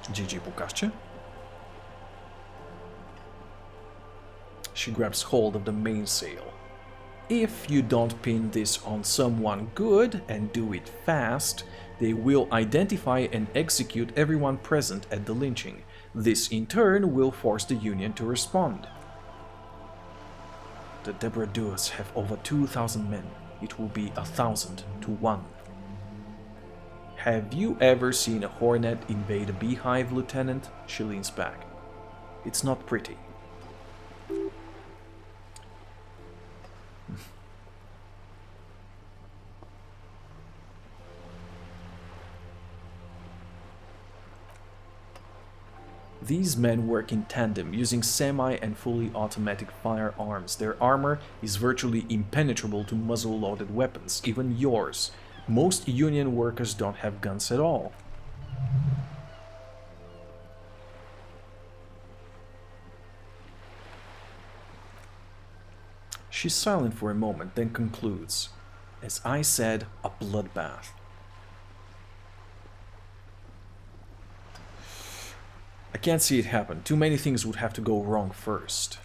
GG Bukascha. She grabs hold of the mainsail. If you don't pin this on someone good and do it fast, they will identify and execute everyone present at the lynching. This in turn will force the Union to respond. The Debradeurs have over 2,000 men. It will be 1,000 to 1. Have you ever seen a hornet invade a beehive, Lieutenant? She leans back. It's not pretty. These men work in tandem, using semi and fully automatic firearms. Their armor is virtually impenetrable to muzzle-loaded weapons, even yours. Most Union workers don't have guns at all. She's silent for a moment, then concludes. As I said, a bloodbath. I can't see it happen. Too many things would have to go wrong first.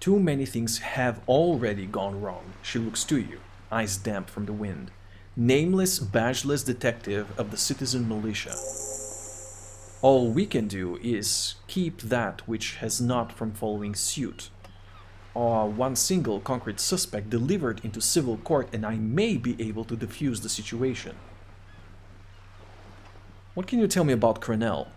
Too many things have already gone wrong. She looks to you, eyes damp from the wind. Nameless, badgeless detective of the citizen militia. All we can do is keep that which has not from following suit. One single concrete suspect delivered into civil court and I may be able to defuse the situation. What can you tell me about Crenell?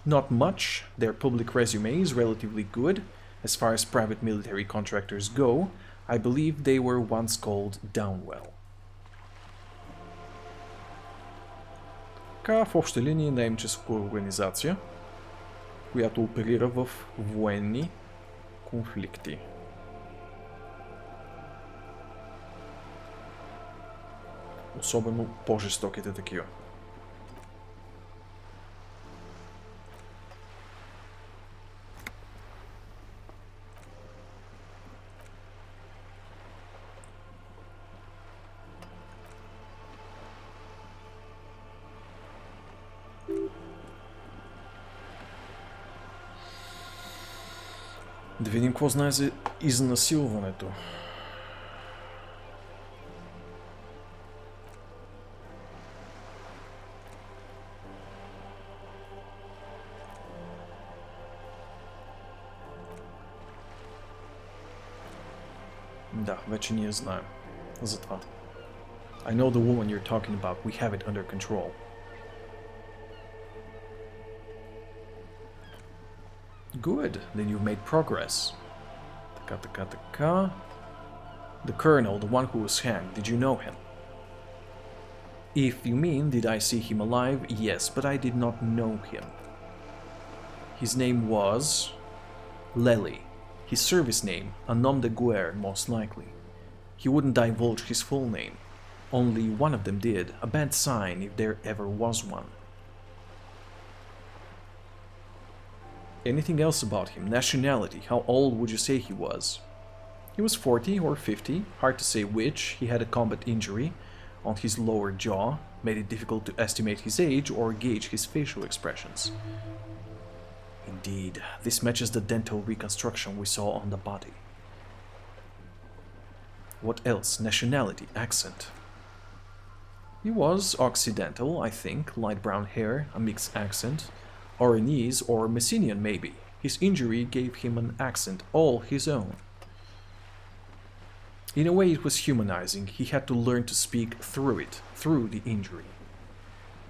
Not much. Their public resume is relatively good. As far as private military contractors go, I believe they were once called Downwell. Така, в общи линии наемческа организация, която оперира в военни конфликти. Особено по-жестоките такива. Да видим какво знае за изнасилването. Да, вече ние знаем за това. I know the woman you're talking about. We have it under control. Good, then you've made progress. Така. The colonel, the one who was hanged, did you know him? If you mean, did I see him alive? Yes, but I did not know him. His name was Lely. His service name, a nom de guerre, most likely. He wouldn't divulge his full name. Only one of them did, a bad sign if there ever was one. Anything else about him? Nationality? How old would you say he was? He was 40 or 50, hard to say which. He had a combat injury on his lower jaw, made it difficult to estimate his age or gauge his facial expressions. Indeed, this matches the dental reconstruction we saw on the body. What else? Nationality, accent. He was Occidental, I think, light brown hair, a mixed accent. Oranese or Messenian maybe. His injury gave him an accent all his own. In a way it was humanizing. He had to learn to speak through it, through the injury.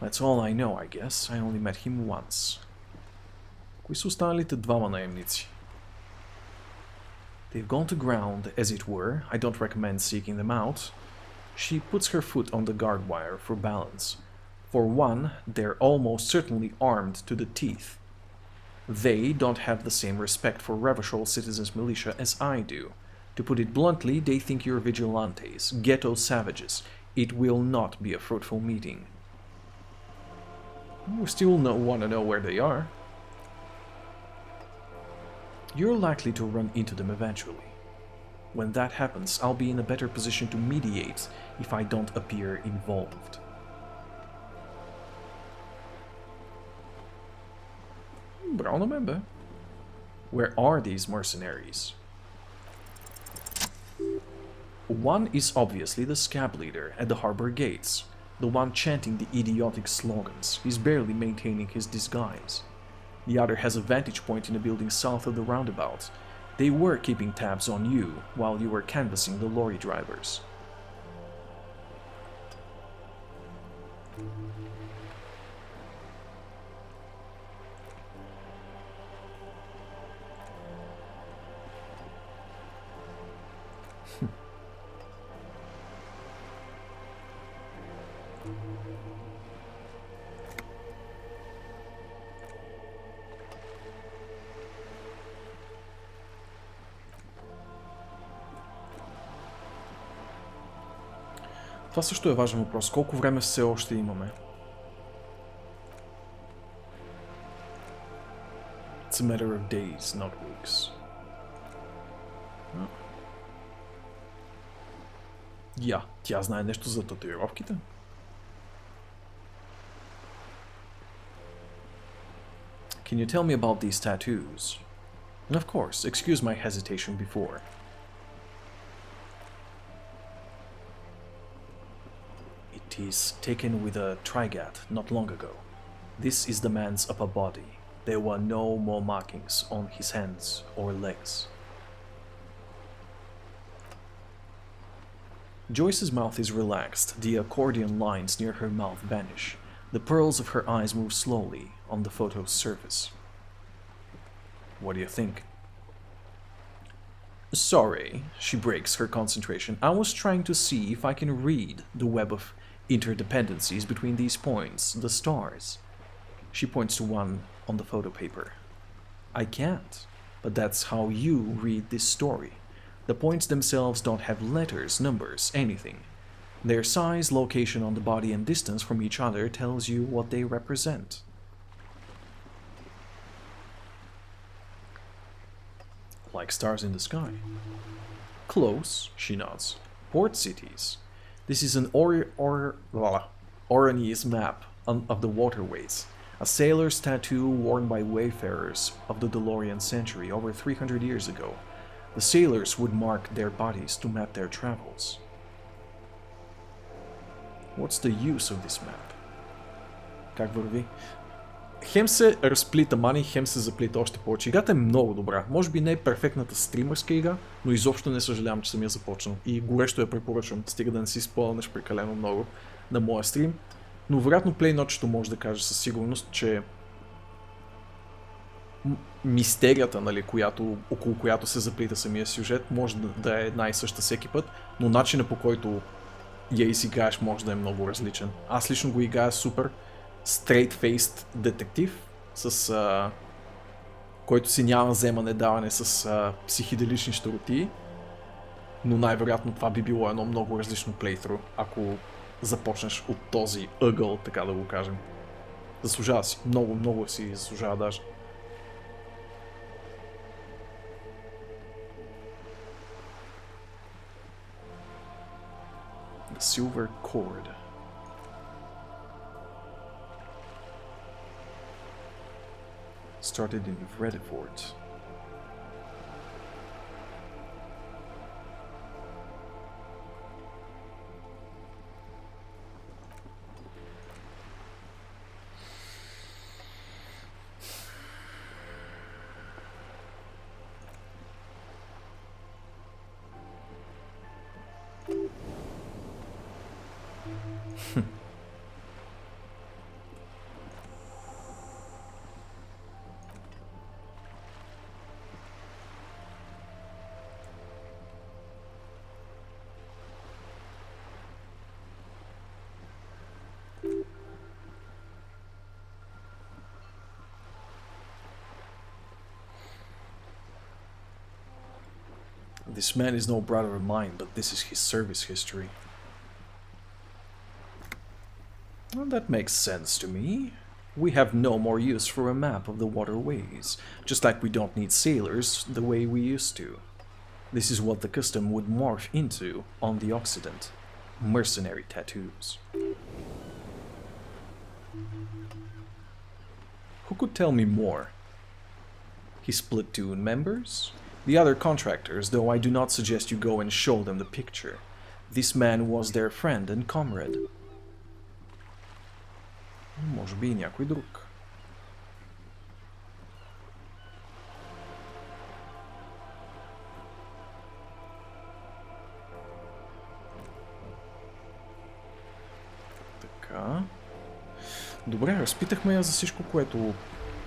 That's all I know, I guess. I only met him once. Кои са останалите двама наемници? They've gone to ground, as it were. I don't recommend seeking them out. She puts her foot on the guard wire for balance. For one, they're almost certainly armed to the teeth. They don't have the same respect for Revachol citizens' militia as I do. To put it bluntly, they think you're vigilantes, ghetto savages. It will not be a fruitful meeting. We still want to know where they are. You're likely to run into them eventually. When that happens, I'll be in a better position to mediate if I don't appear involved. Браво на мен, бе. Where are these mercenaries? One is obviously the scab leader at the harbor gates, the one chanting the idiotic slogans. He's barely maintaining his disguise. The other has a vantage point in a building south of the roundabout. They were keeping tabs on you while you were canvassing the lorry drivers. Това също е важен въпрос. Колко време все още имаме? It's a matter of days, not weeks. Я, тя знае нещо за татуировките? Can you tell me about these tattoos? Of course, excuse my hesitation before. It is taken with a trigat not long ago. This is the man's upper body. There were no more markings on his hands or legs. Joyce's mouth is relaxed. The accordion lines near her mouth vanish. The pearls of her eyes move slowly on the photo's surface. What do you think? Sorry, she breaks her concentration. I was trying to see if I can read the web of interdependencies between these points, the stars. She points to one on the photo paper. I can't, but that's how you read this story. The points themselves don't have letters, numbers, anything. Their size, location on the body and distance from each other tells you what they represent. Like stars in the sky. Close, she nods. Port cities. This is an Oranese map of the waterways. A sailor's tattoo worn by wayfarers of the DeLorean century over 300 years ago. The sailors would mark their bodies to map their travels. What's the use of this map? Как върви? Хем се разплита мани, хем се заплита още повече. Играта е много добра. Може би не е перфектната стримърска игра, но изобщо не съжалявам, че съм я започнал. И горещо я препоръчвам, стига да не си спълнеш прекалено много на моя стрим. Но вероятно плейночето може да каже със сигурност, че мистерията, нали, около която се заплита самия сюжет, може да е една и съща всеки път, но начинът по който я изиграеш може да е много различен. Аз лично го играя супер straight-faced детектив, с който си няма вземане-даване с психоделични щуротии, но най-вероятно това би било едно много различно плейтру, ако започнеш от този ъгъл, така да го кажем. Заслужава си. Много, много си заслужава даже. The silver cord. Started in Vredefort. This man is no brother of mine, but this is his service history. Well, that makes sense to me. We have no more use for a map of the waterways, just like we don't need sailors the way we used to. This is what the custom would morph into on the Occident. Mercenary tattoos. Who could tell me more? his platoon members, the other contractors, though I do not suggest you go and show them the picture. This man was their friend and comrade. Може би и някой друг. Така. Добре, разпитахме я за всичко, което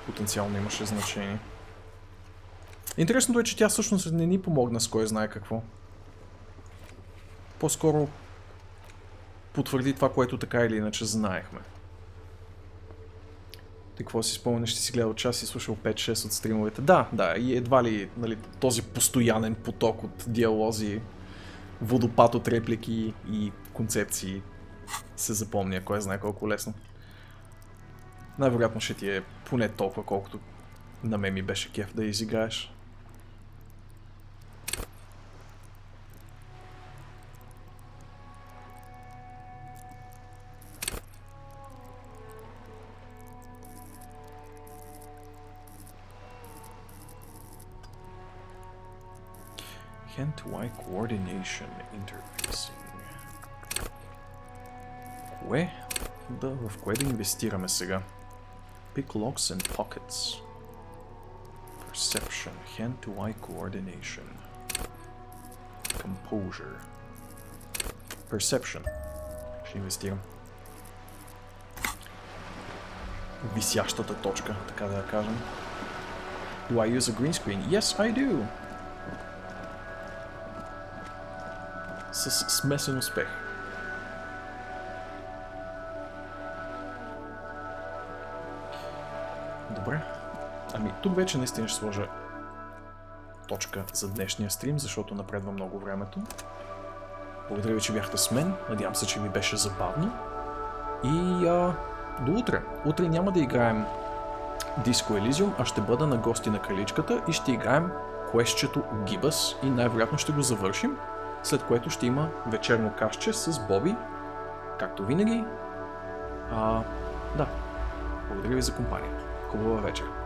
потенциално имаше значение. Интересното е, че тя всъщност не ни помогна с кой знае какво. По-скоро потвърди това, което така или иначе знаехме. Ти какво си спомняш, ще си гледал час и слушал 5-6 от стримовете? Да, и едва ли, нали, този постоянен поток от диалози, водопад от реплики и концепции се запомня, кой знае колко лесно. Най-вероятно ще ти е поне толкова, колкото на мен ми беше кеф да изиграеш. Hand-to-eye coordination interfacing. Кое? В кое да инвестираме сега? Pick locks and pockets. Perception. Hand-to-eye coordination. Composure. Perception. Ще инвестирам. Висящата точка, така да я кажем. Do I use a green screen? Yes, I do! С смесен успех. Добре. Ами, тук вече наистина ще сложа точка за днешния стрим, защото напредва много времето. Благодаря ви, че бяхте с мен. Надявам се, че ви беше забавно. И до утре. Утре няма да играем Disco Elysium, а ще бъда на гости на краличката и ще играем квестчето Гибас и най-вероятно ще го завършим, след което ще има вечерно кашче с Боби, както винаги. Да, благодаря ви за компанията. Хубава вечер.